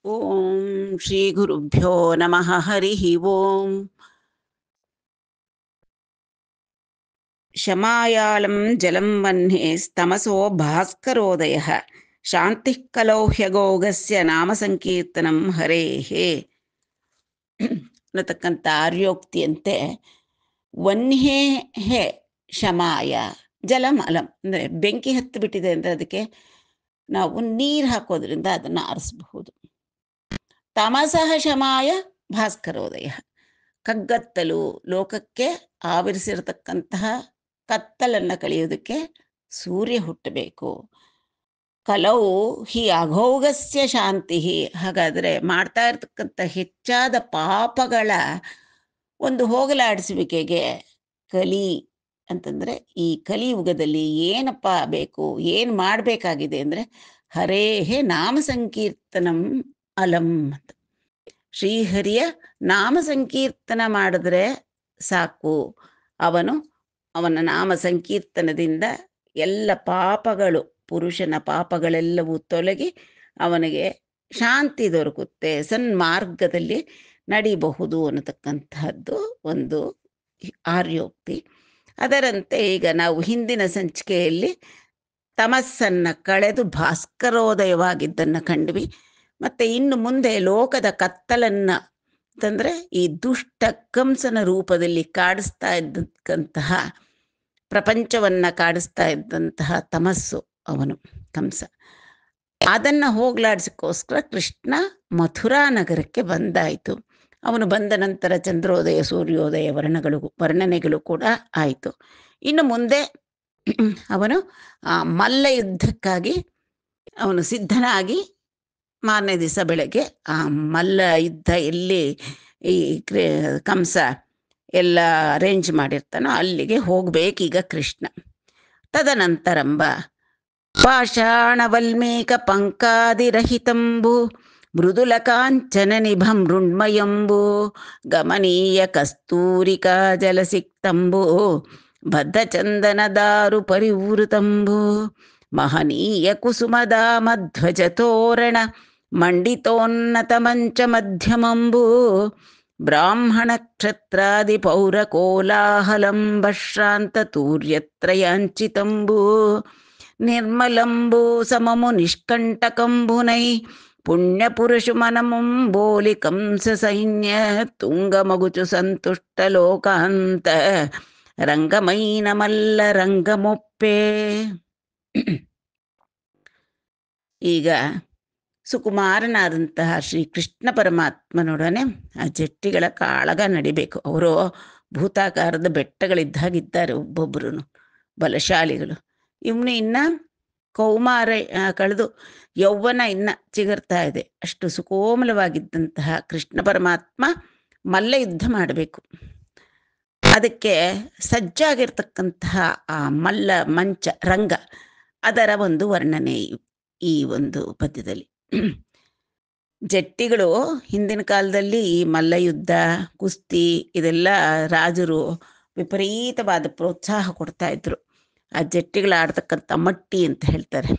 ಓಂ ಶ್ರೀ ಗುರುಭ್ಯೋ ನಮಃ. ಹರಿ ಓಂ. ಶಮಾಯಾಲಂ ಜಲಂ ವಹ್ನೆ ತಮಸೋ ಭಾಸ್ಕರೋದಯಃ ಶಾಂತಿ ಕಲೌಹ್ಯಗೋಗಸ್ಯ ನಾಮ ಸಂಕೀರ್ತನಂ ಹರೇಹೇ ಅನ್ನತಕ್ಕಂಥ ಆರ್ಯೋಕ್ತಿಯಂತೆ ವನ್ಹೇ ಹೇ ಶಮಾಯ ಜಲಂ ಅಲಂ ಅಂದರೆ ಬೆಂಕಿ ಹತ್ತು ಬಿಟ್ಟಿದೆ ಅಂದರೆ ಅದಕ್ಕೆ ನಾವು ನೀರು ಹಾಕೋದ್ರಿಂದ ಅದನ್ನು ಆರಿಸಬಹುದು. ತಮಸಃ ಶಮಾಯ ಭಾಸ್ಕರೋದಯ, ಕಗ್ಗತ್ತಲು ಲೋಕಕ್ಕೆ ಆವರಿಸಿರತಕ್ಕಂತಹ ಕತ್ತಲನ್ನು ಕಳೆಯೋದಕ್ಕೆ ಸೂರ್ಯ ಹುಟ್ಟಬೇಕು. ಕಲವು ಹಿ ಅಘೋಗಸ್ಯ ಶಾಂತಿ, ಹಾಗಾದರೆ ಮಾಡ್ತಾ ಇರತಕ್ಕಂಥ ಹೆಚ್ಚಾದ ಪಾಪಗಳ ಒಂದು ಹೋಗಲಾಡಿಸುವಿಕೆಗೆ ಕಲಿ ಅಂತಂದರೆ ಈ ಕಲಿಯುಗದಲ್ಲಿ ಏನಪ್ಪ ಬೇಕು, ಏನು ಮಾಡಬೇಕಾಗಿದೆ ಅಂದರೆ ಹರೇಹೇ ನಾಮ ಸಂಕೀರ್ತನಂ ಅಲಂ ಅಂತ. ಶ್ರೀಹರಿಯ ನಾಮ ಸಂಕೀರ್ತನ ಮಾಡಿದ್ರೆ ಸಾಕು, ಅವನ ನಾಮ ಸಂಕೀರ್ತನದಿಂದ ಎಲ್ಲ ಪಾಪಗಳು, ಪುರುಷನ ಪಾಪಗಳೆಲ್ಲವೂ ತೊಲಗಿ ಅವನಿಗೆ ಶಾಂತಿ ದೊರಕುತ್ತೆ, ಸನ್ಮಾರ್ಗದಲ್ಲಿ ನಡಿಬಹುದು ಅನ್ನತಕ್ಕಂತಹದ್ದು ಒಂದು ಆರ್ಯೋಕ್ತಿ. ಅದರಂತೆ ಈಗ ನಾವು ಹಿಂದಿನ ಸಂಚಿಕೆಯಲ್ಲಿ ತಮಸ್ಸನ್ನು ಕಳೆದು ಭಾಸ್ಕರೋದಯವಾಗಿದ್ದನ್ನು ಕಂಡ್ವಿ. ಮತ್ತು ಇನ್ನು ಮುಂದೆ ಲೋಕದ ಕತ್ತಲನ್ನು ಅಂತಂದರೆ ಈ ದುಷ್ಟ ಕಂಸನ ರೂಪದಲ್ಲಿ ಕಾಡಿಸ್ತಾ ಇದ್ದಂತಹ, ಪ್ರಪಂಚವನ್ನು ಕಾಡಿಸ್ತಾ ಇದ್ದಂತಹ ತಮಸ್ಸು ಅವನು ಕಂಸ, ಅದನ್ನು ಹೋಗ್ಲಾಡ್ಸಕ್ಕೋಸ್ಕರ ಕೃಷ್ಣ ಮಥುರಾ ನಗರಕ್ಕೆ ಬಂದಾಯಿತು. ಅವನು ಬಂದ ನಂತರ ಚಂದ್ರೋದಯ ಸೂರ್ಯೋದಯ ವರ್ಣನೆಗಳು ಕೂಡ ಆಯಿತು. ಇನ್ನು ಮುಂದೆ ಅವನು ಮಲ್ಲ ಯುದ್ಧಕ್ಕಾಗಿ ಅವನು ಸಿದ್ಧನಾಗಿ ಮಾರನೇ ದಿವಸ ಬೆಳಗ್ಗೆ ಆ ಮಲ್ಲ ಯುದ್ಧ ಎಲ್ಲಿ ಈ ಕಂಸ ಎಲ್ಲ ಅರೇಂಜ್ ಮಾಡಿರ್ತಾನೋ ಅಲ್ಲಿಗೆ ಹೋಗ್ಬೇಕೀಗ ಕೃಷ್ಣ. ತದನಂತರಂಬ ಪಾಷಾಣವಲ್ಮೀಕ ಪಂಕಾದಿರಹಿತಂಬು ಮೃದುಲ ಕಾಂಚನ ನಿಭಂ ಮೃಣ್ಮಯಂಬು ಗಮನೀಯ ಕಸ್ತೂರಿಕಾ ಜಲಸಿಕ್ತಂಬು ಬದ್ಧಚಂದನ ದಾರು ಪರಿವೃತಂಬು ಮಹನೀಯ ಕುಸುಮದ ಮಧ್ವಜ ತೋರಣ ಮಂಡಿತೋನ್ನತ ಮಂಚ ಮಧ್ಯಮಂಬು ಬ್ರಾಹ್ಮಣ ಕ್ಷತ್ರಾದಿ ಪೌರ ಕೋಲಾಹಲಂಬ ಶ್ರಾಂತ ತೂರ್ಯತ್ರಯಾಂಚಿತಂಬು ನಿರ್ಮಲಂಬು ಸಮಮು ನಿಷ್ಕಂಟಕಂಬುನೈ ಪುಣ್ಯಪುರುಷು ಮನಮುಂಬೋಲಿ ಕಂಸ ಸೈನ್ಯ ತುಂಗಮಗುಚು ಸಂತುಷ್ಟ ಲೋಕಾಂತ ರಂಗಮೈನ ಮಲ್ಲ ರಂಗಮೊಪ್ಪೆ. ಈಗ ಸುಕುಮಾರನಾದಂತಹ ಶ್ರೀ ಕೃಷ್ಣ ಪರಮಾತ್ಮನೊಡನೆ ಆ ಜಟ್ಟಿಗಳ ಕಾಳಗ ನಡಿಬೇಕು. ಅವರು ಭೂತಾಕಾರದ ಬೆಟ್ಟಗಳಿದ್ದಾಗಿದ್ದಾರೆ, ಒಬ್ಬೊಬ್ಬರು ಬಲಶಾಲಿಗಳು. ಇವನು ಇನ್ನು ಕೌಮಾರ ಕಳೆದು ಯೌವನ ಇನ್ನು ಚಿಗುರ್ತಾ ಇದೆ. ಅಷ್ಟು ಸುಕೋಮಲವಾಗಿದ್ದಂತಹ ಕೃಷ್ಣ ಪರಮಾತ್ಮ ಮಲ್ಲ ಯುದ್ಧ ಮಾಡಬೇಕು. ಅದಕ್ಕೆ ಸಜ್ಜಾಗಿರ್ತಕ್ಕಂತಹ ಆ ಮಲ್ಲ ಮಂಚ ರಂಗ, ಅದರ ಒಂದು ವರ್ಣನೆ ಈ ಒಂದು ಪದ್ಯದಲ್ಲಿ. ಜಟ್ಟಿಗಳು ಹಿಂದಿನ ಕಾಲದಲ್ಲಿ ಈ ಮಲ್ಲ ಯುದ್ಧ, ಕುಸ್ತಿ ಇದೆಲ್ಲ ರಾಜರು ವಿಪರೀತವಾದ ಪ್ರೋತ್ಸಾಹ ಕೊಡ್ತಾ ಇದ್ರು. ಆ ಜಟ್ಟಿಗಳು ಆಡ್ತಕ್ಕಂಥ ಮಟ್ಟಿ ಅಂತ ಹೇಳ್ತಾರೆ.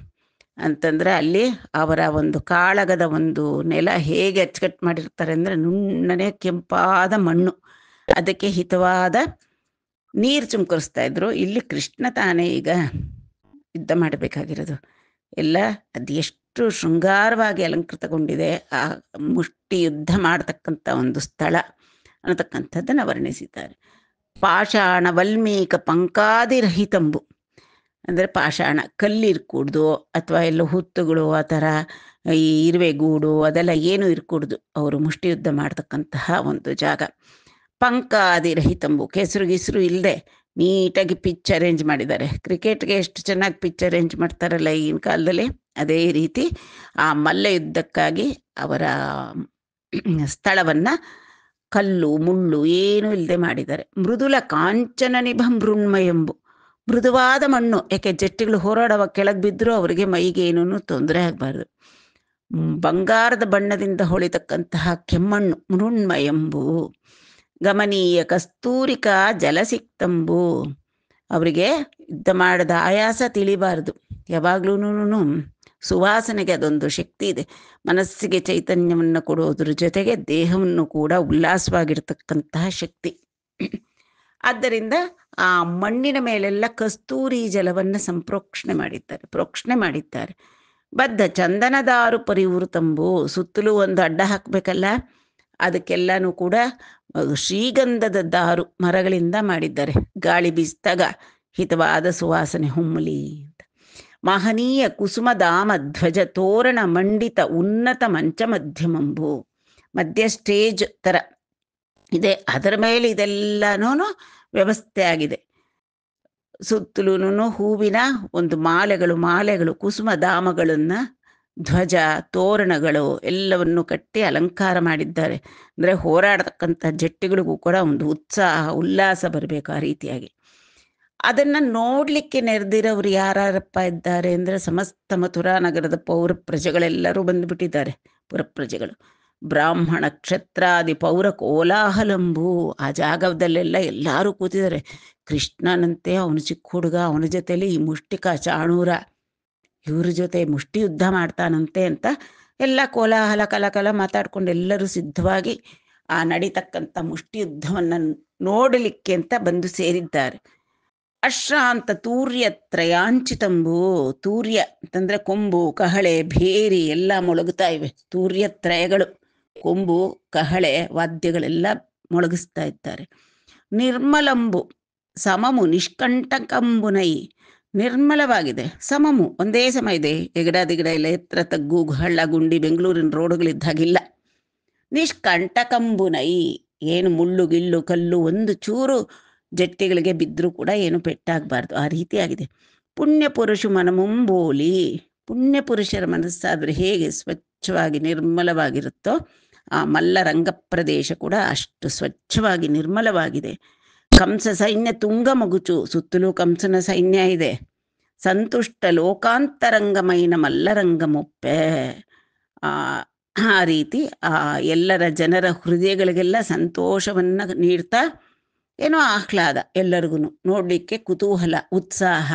ಅಂತಂದರೆ ಅಲ್ಲಿ ಅವರ ಒಂದು ಕಾಳಗದ ಒಂದು ನೆಲ ಹೇಗೆ ಅಚ್ಚುಕಟ್ಟು ಮಾಡಿರ್ತಾರೆ ಅಂದರೆ ನುಣ್ಣನೆ ಕೆಂಪಾದ ಮಣ್ಣು, ಅದಕ್ಕೆ ಹಿತವಾದ ನೀರು ಚುಮ್ಕರಿಸ್ತಾ ಇದ್ರು. ಇಲ್ಲಿ ಕೃಷ್ಣ ತಾನೇ ಈಗ ಯುದ್ಧ ಮಾಡಬೇಕಾಗಿರೋದು. ಎಲ್ಲ ಅದು ಎಷ್ಟು ಶೃಂಗಾರವಾಗಿ ಅಲಂಕೃತಗೊಂಡಿದೆ ಆ ಮುಷ್ಟಿ ಯುದ್ಧ ಮಾಡತಕ್ಕಂಥ ಒಂದು ಸ್ಥಳ ಅನ್ನತಕ್ಕಂಥದ್ದನ್ನು ವರ್ಣಿಸಿದ್ದಾರೆ. ಪಾಷಾಣ ವಲ್ಮೀಕ ಪಂಕಾದಿರಹಿತಂಬು ಅಂದರೆ ಪಾಷಾಣ ಕಲ್ಲಿರ್ಕೂಡ್ದು, ಅಥವಾ ಎಲ್ಲ ಹುತ್ತುಗಳು ಆ ಥರ ಈ ಇರುವೆಗೂಡು ಅದೆಲ್ಲ ಏನು ಇರ್ಕೂಡ್ದು. ಅವರು ಮುಷ್ಟಿ ಯುದ್ಧ ಮಾಡ್ತಕ್ಕಂತಹ ಒಂದು ಜಾಗ. ಪಂಕಾದಿರಹಿತಂಬು, ಕೆಸರು ಗಿಸ್ರು ಇಲ್ಲದೆ ನೀಟಾಗಿ ಪಿಚ್ ಅರೇಂಜ್ ಮಾಡಿದ್ದಾರೆ. ಕ್ರಿಕೆಟ್ಗೆ ಎಷ್ಟು ಚೆನ್ನಾಗಿ ಪಿಚ್ ಅರೇಂಜ್ ಮಾಡ್ತಾರಲ್ಲ ಈಗಿನ ಕಾಲದಲ್ಲಿ, ಅದೇ ರೀತಿ ಆ ಮಲ್ಲ ಯುದ್ಧಕ್ಕಾಗಿ ಅವರ ಸ್ಥಳವನ್ನು ಕಲ್ಲು ಮುಳ್ಳು ಏನೂ ಇಲ್ಲದೆ ಮಾಡಿದ್ದಾರೆ. ಮೃದುಲ ಕಾಂಚನ ನಿಭಂ ಮೃಣ್ಮಯಂಬು, ಮೃದುವಾದ ಮಣ್ಣು, ಯಾಕೆ ಜಟ್ಟಿಗಳು ಹೋರಾಡುವ ಕೆಳಗೆ ಬಿದ್ದರೂ ಅವರಿಗೆ ಮೈಗೆ ಏನೂ ತೊಂದರೆ ಆಗಬಾರ್ದು. ಬಂಗಾರದ ಬಣ್ಣದಿಂದ ಹೊಳಿತಕ್ಕಂತಹ ಕೆಮ್ಮಣ್ಣು ಮೃಣ್ಮಯಂಬು. ಗಮನೀಯ ಕಸ್ತೂರಿಕಾ ಜಲಸಿಕ್ತಂಬು, ಅವರಿಗೆ ಯುದ್ಧ ಮಾಡದ ಆಯಾಸ ತಿಳಿಬಾರ್ದು. ಯಾವಾಗ್ಲೂ ಸುವಾಸನೆಗೆ ಅದೊಂದು ಶಕ್ತಿ ಇದೆ. ಮನಸ್ಸಿಗೆ ಚೈತನ್ಯವನ್ನು ಕೊಡೋದ್ರ ಜೊತೆಗೆ ದೇಹವನ್ನು ಕೂಡ ಉಲ್ಲಾಸವಾಗಿರ್ತಕ್ಕಂತಹ ಶಕ್ತಿ. ಆದ್ದರಿಂದ ಆ ಮಣ್ಣಿನ ಮೇಲೆಲ್ಲ ಕಸ್ತೂರಿ ಜಲವನ್ನು ಪ್ರೋಕ್ಷಣೆ ಮಾಡಿದ್ದಾರೆ. ಬದ್ಧ ಚಂದನದಾರು ಪರಿವೃತಂಬು, ಸುತ್ತಲೂ ಒಂದು ಅಡ್ಡ ಹಾಕಬೇಕಲ್ಲ, ಅದಕ್ಕೆಲ್ಲನೂ ಕೂಡ ಶ್ರೀಗಂಧದ ದಾರು ಮರಗಳಿಂದ ಮಾಡಿದ್ದಾರೆ. ಗಾಳಿ ಬೀಸಿದಾಗ ಹಿತವಾದ ಸುವಾಸನೆ ಹೊಮ್ಮಲಿ ಅಂತ. ಮಹನೀಯ ಕುಸುಮಧಾಮ ಧ್ವಜ ತೋರಣ ಮಂಡಿತ ಉನ್ನತ ಮಂಚ ಮಧ್ಯಮಂಬು, ಮಧ್ಯ ಸ್ಟೇಜ್ ಥರ ಇದೆ, ಅದರ ಮೇಲೆ ಇದೆಲ್ಲನೂ ವ್ಯವಸ್ಥೆ ಆಗಿದೆ. ಸುತ್ತಲೂ ಹೂವಿನ ಒಂದು ಮಾಲೆಗಳು ಕುಸುಮಧಾಮಗಳನ್ನು, ಧ್ವಜ ತೋರಣಗಳು ಎಲ್ಲವನ್ನು ಕಟ್ಟಿ ಅಲಂಕಾರ ಮಾಡಿದ್ದಾರೆ. ಅಂದರೆ ಹೋರಾಡತಕ್ಕಂಥ ಜಟ್ಟಿಗಳಿಗೂ ಕೂಡ ಒಂದು ಉತ್ಸಾಹ ಉಲ್ಲಾಸ ಬರಬೇಕು ಆ ರೀತಿಯಾಗಿ. ಅದನ್ನು ನೋಡಲಿಕ್ಕೆ ನೆರೆದಿರೋರು ಯಾರಪ್ಪ ಇದ್ದಾರೆ ಅಂದರೆ ಸಮಸ್ತ ಮಥುರಾ ನಗರದ ಪೌರ ಪ್ರಜೆಗಳೆಲ್ಲರೂ ಬಂದುಬಿಟ್ಟಿದ್ದಾರೆ. ಪುರಪ್ರಜೆಗಳು, ಬ್ರಾಹ್ಮಣ ಕ್ಷತ್ರಾದಿ ಪೌರ ಕೋಲಾಹಲಂಬು, ಆ ಜಾಗದಲ್ಲೆಲ್ಲ ಎಲ್ಲರೂ ಕೂತಿದ್ದಾರೆ. ಕೃಷ್ಣನಂತೆ ಅವನು ಚಿಕ್ಕ ಹುಡುಗ, ಅವನ ಜೊತೆಲಿ ಈ ಮುಷ್ಟಿಕ ಚಾಣೂರ ಇವ್ರ ಜೊತೆ ಮುಷ್ಟಿ ಯುದ್ಧ ಮಾಡ್ತಾನಂತೆ ಅಂತ ಎಲ್ಲ ಕೋಲಾಹಲ ಕಲಕಲ ಮಾತಾಡ್ಕೊಂಡು ಎಲ್ಲರೂ ಸಿದ್ಧವಾಗಿ ಆ ನಡೀತಕ್ಕಂಥ ಮುಷ್ಟಿ ಯುದ್ಧವನ್ನು ನೋಡಲಿಕ್ಕೆ ಅಂತ ಬಂದು ಸೇರಿದ್ದಾರೆ. ಅಶ್ರಾಂತ ತೂರ್ಯ ತ್ರಯಾಂಚಿತಂಬು, ತೂರ್ಯ ಅಂತಂದ್ರೆ ಕೊಂಬು, ಕಹಳೆ, ಭೇರಿ ಎಲ್ಲ ಮೊಳಗುತ್ತಾ ಇವೆ. ತೂರ್ಯತ್ರಯಗಳು, ಕೊಂಬು, ಕಹಳೆ, ವಾದ್ಯಗಳೆಲ್ಲ ಮೊಳಗಿಸ್ತಾ ಇದ್ದಾರೆ. ನಿರ್ಮಲಂಬು ಸಮಮು ನಿಷ್ಕಂಟಕಂಬುನೈ, ನಿರ್ಮಲವಾಗಿದೆ, ಸಮಮು ಒಂದೇ ಸಮ ಇದೆ. ಎಗಡ ದಿಗಡ ಇಲ್ಲ, ಎತ್ತರ ತಗ್ಗು ಹಳ್ಳ ಗುಂಡಿ ಬೆಂಗಳೂರಿನ ರೋಡುಗಳಿದ್ದಾಗಿಲ್ಲ. ನಿಷ್ಕಂಟಕಂಬುನೈ, ಏನು ಮುಳ್ಳು ಗಿಳ್ಳು ಕಲ್ಲು ಒಂದು ಚೂರು ಜಟ್ಟಿಗಳಿಗೆ ಬಿದ್ದರೂ ಕೂಡ ಏನು ಪೆಟ್ಟಾಗಬಾರ್ದು, ಆ ರೀತಿಯಾಗಿದೆ. ಪುಣ್ಯ ಪುರುಷ ಮನಮುಂಬೋಲಿ, ಪುಣ್ಯ ಪುರುಷರ ಮನಸ್ಸಾದರೆ ಹೇಗೆ ಸ್ವಚ್ಛವಾಗಿ ನಿರ್ಮಲವಾಗಿರುತ್ತೋ ಆ ಮಲ್ಲರಂಗ ಪ್ರದೇಶ ಕೂಡ ಅಷ್ಟು ಸ್ವಚ್ಛವಾಗಿ ನಿರ್ಮಲವಾಗಿದೆ. ಕಂಸ ಸೈನ್ಯ ತುಂಗ ಮಗುಚು, ಸುತ್ತಲೂ ಕಂಸನ ಸೈನ್ಯ ಇದೆ. ಸಂತುಷ್ಟ ಲೋಕಾಂತರಂಗಮೈನ ಮಲ್ಲರಂಗ ಮೊಪ್ಪೆ, ಆ ರೀತಿ ಎಲ್ಲರ ಜನರ ಹೃದಯಗಳಿಗೆಲ್ಲ ಸಂತೋಷವನ್ನು ನೀಡ್ತಾ, ಏನೋ ಆಹ್ಲಾದ, ಎಲ್ಲರಿಗೂ ನೋಡಲಿಕ್ಕೆ ಕುತೂಹಲ, ಉತ್ಸಾಹ,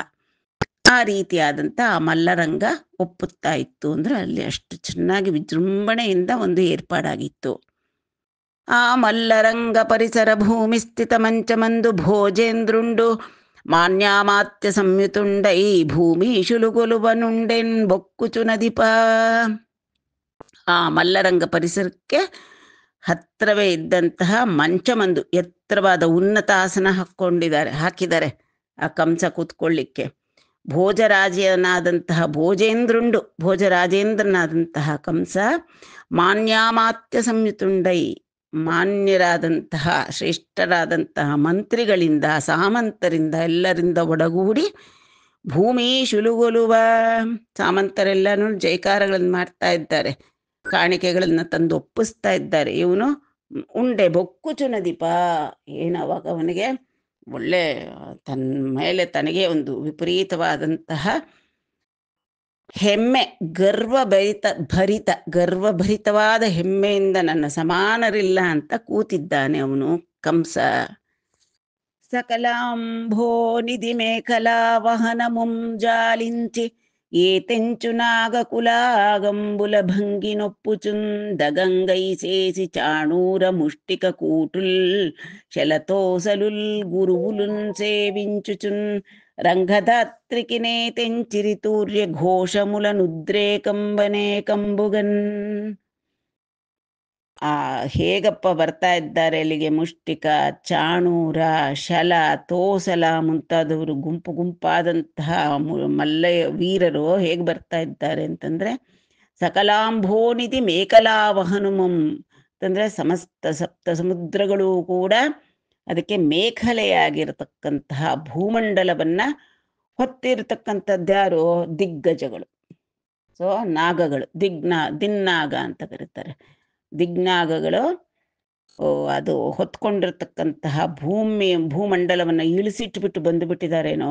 ಆ ರೀತಿಯಾದಂಥ ಆ ಮಲ್ಲರಂಗ ಒಪ್ಪುತ್ತಾ ಇತ್ತು. ಅಂದರೆ ಅಲ್ಲಿ ಅಷ್ಟು ಚೆನ್ನಾಗಿ ವಿಜೃಂಭಣೆಯಿಂದ ಒಂದು ಏರ್ಪಾಡಾಗಿತ್ತು. ಆ ಮಲ್ಲರಂಗ ಪರಿಸರ ಭೂಮಿ ಸ್ಥಿತ ಮಂಚಮಂದು ಭೋಜೇಂದ್ರುಂಡು ಮಾನ್ಯಾಮಾತ್ಯ ಸಂಯುತುಂಡೈ ಭೂಮಿ ಶುಲುಗೊಲುವನುಂಡೆನ್ ಬೊಕ್ಕುಚು ನದಿಪ. ಆ ಮಲ್ಲರಂಗ ಪರಿಸರಕ್ಕೆ ಹತ್ತಿರವೇ ಇದ್ದಂತಹ ಮಂಚಮಂದು, ಎತ್ತರವಾದ ಉನ್ನತಾಸನ ಹಾಕಿದ್ದಾರೆ ಆ ಕಂಸ ಕೂತ್ಕೊಳ್ಳಿಕ್ಕೆ. ಭೋಜರಾಜನಾದಂತಹ ಭೋಜರಾಜೇಂದ್ರನಾದಂತಹ ಕಂಸ ಮಾನ್ಯಾಮಾತ್ಯ ಸಂಯುತುಂಡೈ, ಮಾನ್ಯರಾದಂತಹ ಶ್ರೇಷ್ಠರಾದಂತಹ ಮಂತ್ರಿಗಳಿಂದ, ಸಾಮಂತರಿಂದ ಎಲ್ಲರಿಂದ ಒಡಗೂಡಿ ಭೂಮಿ ಶುಲುಗೊಲುವ, ಸಾಮಂತರೆಲ್ಲನೂ ಜೈಕಾರಗಳನ್ನು ಮಾಡ್ತಾ ಇದ್ದಾರೆ, ಕಾಣಿಕೆಗಳನ್ನು ತಂದು ಒಪ್ಪಿಸ್ತಾ ಇದ್ದಾರೆ. ಇವನು ಉಂಡೆ ಬೊಕ್ಕುಚು ನದಿಪ, ಏನವಾಗ ಅವನಿಗೆ ಒಳ್ಳೆ ತನ್ನ ಮೇಲೆ ತನಗೆ ಒಂದು ವಿಪರೀತವಾದಂತಹ ಹೆಮ್ಮೆ, ಗರ್ವಭರಿತವಾದ ಹೆಮ್ಮೆಯಿಂದ ನನ್ನ ಸಮಾನರಿಲ್ಲ ಅಂತ ಕೂತಿದ್ದಾನೆ ಅವನು ಕಂಸ. ಸಕಲಾಂಭೋ ನಿಧಿ ಮೇಖಲಾ ವಹನ ಮುಂಜಾಲಿಂಚಿ ಏತೆಂಚು ನಾಗಕುಲಾಗಂಬುಲ ಭಂಗಿ ನೊಪ್ಪುಚುನ್ ದಗಂಗೈ ಸೇಸಿ ಚಾಣೂರ ಮುಷ್ಟಿಕ ಕೂಟುಲ್ ಶಲತೋಸಲುಲ್ ಗುರುವುಲುನ್ ಸೇವಿಂಚುಚುನ್ ರಂಗಧಾತ್ರಿಕಿನೇ ತೆಂಚಿರಿ ತೂರ್ಯ ಘೋಷಮುಲ ನುದ್ರೇ ಕಂಬನೆ ಕಂಬುಗನ್. ಹೇಗಪ್ಪ ಬರ್ತಾ ಇದ್ದಾರೆ ಅಲ್ಲಿಗೆ ಮುಷ್ಟಿಕ, ಚಾಣೂರ, ಶಲ, ತೋಸಲ ಮುಂತಾದವರು ಗುಂಪಾದಂತಹ ಮಲ್ಲ ವೀರರು ಹೇಗೆ ಬರ್ತಾ ಇದ್ದಾರೆ ಅಂತಂದ್ರೆ, ಸಕಲಾಂಭೋನಿಧಿ ಮೇಖಲಾವಹನುಮಂ ಅಂತಂದ್ರೆ ಸಮಸ್ತ ಸಪ್ತ ಸಮುದ್ರಗಳು ಕೂಡ ಅದಕ್ಕೆ ಮೇಖಲೆಯಾಗಿರತಕ್ಕಂತಹ ಭೂಮಂಡಲವನ್ನ ಹೊತ್ತಿರತಕ್ಕಂಥದ್ಯಾರು? ದಿಗ್ಗಜಗಳು. ಸೊ ನಾಗಗಳು, ದಿನ್ನಾಗ ಅಂತ ಕರೀತಾರೆ. ದಿಗ್ನಾಗಗಳು ಅದು ಹೊತ್ಕೊಂಡಿರ್ತಕ್ಕಂತಹ ಭೂಮಂಡಲವನ್ನು ಇಳಿಸಿಟ್ಬಿಟ್ಟು ಬಂದುಬಿಟ್ಟಿದ್ದಾರೇನೋ.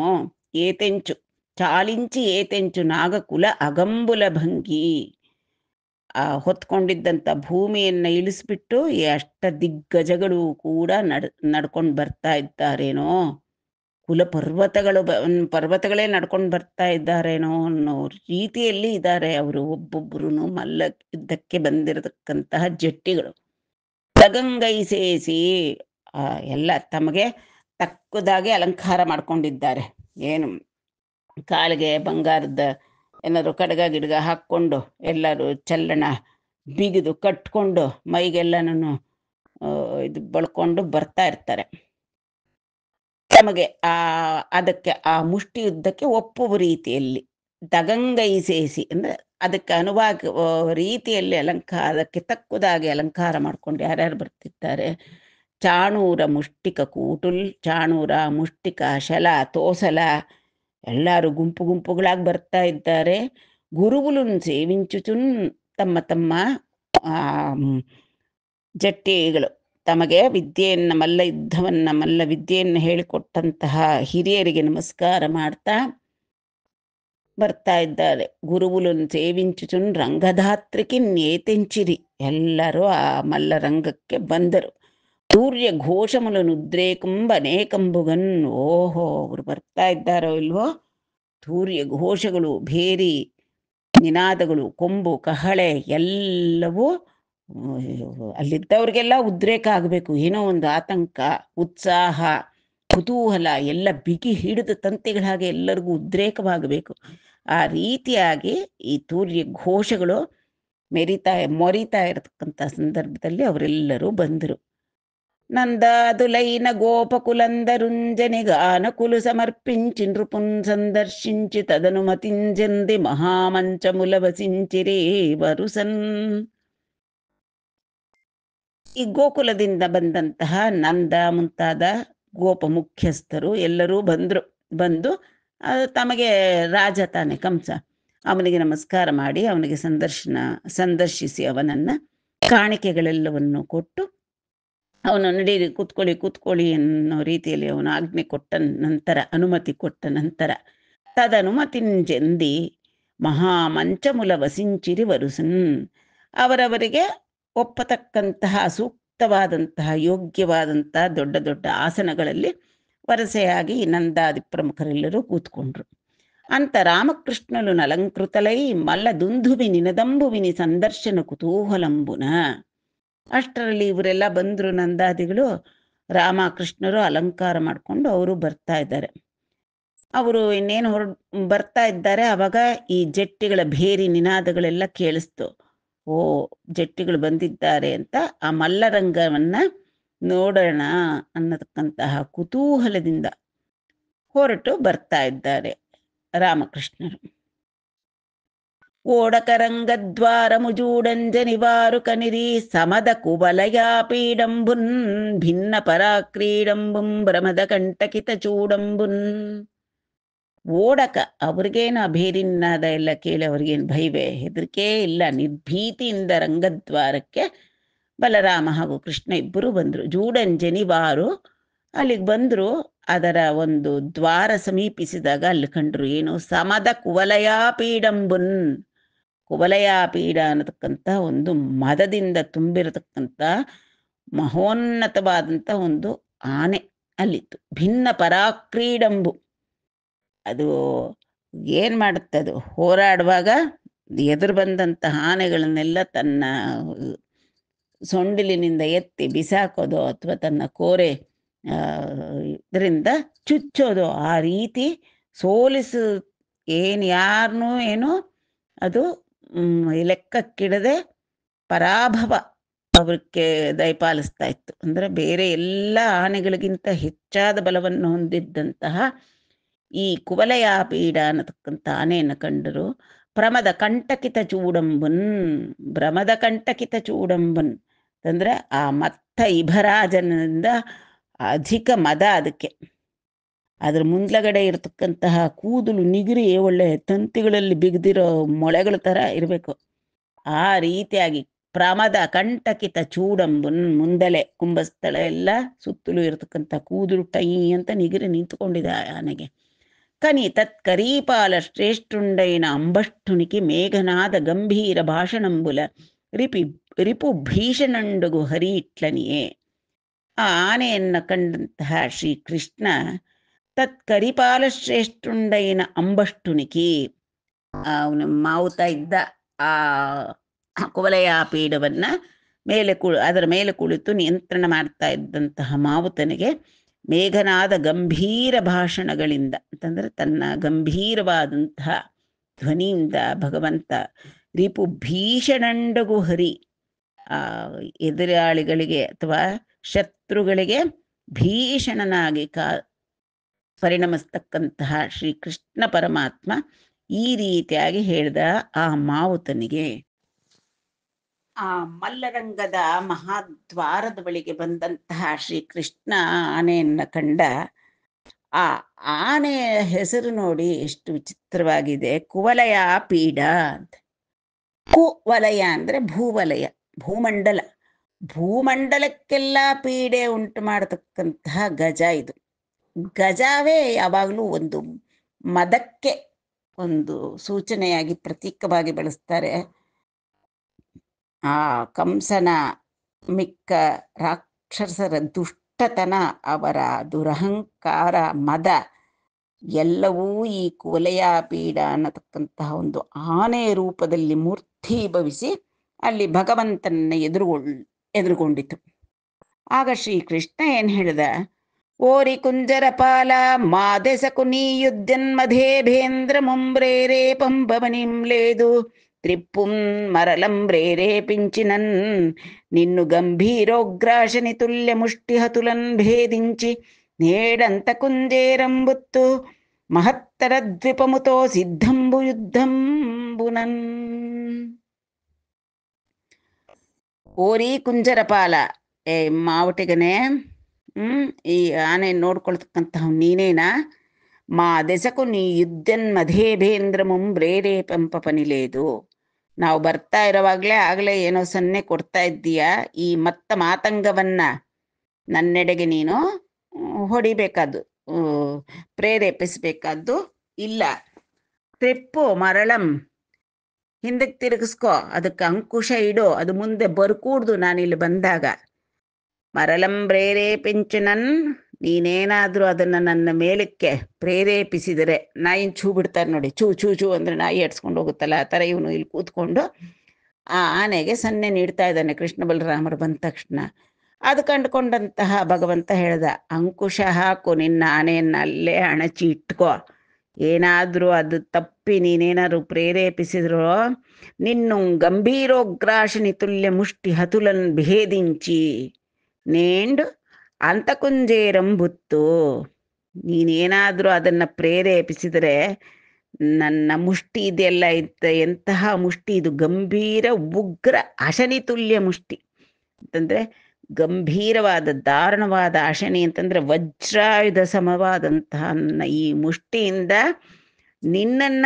ಏತೆಂಚು ಚಾಲಿಂಚಿ ಏತೆಂಚು ನಾಗಕುಲ ಅಗಂಬುಲ ಭಂಗಿ, ಹೊತ್ಕೊಂಡಿದ್ದಂಥ ಭೂಮಿಯನ್ನು ಇಳಿಸ್ಬಿಟ್ಟು ಅಷ್ಟ ದಿಗ್ಗಜಗಳು ಕೂಡ ನಡ್ಕೊಂಡು ಬರ್ತಾ ಇದ್ದಾರೇನೋ. ಕುಲಪರ್ವತಗಳು ಪರ್ವತಗಳೇ ನಡ್ಕೊಂಡು ಬರ್ತಾ ಇದ್ದಾರೇನೋ ಅನ್ನೋ ರೀತಿಯಲ್ಲಿ ಇದ್ದಾರೆ ಅವರು ಒಬ್ಬೊಬ್ಬರೂ ಮಲ್ಲ ಯುದ್ಧಕ್ಕೆ ಬಂದಿರತಕ್ಕಂತಹ ಜಟ್ಟಿಗಳು. ತಗಂಗೈ ಸೇಸಿ ಎಲ್ಲ ತಮಗೆ ತಕ್ಕದಾಗಿ ಅಲಂಕಾರ ಮಾಡ್ಕೊಂಡಿದ್ದಾರೆ. ಏನು ಕಾಲಿಗೆ ಬಂಗಾರದ ಏನಾದ್ರು ಕಡಗ ಗಿಡಗ ಹಾಕ್ಕೊಂಡು ಎಲ್ಲರೂ ಚಲ್ಲಣ ಬಿಗಿದು ಕಟ್ಕೊಂಡು ಮೈಗೆಲ್ಲನೂ ಇದು ಬಳ್ಕೊಂಡು ಬರ್ತಾ ಇರ್ತಾರೆ. ತಮಗೆ ಅದಕ್ಕೆ ಆ ಮುಷ್ಟಿ ಯುದ್ಧಕ್ಕೆ ಒಪ್ಪುವ ರೀತಿಯಲ್ಲಿ ತಗಂಗೈಸೇಸಿ ಅಂದ್ರೆ ಅದಕ್ಕೆ ಅನುವಾಗ ರೀತಿಯಲ್ಲಿ ಅದಕ್ಕೆ ತಕ್ಕದಾಗಿ ಅಲಂಕಾರ ಮಾಡ್ಕೊಂಡು ಯಾರ್ಯಾರು ಬರ್ತಿದ್ದಾರೆ. ಚಾಣೂರ ಮುಷ್ಟಿಕ ಕೂಟುಲ್, ಚಾಣೂರ ಮುಷ್ಟಿಕ ಶಲ ತೋಸಲ ಎಲ್ಲರೂ ಗುಂಪು ಗುಂಪುಗಳಾಗಿ ಬರ್ತಾ ಇದ್ದಾರೆ. ಗುರುವುಲುನ್ ಸೇವಿಂಚುಚುನ್, ತಮ್ಮ ತಮ್ಮ ಜಟ್ಟಿಗಳು ತಮಗೆ ವಿದ್ಯೆಯನ್ನು ಮಲ್ಲ ಯುದ್ಧವನ್ನ ಮಲ್ಲ ವಿದ್ಯೆಯನ್ನು ಹೇಳಿಕೊಟ್ಟಂತಹ ಹಿರಿಯರಿಗೆ ನಮಸ್ಕಾರ ಮಾಡ್ತಾ ಬರ್ತಾ ಇದ್ದಾರೆ. ಗುರುವುಲುನ್ ಸೇವಿಂಚುಚುನ್ ರಂಗಧಾತ್ರಿಕಿನ್ ಏತೆಂಚಿರಿ, ಎಲ್ಲರೂ ಆ ಮಲ್ಲ ರಂಗಕ್ಕೆ ಬಂದರು. ಸೂರ್ಯ ಘೋಷಮುಲನ್ ಉದ್ರೇಕಂಬ ಅನೇಕಂಬುಗನ್, ಓಹೋ ಅವರು ಬರ್ತಾ ಇದ್ದಾರೋ ಇಲ್ವೋ, ಸೂರ್ಯ ಘೋಷಗಳು, ಭೇರಿ ನಿನಾದಗಳು, ಕೊಂಬು ಕಹಳೆ ಎಲ್ಲವೂ ಅಲ್ಲಿದ್ದವ್ರಿಗೆಲ್ಲ ಉದ್ರೇಕ ಆಗಬೇಕು. ಏನೋ ಒಂದು ಆತಂಕ, ಉತ್ಸಾಹ, ಕುತೂಹಲ ಎಲ್ಲ ಬಿಗಿ ಹಿಡಿದ ತಂತಿಗಳ ಹಾಗೆ ಎಲ್ಲರಿಗೂ ಉದ್ರೇಕವಾಗಬೇಕು. ಆ ರೀತಿಯಾಗಿ ಈ ಸೂರ್ಯ ಘೋಷಗಳು ಮೊರಿತಾ ಇರತಕ್ಕಂಥ ಸಂದರ್ಭದಲ್ಲಿ ಅವರೆಲ್ಲರೂ ಬಂದರು. నందాదులైన గోపకులందరుంజనిగానకులు సమర్పించి నృపున్ సందర్శించి తదనుమతింజంది మహామంచముల వసించిరే ವರುಸನ್. ಈ ಗೋಕುಲದಿಂದ ಬಂದಂತಹ ನಂದ ಮುಂತಾದ ಗೋಪ ಮುಖ್ಯಸ್ಥರು ಎಲ್ಲರೂ ಬಂದು ತಮಗೆ ರಾಜ ತಾನೆ ಕಂಸ, ಅವನಿಗೆ ನಮಸ್ಕಾರ ಮಾಡಿ ಅವನಿಗೆ ಸಂದರ್ಶಿಸಿ ಅವನನ್ನ ಕಾಣಿಕೆಗಳೆಲ್ಲವನ್ನು ಕೊಟ್ಟು ಅವನು ನಡೀರಿ ಕೂತ್ಕೊಳ್ಳಿ ಅನ್ನೋ ರೀತಿಯಲ್ಲಿ ಅವನು ಆಜ್ಞೆ ಕೊಟ್ಟ ನಂತರ, ಅನುಮತಿ ಕೊಟ್ಟ ನಂತರ ತದನುಮತಿಂಜೆಂದಿ ಮಹಾಮಂಚಮುಲ ವಸಿಂಚಿರಿ ವರುಸನ್, ಅವರವರಿಗೆ ಒಪ್ಪತಕ್ಕಂತಹ ಸೂಕ್ತವಾದಂತಹ ಯೋಗ್ಯವಾದಂತಹ ದೊಡ್ಡ ದೊಡ್ಡ ಆಸನಗಳಲ್ಲಿ ವರಸೆಯಾಗಿ ನಂದಾದಿ ಪ್ರಮುಖರೆಲ್ಲರೂ ಕೂತ್ಕೊಂಡ್ರು. ಅಂತ ರಾಮಕೃಷ್ಣಲು ನಲಂಕೃತಲೈ ಮಲ್ಲ ದುಂದುವಿ ನಿನದಂಬುವಿನಿ ಸಂದರ್ಶನ ಕುತೂಹಲಂಬುನ. ಅಷ್ಟರಲ್ಲಿ ಇವರೆಲ್ಲ ಬಂದರು, ನಂದಾದಿಗಳು, ರಾಮಕೃಷ್ಣರು ಅಲಂಕಾರ ಮಾಡಿಕೊಂಡು ಅವರು ಬರ್ತಾ ಇದ್ದಾರೆ. ಅವರು ಇನ್ನೇನು ಬರ್ತಾ ಇದ್ದಾರೆ, ಅವಾಗ ಈ ಜಟ್ಟಿಗಳ ಭೇರಿ ನಿನಾದಗಳೆಲ್ಲ ಕೇಳಿಸ್ತು. ಓ, ಜಟ್ಟಿಗಳು ಬಂದಿದ್ದಾರೆ ಅಂತ ಆ ಮಲ್ಲರಂಗವನ್ನ ನೋಡೋಣ ಅನ್ನತಕ್ಕಂತಹ ಕುತೂಹಲದಿಂದ ಹೊರಟು ಬರ್ತಾ ಇದ್ದಾರೆ ರಾಮಕೃಷ್ಣರು. ಓಡಕರಂಗದ್ವಾರ ಮುಜೂಡಂಜನಿವಾರು ಕನಿರಿ ಸಮದ ಕುವಲಯಾ ಪೀಡಂಬುನ್ ಭಿನ್ನ ಪರಾಕ್ರೀಡಂಬುಂ ಭ್ರಮದ ಕಂಟಕಿತ ಚೂಡಂಬುನ್. ಓಡಕ ಅವ್ರಿಗೇನು ಭೇರಿನಾದ ಎಲ್ಲ ಕೇಳಿ ಅವ್ರಿಗೇನು ಭಯವೇ ಹೆದರಿಕೆ ಇಲ್ಲ, ನಿರ್ಭೀತಿಯಿಂದ ರಂಗದ್ವಾರಕ್ಕೆ ಬಲರಾಮ ಹಾಗೂ ಕೃಷ್ಣ ಇಬ್ಬರು ಬಂದರು. ಜೂಡಂಜನಿವಾರು ಅಲ್ಲಿಗೆ ಬಂದರು. ಅದರ ಒಂದು ದ್ವಾರ ಸಮೀಪಿಸಿದಾಗ ಅಲ್ಲಿ ಕಂಡ್ರು ಏನು, ಸಮದ ಕುವಲಯಾ ಪೀಡಂಬುನ್. ಕುವಲಯಾ ಪೀಡ ಅನ್ನತಕ್ಕಂಥ ಒಂದು ಮದದಿಂದ ತುಂಬಿರತಕ್ಕಂಥ ಮಹೋನ್ನತವಾದಂಥ ಒಂದು ಆನೆ ಅಲ್ಲಿತ್ತು. ಭಿನ್ನ ಪರಾಕ್ರೀಡಂಬು, ಅದು ಏನು ಮಾಡುತ್ತೆ, ಅದು ಹೋರಾಡುವಾಗ ಎದುರು ಬಂದಂತಹ ಆನೆಗಳನ್ನೆಲ್ಲ ತನ್ನ ಸೊಂಡಿಲಿನಿಂದ ಎತ್ತಿ ಬಿಸಾಕೋದು ಅಥವಾ ತನ್ನ ಕೋರೆ ಇದರಿಂದ ಚುಚ್ಚೋದು, ಆ ರೀತಿ ಸೋಲಿಸು ಯಾರನ್ನೂ ಏನು ಅದು ಲೆಕ್ಕಕ್ಕಿಡದೆ ಪರಾಭವ ಅವಕ್ಕೆ ದಯಪಾಲಿಸ್ತಾ ಇತ್ತು. ಅಂದರೆ ಬೇರೆ ಎಲ್ಲ ಆನೆಗಳಿಗಿಂತ ಹೆಚ್ಚಾದ ಬಲವನ್ನು ಹೊಂದಿದ್ದಂತಹ ಈ ಕುವಲಯಾ ಪೀಡ ಅನ್ನತಕ್ಕಂಥ ಆನೆಯನ್ನು ಕಂಡರು. ಭ್ರಮದ ಕಂಟಕಿತ ಚೂಡಂಬನ್, ಭ್ರಮದ ಕಂಟಕಿತ ಚೂಡಂಬನ್ ಅಂದರೆ ಆ ಮತ್ತ ಇಭರಾಜನಿಂದ ಅಧಿಕ ಮದ ಅದಕ್ಕೆ. ಅದ್ರ ಮುಂದ್ಲಗಡೆ ಇರತಕ್ಕಂತಹ ಕೂದಲು ನಿಗಿರಿ ಒಳ್ಳೆ ತಂತಿಗಳಲ್ಲಿ ಬಿಗಿದಿರೋ ಮೊಳೆಗಳ ಥರ ಇರಬೇಕು. ಆ ರೀತಿಯಾಗಿ ಪ್ರಮದ ಕಂಟಕಿತ ಚೂಡಂಬನ್, ಮುಂದಲೆ ಕುಂಭಸ್ಥಳ ಎಲ್ಲ ಸುತ್ತಲೂ ಇರತಕ್ಕಂಥ ಕೂದಲು ಟೈ ಅಂತ ನಿಗಿರಿ ನಿಂತುಕೊಂಡಿದೆ ಆನೆಗೆ. ಕನಿ ತತ್ಕರೀಪಾಲ ಶ್ರೇಷ್ಠುಂಡೈನ ಅಂಬಷ್ಟುಣಿಕಿ ಮೇಘನಾದ ಗಂಭೀರ ಭಾಷಣಂಬುಲ ರಿಪು ಭೀಷಣಂಡುಗು ಹರಿ ಇಟ್ಲನಿಯೇ. ಆ ಆನೆಯನ್ನು ಕಂಡಂತಹ ಶ್ರೀಕೃಷ್ಣ ತತ್ ಕರಿಪಾಲಶ್ರೇಷ್ಠುಂಡೈನ ಅಂಬಷ್ಟುನಿಕಿ. ಅವನು ಮಾವುತ ಇದ್ದ ಆ ಕುವಲಯ ಪೀಠವನ್ನ ಅದರ ಮೇಲೆ ಕುಳಿತು ನಿಯಂತ್ರಣ ಮಾಡ್ತಾ ಇದ್ದಂತಹ ಮಾವುತನಿಗೆ ಮೇಘನಾದ ಗಂಭೀರ ಭಾಷಣಗಳಿಂದ ಅಂತಂದ್ರೆ ತನ್ನ ಗಂಭೀರವಾದಂತಹ ಧ್ವನಿಯಿಂದ ಭಗವಂತ ರಿಪು ಭೀಷಣಂಡಗು ಹರಿ, ಆ ಎದುರಾಳಿಗಳಿಗೆ ಅಥವಾ ಶತ್ರುಗಳಿಗೆ ಭೀಷಣನಾಗಿ ಪರಿಣಮಿಸ್ತಕ್ಕಂತಹ ಶ್ರೀಕೃಷ್ಣ ಪರಮಾತ್ಮ ಈ ರೀತಿಯಾಗಿ ಹೇಳಿದ ಆ ಮಾವುತನಿಗೆ. ಆ ಮಲ್ಲರಂಗದ ಮಹಾದ್ವಾರದ ಬಳಿಗೆ ಬಂದಂತಹ ಶ್ರೀಕೃಷ್ಣ ಆನೆಯನ್ನ ಕಂಡ. ಆ ಆನೆಯ ಹೆಸರು ನೋಡಿ ಎಷ್ಟು ವಿಚಿತ್ರವಾಗಿದೆ, ಕುವಲಯ ಪೀಡ ಅಂತ. ಕುವಲಯ ಅಂದ್ರೆ ಭೂವಲಯ, ಭೂಮಂಡಲ. ಭೂಮಂಡಲಕ್ಕೆಲ್ಲ ಪೀಡೆ ಉಂಟು ಮಾಡತಕ್ಕಂತಹ ಗಜ ಇದು. ಗಜವೇ ಯಾವಾಗಲೂ ಒಂದು ಮದಕ್ಕೆ ಒಂದು ಸೂಚನೆಯಾಗಿ ಪ್ರತೀಕವಾಗಿ ಬಳಸ್ತಾರೆ. ಆ ಕಂಸನ ಮಿಕ್ಕ ರಾಕ್ಷಸರ ದುಷ್ಟತನ, ಅವರ ದುರಹಂಕಾರ, ಮದ ಎಲ್ಲವೂ ಈ ಕುವಲಯ ಪೀಡ ಅನ್ನತಕ್ಕಂತಹ ಒಂದು ಆನೆಯ ರೂಪದಲ್ಲಿ ಮೂರ್ತಿಭವಿಸಿ ಅಲ್ಲಿ ಭಗವಂತನ ಎದುರುಗೊಂಡಿತು. ಆಗ ಶ್ರೀಕೃಷ್ಣ ಏನ್ ಹೇಳಿದ, ಓರಿ ಕುಂಜರ ಪಾಲ ಮಾದೆಸಕು ನೀ ಯುದ್ಧನ್ಮಧೇಭೇಂದ್ರ ಮುಂಬ್ರೇರೇ ಪಂಬವನಿಂ ಲೇದು ತ್ರಿಪ್ಪುಂ ಮರಲಂಬ್ರೇರೇ ಪಿಂಚಿನನ್ ನಿನ್ನು ಗಂಭೀರೋಗ್ರಾಶನಿ ತುಲ್ಯ ಮುಷ್ಟಿ ಹತುಲನ್ ಭೇದಿಂಚಿ ನೇಡಂತ ಕುಂಜೇರಂಬುತ್ತು ಮಹತ್ತರ ದ್ವಿಪಮುತೋ ಸಿದ್ಧಂಬು ಯುದ್ಧಂಬುನನ್. ಓರಿ ಕುಂಜರಪಾಲ, ಏ ಮಾವಟಿಗನೆ, ಈ ಆನೆ ನೋಡ್ಕೊಳ್ತಕ್ಕಂತಹ ನೀನೇನಾ? ಮಾ ದೆಸಕು ನೀ ಯುದ್ಧನ್ ಮಧೇಭೇಂದ್ರ ಮುಂಬ್ರೇರೇ ಪಂಪಪನಿಲೇದು. ನಾವು ಬರ್ತಾ ಇರೋವಾಗ್ಲೇ ಆಗಲೇ ಏನೋ ಸನ್ನೆ ಕೊಡ್ತಾ ಇದ್ದೀಯಾ, ಈ ಮಾತಂಗವನ್ನ ನನ್ನೆಡೆಗೆ ನೀನು ಹೊಡಿಬೇಕಾದ್ದು, ಪ್ರೇರೇಪಿಸ್ಬೇಕಾದ್ದು ಇಲ್ಲ. ತ್ರಿಪ್ಪು ಮರಳಂ, ಹಿಂದಕ್ಕೆ ತಿರುಗಿಸ್ಕೋ, ಅದಕ್ಕೆ ಅಂಕುಶ ಇಡು, ಅದು ಮುಂದೆ ಬರ್ಕೂಡ್ದು ನಾನಿಲ್ಲಿ ಬಂದಾಗ. ಮರಳಂ ಪ್ರೇರೇಪಿಂಚನನ್, ನೀನೇನಾದ್ರೂ ಅದನ್ನ ನನ್ನ ಮೇಲಕ್ಕೆ ಪ್ರೇರೇಪಿಸಿದರೆ, ನಾಯಿನ್ ಛೂ ಬಿಡ್ತಾರೆ ನೋಡಿ, ಚೂ ಚೂ ಚೂ ಅಂದ್ರೆ ನಾಯಿ ಎಡ್ಸ್ಕೊಂಡು ಹೋಗುತ್ತಲ್ಲ, ಆ ಥರ ಇವನು ಇಲ್ಲಿ ಕೂತ್ಕೊಂಡು ಆ ಆನೆಗೆ ಸನ್ನೆ ನೀಡ್ತಾ ಇದ್ದಾನೆ ಕೃಷ್ಣ ಬಲರಾಮರು ಬಂದ ತಕ್ಷಣ. ಅದು ಕಂಡುಕೊಂಡಂತಹ ಭಗವಂತ ಹೇಳ್ದ, ಅಂಕುಶ ಹಾಕು, ನಿನ್ನ ಆನೆಯನ್ನ ಅಲ್ಲೇ ಅಣಚಿ ಇಟ್ಕೋ. ಏನಾದ್ರೂ ಅದು ತಪ್ಪಿ ನೀನೇನಾದ್ರು ಪ್ರೇರೇಪಿಸಿದ್ರು ನಿನ್ನು ಗಂಭೀರೋಗ್ರಾಶನಿ ತುಲ್ಯ ಮುಷ್ಟಿ ಹತುಲನ್ ಭೇದಿಂಚಿ ನೇಂಡು ಅಂತಕುಂಜೇರಂಬುತ್ತು. ನೀನೇನಾದ್ರೂ ಅದನ್ನ ಪ್ರೇರೇಪಿಸಿದರೆ ನನ್ನ ಮುಷ್ಟಿ ಇದೆಲ್ಲ ಎಂತಹ ಮುಷ್ಟಿ ಇದು, ಗಂಭೀರ ಉಗ್ರ ಅಶನಿ ತುಲ್ಯ ಮುಷ್ಟಿ ಅಂತಂದ್ರೆ ಗಂಭೀರವಾದ ದಾರುಣವಾದ ಅಶನಿ ಅಂತಂದ್ರೆ ವಜ್ರಾಯುಧ ಸಮವಾದಂತಹ ನನ್ನ ಈ ಮುಷ್ಟಿಯಿಂದ ನಿನ್ನನ್ನ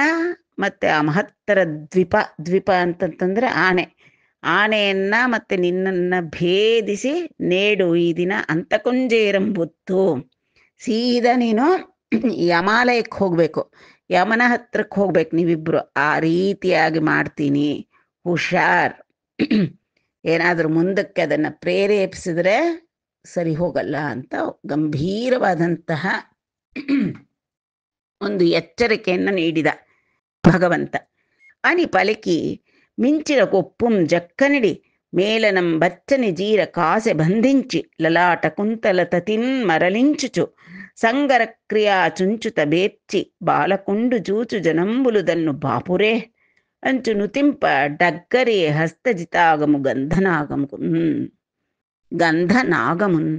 ಮತ್ತೆ ಆ ಮಹತ್ತರ ದ್ವಿಪ ಅಂತಂತಂದ್ರೆ ಆನೆಯನ್ನ ಮತ್ತೆ ನಿನ್ನನ್ನ ಭೇದಿಸಿ ನೇಡು ಈ ದಿನ ಅಂತಕುಂಜೇರಂಬುತ್ತು. ಸೀದಾ ನೀನು ಯಮಾಲಯಕ್ಕೆ ಹೋಗ್ಬೇಕು, ಯಮನ ಹತ್ರಕ್ಕೆ ಹೋಗ್ಬೇಕು ನೀವಿಬ್ರು, ಆ ರೀತಿಯಾಗಿ ಮಾಡ್ತೀನಿ, ಹುಷಾರ್. ಏನಾದ್ರೂ ಮುಂದಕ್ಕೆ ಅದನ್ನ ಪ್ರೇರೇಪಿಸಿದ್ರೆ ಸರಿ ಹೋಗಲ್ಲ ಅಂತ ಗಂಭೀರವಾದಂತಹ ಒಂದು ಎಚ್ಚರಿಕೆಯನ್ನು ನೀಡಿದ ಭಗವಂತ. ಅನಿ ಪಲಿಕಿ ಮಿಂಚಿನ ಕೊಪ್ಪುಂ ಜಕ್ಕನಿಡಿ ಮೇಲನಂ ಬಚ್ಚನಿ ಜೀರ ಕಾಸೆ ಬಂಧಿಂಚಿ ಲಲಾಟ ಕುಂತಲ ತತಿನ್ ಮರಲಿಂಚುಚು ಸಂಗರ ಕ್ರಿಯಾ ಚುಂಚುತ ಬೇರ್ಚಿ ಬಾಲಕುಂಡು ಜೂಚು ಜನಂಬುಲುದನ್ನು ಬಾಪುರೇ ಅಂಚು ನುತಿಂಪ ಡಗ್ಗರೇ ಹಸ್ತಜಿತಾಗಮು ಗಂಧನಾಗಮುನ್.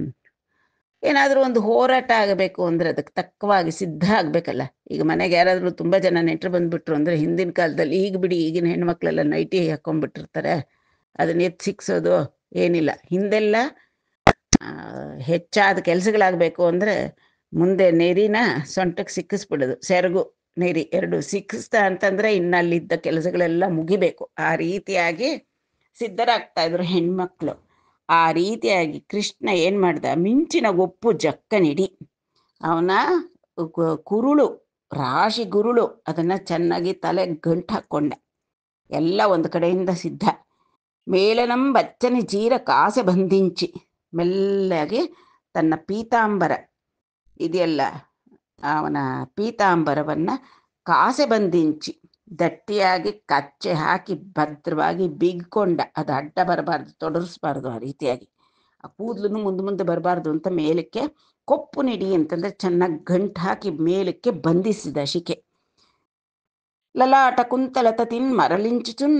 ಏನಾದರೂ ಒಂದು ಹೋರಾಟ ಆಗಬೇಕು ಅಂದ್ರೆ ಅದಕ್ಕೆ ತಕ್ಕವಾಗಿ ಸಿದ್ಧ ಆಗ್ಬೇಕಲ್ಲ. ಈಗ ಮನೆಗೆ ಯಾರಾದ್ರೂ ತುಂಬಾ ಜನ ನೆಂಟರು ಬಂದ್ಬಿಟ್ರು ಅಂದ್ರೆ ಹಿಂದಿನ ಕಾಲದಲ್ಲಿ, ಈಗ ಬಿಡಿ ಈಗಿನ ಹೆಣ್ಮಕ್ಳೆಲ್ಲ ನೈಟಿ ಹಾಕೊಂಡ್ಬಿಟ್ಟಿರ್ತಾರೆ, ಅದನ್ನ ಎತ್ತು ಸಿಕ್ಸೋದು ಏನಿಲ್ಲ. ಹಿಂದೆಲ್ಲ ಹೆಚ್ಚಾದ ಕೆಲಸಗಳಾಗಬೇಕು ಅಂದ್ರೆ ಮುಂದೆ ನೆರಿನ ಸೊಂಟಕ್ಕೆ ಸಿಕ್ಕಿಸ್ಬಿಡೋದು, ಸೆರಗು ನೆರಿ ಎರಡು ಸಿಕ್ಕಿಸ್ತ ಅಂತಂದ್ರೆ ಇನ್ನಲ್ಲಿದ್ದ ಕೆಲಸಗಳೆಲ್ಲ ಮುಗಿಬೇಕು. ಆ ರೀತಿಯಾಗಿ ಸಿದ್ಧರಾಗ್ತಾ ಇದ್ರು ಹೆಣ್ಮಕ್ಳು. ಆ ರೀತಿಯಾಗಿ ಕೃಷ್ಣ ಏನ್ ಮಾಡ್ದ, ಮಿಂಚಿನ ಗೊಪ್ಪು ಜಕ್ಕನಿಡಿ, ಅವನ ಕುರುಳು ರಾಶಿ ಗುರುಳು ಅದನ್ನ ಚೆನ್ನಾಗಿ ತಲೆ ಗಂಟು ಹಾಕೊಂಡ, ಎಲ್ಲ ಒಂದು ಕಡೆಯಿಂದ ಸಿದ್ಧ. ಮೇಲನಂ ಬಚ್ಚನಿ ಜೀರ ಕಾಸೆ ಬಂಧಿಂಚಿ, ಮೆಲ್ಲಗೆ ತನ್ನ ಪೀತಾಂಬರ ಇದೆಯಲ್ಲ ಅವನ ಪೀತಾಂಬರವನ್ನು ಕಾಸೆ ಬಂದಿಂಚಿ ಗಟ್ಟಿಯಾಗಿ ಕಚ್ಚೆ ಹಾಕಿ ಭದ್ರವಾಗಿ ಬಿಗ್ಕೊಂಡ. ಅದು ಅಡ್ಡ ಬರಬಾರ್ದು, ತೊಡರಿಸ್ಬಾರ್ದು. ಆ ರೀತಿಯಾಗಿ ಆ ಕೂದಲು ಮುಂದೆ ಮುಂದೆ ಬರಬಾರ್ದು ಅಂತ ಮೇಲಕ್ಕೆ ಕೊಪ್ಪು ನಿಡಿ ಅಂತಂದ್ರೆ ಚೆನ್ನಾಗಿ ಗಂಟು ಹಾಕಿ ಮೇಲಕ್ಕೆ ಬಂಧಿಸಿದ ಶಿಕೆ. ಲಲಾಟ ಕುಂತಲತ ತಿನ್ ಮರಳಿಂಚುಚುನ್.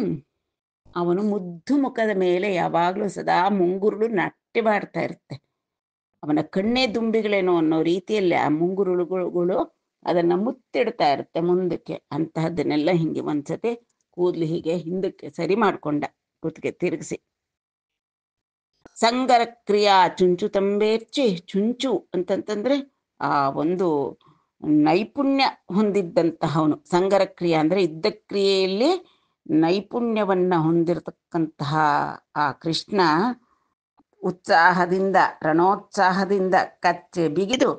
ಅವನು ಮುದ್ದು ಮುಖದ ಮೇಲೆ ಯಾವಾಗಲೂ ಸದಾ ಮುಂಗುರುಳು ನಟ್ಟಿ ಮಾಡ್ತಾ ಇರುತ್ತೆ. ಅವನ ಕಣ್ಣೇ ದುಂಬಿಗಳೇನೋ ಅನ್ನೋ ರೀತಿಯಲ್ಲಿ ಆ ಮುಂಗುರುಳುಗಳು ಅದನ್ನ ಮುತ್ತಿಡ್ತಾ ಇರುತ್ತೆ ಮುಂದಕ್ಕೆ. ಅಂತಹದ್ದನ್ನೆಲ್ಲ ಹಿಂಗೆ ಒಂದ್ಸತಿ ಕೂದಲು ಹೀಗೆ ಹಿಂದಕ್ಕೆ ಸರಿ ಮಾಡ್ಕೊಂಡ, ಕುತ್ತಿಗೆ ತಿರುಗಿಸಿ. ಸಂಗರ ಕ್ರಿಯಾ ಚುಂಚು ತಂಬೇರ್ಚಿ. ಚುಂಚು ಅಂತಂತಂದ್ರೆ ಆ ಒಂದು ನೈಪುಣ್ಯ ಹೊಂದಿದ್ದಂತಹವನು. ಸಂಗರ ಕ್ರಿಯೆ ಅಂದ್ರೆ ಯುದ್ಧ ಕ್ರಿಯೆಯಲ್ಲಿ ನೈಪುಣ್ಯವನ್ನ ಹೊಂದಿರತಕ್ಕಂತಹ ಆ ಕೃಷ್ಣ ಉತ್ಸಾಹದಿಂದ ರಣೋತ್ಸಾಹದಿಂದ ಕಚ್ಚೆ ಬಿಗಿದು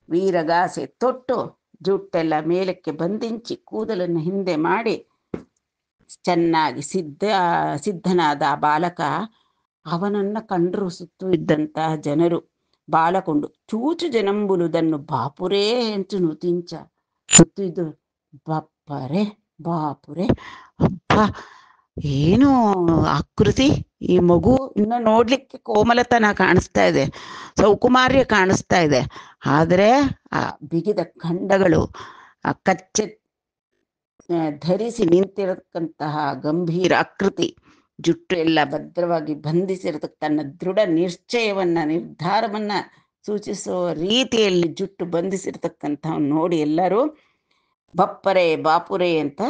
ವೀರಗಾಸೆ ತೊಟ್ಟು ಜುಟ್ಟೆಲ್ಲ ಮೇಲಕ್ಕೆ ಬಂದಿಂಚಿ ಕೂದಲನ್ನು ಹಿಂದೆ ಮಾಡಿ ಚೆನ್ನಾಗಿ ಸಿದ್ಧನಾದ ಆ ಬಾಲಕ. ಅವನನ್ನ ಕಂಡರು ಸುತ್ತು ಇದ್ದಂತಹ ಜನರು ಬಾಲಕೊಂಡು ಚೂಚು ಜನಂಬುಲುದನ್ನು ಬಾಪುರೇ ಎಂಚು ನುತಿಂಚ. ಸುತ್ತು ಇದ್ದು ಬಾಪರೆ ಬಾಪುರೆ, ಅಬ್ಬ ಏನು ಆಕೃತಿ ಈ ಮಗು! ಇನ್ನು ನೋಡ್ಲಿಕ್ಕೆ ಕೋಮಲತನ ಕಾಣಿಸ್ತಾ ಇದೆ, ಸೌಕುಮಾರ್ಯ ಕಾಣಿಸ್ತಾ ಇದೆ. ಆದರೆ ಆ ಬಿಗಿದ ಖಂಡಗಳು, ಆ ಕಚ್ಚೆ ಧರಿಸಿ ನಿಂತಿರತಕ್ಕಂತಹ ಗಂಭೀರ ಆಕೃತಿ, ಜುಟ್ಟು ಎಲ್ಲ ಭದ್ರವಾಗಿ ಬಂಧಿಸಿರತಕ್ಕ ತನ್ನ ದೃಢ ನಿಶ್ಚಯವನ್ನ ನಿರ್ಧಾರವನ್ನ ಸೂಚಿಸುವ ರೀತಿಯಲ್ಲಿ ಜುಟ್ಟು ಬಂಧಿಸಿರ್ತಕ್ಕಂತಹ ನೋಡಿ ಎಲ್ಲರೂ ಬಪ್ಪರೆ ಬಾಪುರೆ ಅಂತ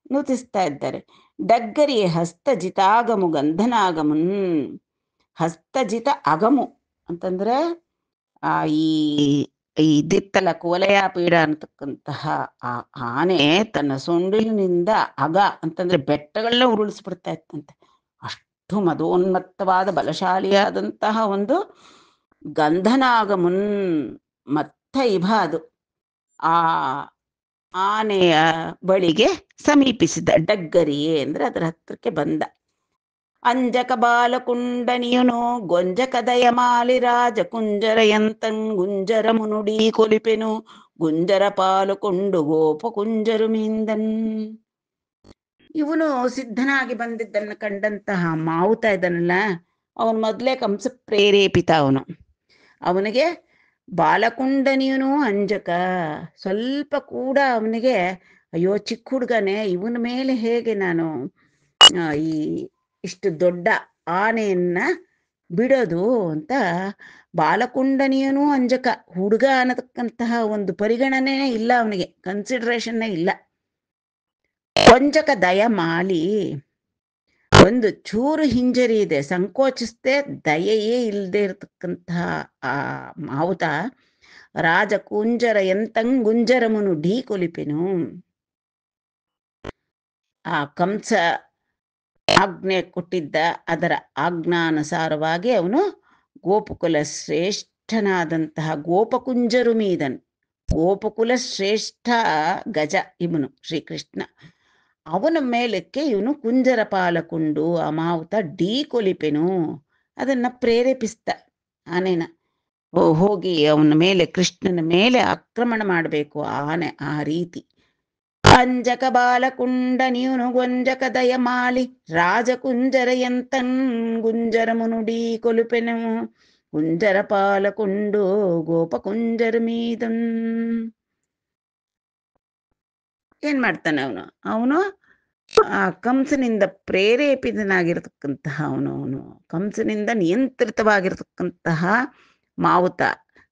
ನೂತಿಸ್ತಾ ಇದ್ದಾರೆ. ಡಗ್ಗರಿಯ ಹಸ್ತಜಿತಾಗಮು ಗಂಧನಾಗಮನ್. ಹಸ್ತಜಿತ ಅಗಮು ಅಂತಂದ್ರೆ ಈ ದಿತ್ತಲ ಕೋಲಯ ಪೀಡ ಅಂತಕ್ಕಂತಹ ಆ ಆನೆ ತನ್ನ ಸೊಂಡಿಲಿನಿಂದ ಅಗ ಅಂತಂದ್ರೆ ಬೆಟ್ಟಗಳನ್ನ ಉರುಳಿಸ್ಬಿಡ್ತಾ ಇತ್ತಂತೆ. ಅಷ್ಟು ಮದೋನ್ಮತ್ತವಾದ ಬಲಶಾಲಿಯಾದಂತಹ ಒಂದು ಗಂಧನಾಗಮನ್ ಮತ್ತ ಇಭ ಅದು. ಆ ಆನೆಯ ಬಳಿಗೆ ಸಮೀಪಿಸಿದ. ಡಗ್ಗರಿಯೇ ಅಂದ್ರೆ ಅದರ ಹತ್ರಕ್ಕೆ ಬಂದ. ಅಂಜಕ ಬಾಲಕುಂಡನಿಯುನು ಗೊಂಜಕ ದಯಮಾಲಿ ರಾಜ ಕುಂಜರಯಂತಂ ಗುಂಜರ ಮುನುಡಿ ಕೊಲಿಪೆನು ಗುಂಜರ ಪಾಲುಕೊಂಡು ಗೋಪ ಕುಂಜರು ಮೀಂದನ್. ಇವನು ಸಿದ್ಧನಾಗಿ ಬಂದಿದ್ದನ್ನು ಕಂಡಂತಹ ಮಾವುತ ಇದನ್ನಲ್ಲ, ಅವನು ಮೊದಲೇ ಕಂಸ ಪ್ರೇರೇಪಿತ. ಅವನಿಗೆ ಬಾಲಕುಂಡನಿಯನು ಅಂಜಕ. ಸ್ವಲ್ಪ ಕೂಡ ಅವನಿಗೆ ಅಯ್ಯೋ ಚಿಕ್ಕ ಹುಡುಗನೇ, ಇವನ ಮೇಲೆ ಹೇಗೆ ನಾನು ಈ ಇಷ್ಟು ದೊಡ್ಡ ಆನೆಯನ್ನ ಬಿಡೋದು ಅಂತ ಬಾಲಕುಂಡನಿಯನು ಅಂಜಕ. ಹುಡುಗ ಅನ್ನತಕ್ಕಂತಹ ಒಂದು ಪರಿಗಣನೆ ಇಲ್ಲ ಅವನಿಗೆ, ಕನ್ಸಿಡರೇಷನ್ನೇ ಇಲ್ಲ. ಕೊಂಜಕ ದಯ ಮಾಲಿ, ಒಂದು ಚೂರು ಹಿಂಜರಿ ಇದೆ, ಸಂಕೋಚಿಸ್ತೆ ದಯೆಯೇ ಇಲ್ಲದೆ ಇರತಕ್ಕಂತಹ ಆ ಮಾವುತ ರಾಜ ಕುಂಜರ ಎಂತಂಗುಂಜರಮುನು ಢೀ ಕೊಲಿಪೆನು. ಆ ಕಂಸ ಆಜ್ಞೆ ಕೊಟ್ಟಿದ್ದ ಅದರ ಆಜ್ಞಾನುಸಾರವಾಗಿ ಅವನು ಗೋಪಕುಲ ಶ್ರೇಷ್ಠನಾದಂತಹ ಗೋಪಕುಂಜರು ಮೀದನ್. ಗೋಪಕುಲ ಶ್ರೇಷ್ಠ ಗಜ ಇವನು ಶ್ರೀಕೃಷ್ಣ. ಅವನ ಮೇಲಕ್ಕೆ ಇವನು ಕುಂಜರ ಪಾಲಕೊಂಡು ಆ ಮಾವುತ ಢೀ ಕೊಲಿಪೆನು, ಅದನ್ನ ಪ್ರೇರೇಪಿಸ್ತ ಆನೆನ. ಹೋಗಿ ಅವನ ಮೇಲೆ, ಕೃಷ್ಣನ ಮೇಲೆ ಆಕ್ರಮಣ ಮಾಡಬೇಕು ಆನೆ. ಆ ರೀತಿ ಅಂಜಕ ಬಾಲಕುಂಡನಿಯುನು ಗೊಂಜಕ ದಯಮಾಲಿ ರಾಜ ಕುಂಜರ ಎಂತನ್ ಗುಂಜರ ಮುನುಡಿ ಕೊಲುಪೆನು ಗುಂಜರ ಪಾಲಕೊಂಡು ಗೋಪ ಕುಂಜರ ಮೀದನ್. ಏನ್ ಮಾಡ್ತಾನೆ ಅವನು ಆ ಕಂಸನಿಂದ ಪ್ರೇರೇಪಿತನಾಗಿರ್ತಕ್ಕಂತಹ ಅವನು ಕಂಸನಿಂದ ನಿಯಂತ್ರಿತವಾಗಿರ್ತಕ್ಕಂತಹ ಮಾವುತ.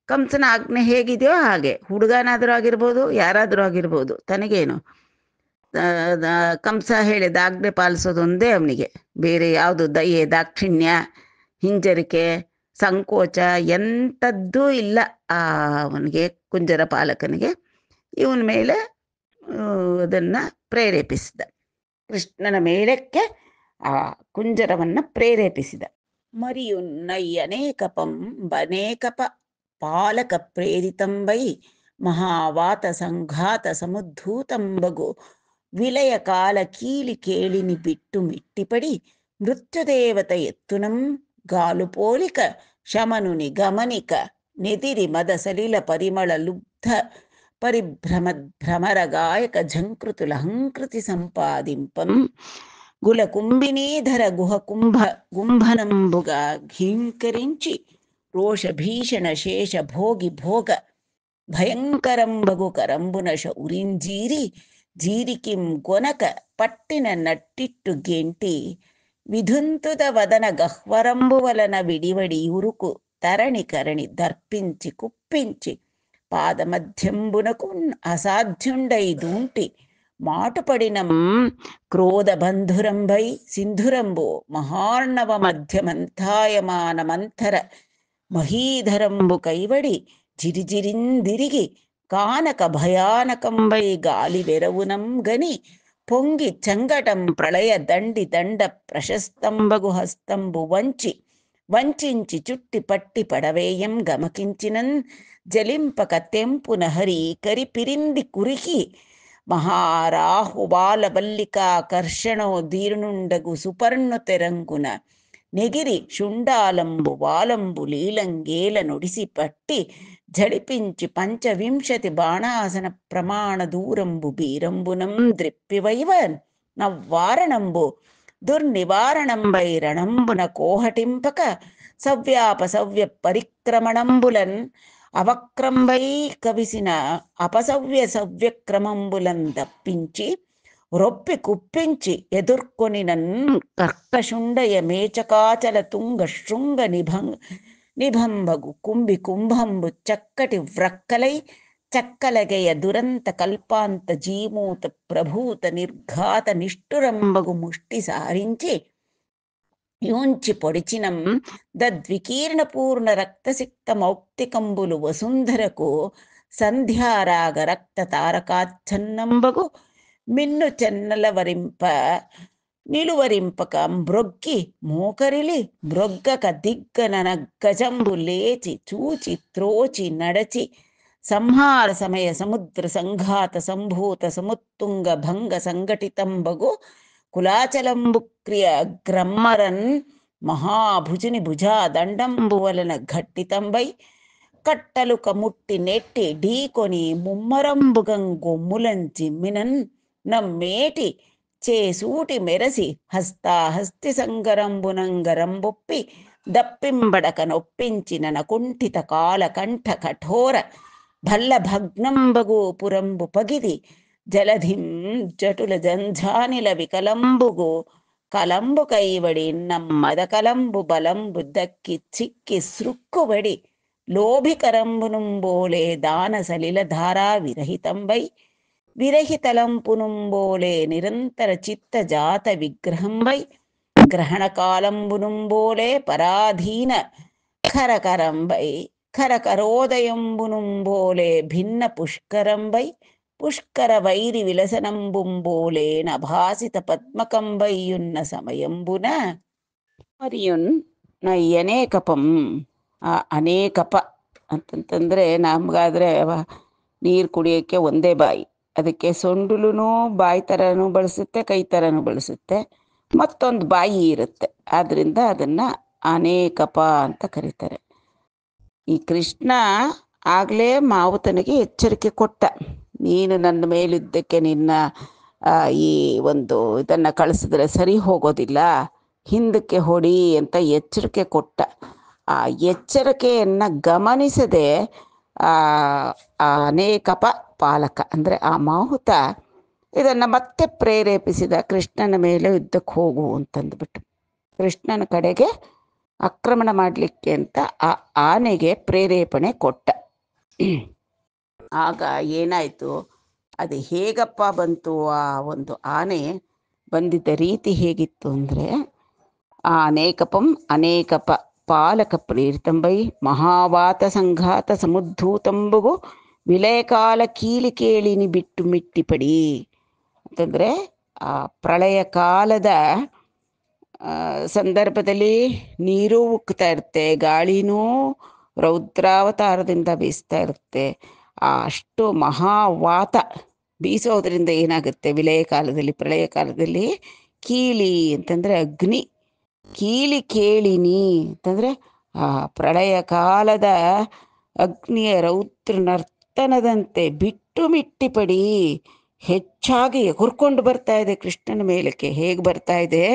ಕಂಸನ ಆಜ್ಞೆ ಹೇಗಿದೆಯೋ ಹಾಗೆ, ಹುಡುಗನಾದರೂ ಆಗಿರ್ಬೋದು, ಯಾರಾದರೂ ಆಗಿರ್ಬೋದು, ತನಗೇನು ಕಂಸ ಹೇಳಿದ ಆಜ್ಞೆ ಪಾಲಿಸೋದೊಂದೇ ಅವನಿಗೆ. ಬೇರೆ ಯಾವುದು ದಯೆ, ದಾಕ್ಷಿಣ್ಯ, ಹಿಂಜರಿಕೆ, ಸಂಕೋಚ ಎಂಥದ್ದೂ ಇಲ್ಲ ಆ ಅವನಿಗೆ, ಕುಂಜರ ಪಾಲಕನಿಗೆ. ಇವನ ಮೇಲೆ ಅದನ್ನ ಪ್ರೇರೇಪಿಸಿದ, ಕೃಷ್ಣನ ಮೇಲಕ್ಕೆ ಆ ಕುಂಜರವನ್ನ ಪ್ರೇರೇಪಿಸಿದ. ಮರಿಯುನ್ನಯ್ಯನೇಕಪಂ ಬನೇಕಪ ಪಾಲಕ ಪ್ರೇರಿತಂಬೈ ಮಹಾವಾತ ಸಂಘಾತ ಸಮುದ್ಧೂತಂಬಗು ವಿಲಯ ಕಾಲ ಕೀಲಿ ಕೇಳಿನಿ ಬಿಟ್ಟು ಮಿಟ್ಟಿಪಡಿ ಮೃತ್ಯುದೇವತ ಎತ್ತುನಂ ಗಾಲು ಪೋಲಿಕ ಶಮನುನಿ ಗಮನಿಕ ನೆದಿರಿ ಮದ ಸಲಿಲ ಪರಿಮಳ ಲುಬ್ಧ ಪರಿಭ್ರಮರಗಾಯಕ ಝಂಕೃತುಲಹಂಕೃತಿ ಸಂಪಾದಿಂಪಂ గుల కుంభినీధర గుహ గుంభనంబుగా ఘీంకరించి రోషభీషణ శేష భోగి భోగ భయంకరంబగు కరంబునశ ఉరింజీరి జీరికిం గొనక పట్టిన నట్టిట్టు గెంటి విధుంతుద వదన గహ్వరంబు వలన విడివడి ఉరుకు తరణి కరణి దర్పించి కుప్పించి పాదమధ్యంబునకు అసాధ్యుండై దూంటి మాటుపడినం క్రోధబంధురంభై సింధురంబు మహార్ణవ మధ్యమంతాయమానమంతర మహీధరంబు కైవడి జిరిజిరిందిరిగి కానక భయానకంబై గాలి వెరవునం గని పొంగి చంగటం ప్రళయ దండి దండ ప్రశస్తంబగు హస్తంబు వంచించి చుట్టి పట్టి పడవేయం గమకించినన్ జలింపక తెంపున హరి కరిపిరింది కురికి మహారాహుబాలవల్లికాకర్షణో దీర్ణుండగు సుపర్ణు తెరంగున నెగిరి శుండాలంబు వాలంబు లీలంగేల నొడిసి పట్టి జడిపించి పంచవింశతి బాణాసన ప్రమాణ దూరంబు బీరంబునం ద్రిప్పివైవ నవ్వారణంబు దుర్నివారణంబై రణంబున కోహటింపక సవ్య పరిక్రమణంబులన్ అవక్రంబై కవిసిన సవ్యక్రమంబులం దప్పించి రొప్పి కుప్పించి ఎదుర్కొనినన్ కర్కశుండయ మేచకాచల తుంగ శృంగ నిభంబగు కుంభంబు చక్కటి వ్రక్కలై చక్కలగయ దురంత కల్పాంత జీమూత ప్రభూత నిర్ఘాత నిష్ఠురంబగు ముష్టి సారించి యూంచి పొడిచినం దద్వికీర్ణ పూర్ణ రక్తసిక్త మౌక్తికంబులు వసుంధరకు సంధ్యారాగ రక్త తారకాచ్ఛన్నంబగు మిన్ను చెన్నలవరింప నిలువరింపక మ్రొగ్గి మోకరిలి మ్రొగ్గక దిగ్గన గజంబు లేచి చూచి త్రోచి నడచి సంహార సమయ సముద్ర సంఘాత సంభూత సముత్తుంగ భంగ సంఘటితంబగు కులాచలంబు క్రియ గ్రమ్మరన్ మహాభుజుని భుజా దండంబు వలన ఘట్టితంబై కట్టలు కముట్టి నెట్టి ఢీకొని ముమ్మరంబుగం గొమ్ములం జిమ్మినన్ నమ్మేటి చేసూటి మెరసి హస్తాహస్తి సంగరంబునంగరంబొప్పి దప్పింబడక నొప్పించిన నకుంఠిత కాలకంఠ కఠోర భల్ల భగ్నంబగు పురంబు పగిది జలధిం జటుల జంఝానిల వికలంబుగు కలంబు కైవడి నమ్మద కలంబు బలంబు దక్కి చిక్కి సృక్కుబడి లోభికరంబునుంబోలే దాన సలిల ధారా విరహితంబై విరహితలంపునుంబోలే నిరంతర చిత్త జాత విగ్రహంబై గ్రహణకాలంబునుంబోలే పరాధీన ఖరకరంబై ఖరకరోదయంబునుంబోలే భిన్న పుష్కరంబై పుష్కర వైరి విలసనంబుంబోలే నభాసిత పద్మకంబయ్యున్న సమయంబున మరియున్ ನಯ್ಯನೇಕಪಂ ಅನೇಕಪ ಅಂತಂತಂದರೆ ನಮಗಾದರೆ ನೀರು ಕುಡಿಯೋಕ್ಕೆ ಒಂದೇ ಬಾಯಿ, ಅದಕ್ಕೆ ಸೊಂಡುಲು ಬಾಯಿ ಥರನೂ ಬಳಸುತ್ತೆ, ಕೈ ಥರನೂ ಬಳಸುತ್ತೆ, ಮತ್ತೊಂದು ಬಾಯಿ ಇರುತ್ತೆ. ಆದ್ದರಿಂದ ಅದನ್ನು ಅನೇಕಪ ಅಂತ ಕರೀತಾರೆ. ಈ ಕೃಷ್ಣ ಆಗಲೇ ಮಾವುತನಿಗೆ ಎಚ್ಚರಿಕೆ ಕೊಟ್ಟ, ನೀನು ನನ್ನ ಮೇಲಿದ್ದಕ್ಕೆ ನಿನ್ನ ಈ ಒಂದು ಇದನ್ನು ಕಳಿಸಿದ್ರೆ ಸರಿ ಹೋಗೋದಿಲ್ಲ, ಹಿಂದಕ್ಕೆ ಹೊಡಿ ಅಂತ ಎಚ್ಚರಿಕೆ ಕೊಟ್ಟ. ಆ ಎಚ್ಚರಿಕೆಯನ್ನು ಗಮನಿಸದೆ ಅನೇಕಪ ಪಾಲಕ ಅಂದರೆ ಆ ಮಾಹುತ ಇದನ್ನು ಮತ್ತೆ ಪ್ರೇರೇಪಿಸಿದ, ಕೃಷ್ಣನ ಮೇಲೆ ಯುದ್ಧಕ್ಕೆ ಹೋಗು ಅಂತಂದ್ಬಿಟ್ಟು ಕೃಷ್ಣನ ಕಡೆಗೆ ಆಕ್ರಮಣ ಮಾಡಲಿಕ್ಕೆ ಅಂತ ಆ ಆನೆಗೆ ಪ್ರೇರೇಪಣೆ ಕೊಟ್ಟ. ಆಗ ಏನಾಯಿತು, ಅದು ಹೇಗಪ್ಪ ಬಂತು, ಆ ಒಂದು ಆನೆ ಬಂದಿದ್ದ ರೀತಿ ಹೇಗಿತ್ತು ಅಂದರೆ, ಆ ಅನೇಕಪಂ ಅನೇಕಪ ಪಾಲಕ ಪ್ರೇರಿತಂಬೈ ಮಹಾವಾತ ಸಂಘಾತ ಸಮುದ್ಧೂತಂಬುಗು ವಿಲಯಕಾಲ ಕೀಲಿ ಕೇಳಿನಿ ಬಿಟ್ಟು ಮಿಟ್ಟಿಪಡಿ ಅಂತಂದರೆ, ಆ ಪ್ರಳಯ ಕಾಲದ ಸಂದರ್ಭದಲ್ಲಿ ನೀರು ಉಕ್ತಾ ಇರುತ್ತೆ, ಗಾಳಿನೂ ರೌದ್ರಾವತಾರದಿಂದ ಬೀಸ್ತಾ ಇರುತ್ತೆ. ಅಷ್ಟು ಮಹಾವಾತ ಬೀಸೋದ್ರಿಂದ ಏನಾಗುತ್ತೆ, ವಿಲಯ ಕಾಲದಲ್ಲಿ ಪ್ರಳಯ ಕಾಲದಲ್ಲಿ ಕೀಲಿ ಅಂತಂದರೆ ಅಗ್ನಿ, ಕೀಲಿ ಕೇಳಿನಿ ಅಂತಂದರೆ ಆ ಪ್ರಳಯ ಕಾಲದ ಅಗ್ನಿಯ ರೌದ್ರ ಬಿತ್ತನದಂತೆ ಬಿಟ್ಟು ಮಿಟ್ಟಿ ಪಡಿ ಹೆಚ್ಚಾಗಿ ಎಗುರ್ಕೊಂಡು ಬರ್ತಾ ಇದೆ ಕೃಷ್ಣನ ಮೇಲಕ್ಕೆ. ಹೇಗೆ ಬರ್ತಾ ಇದೆ,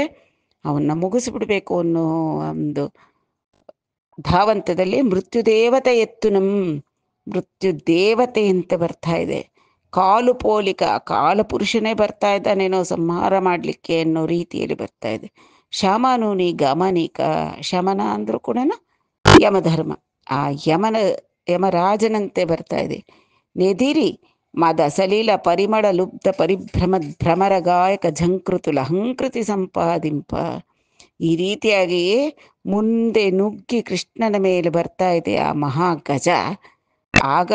ಅವನ್ನ ಮುಗಿಸ್ಬಿಡ್ಬೇಕು ಅನ್ನೋ ಒಂದು ಧಾವಂತದಲ್ಲಿ ಮೃತ್ಯುದೇವತೆ ಎತ್ತು ಮೃತ್ಯು ದೇವತೆ ಅಂತ ಬರ್ತಾ ಇದೆ. ಕಾಲು ಪೋಲಿಕ, ಕಾಲಪುರುಷನೇ ಬರ್ತಾ ಇದ್ದಾನೇನೋ ಸಂಹಾರ ಮಾಡಲಿಕ್ಕೆ ಅನ್ನೋ ರೀತಿಯಲ್ಲಿ ಬರ್ತಾ ಇದೆ. ಶಮನೂನಿ ಗಮನಿಕ, ಶಮನ ಅಂದ್ರೂ ಕೂಡ ಯಮಧರ್ಮ, ಆ ಯಮರಾಜನಂತೆ ಬರ್ತಾ ಇದೆ. ನೆದಿರಿ ಮದ ಸಲೀಲ ಪರಿಮಳ ಲುಬ್ಧ ಪರಿಭ್ರಮ ಭ್ರಮರ ಗಾಯಕ ಝಂಕೃತುಲ ಹಂಕೃತಿ ಸಂಪಾದಿಂಪ. ಈ ರೀತಿಯಾಗಿ ಮುಂದೆ ನುಗ್ಗಿ ಕೃಷ್ಣನ ಮೇಲೆ ಬರ್ತಾ ಇದೆ ಆ ಮಹಾಗಜ. ಆಗ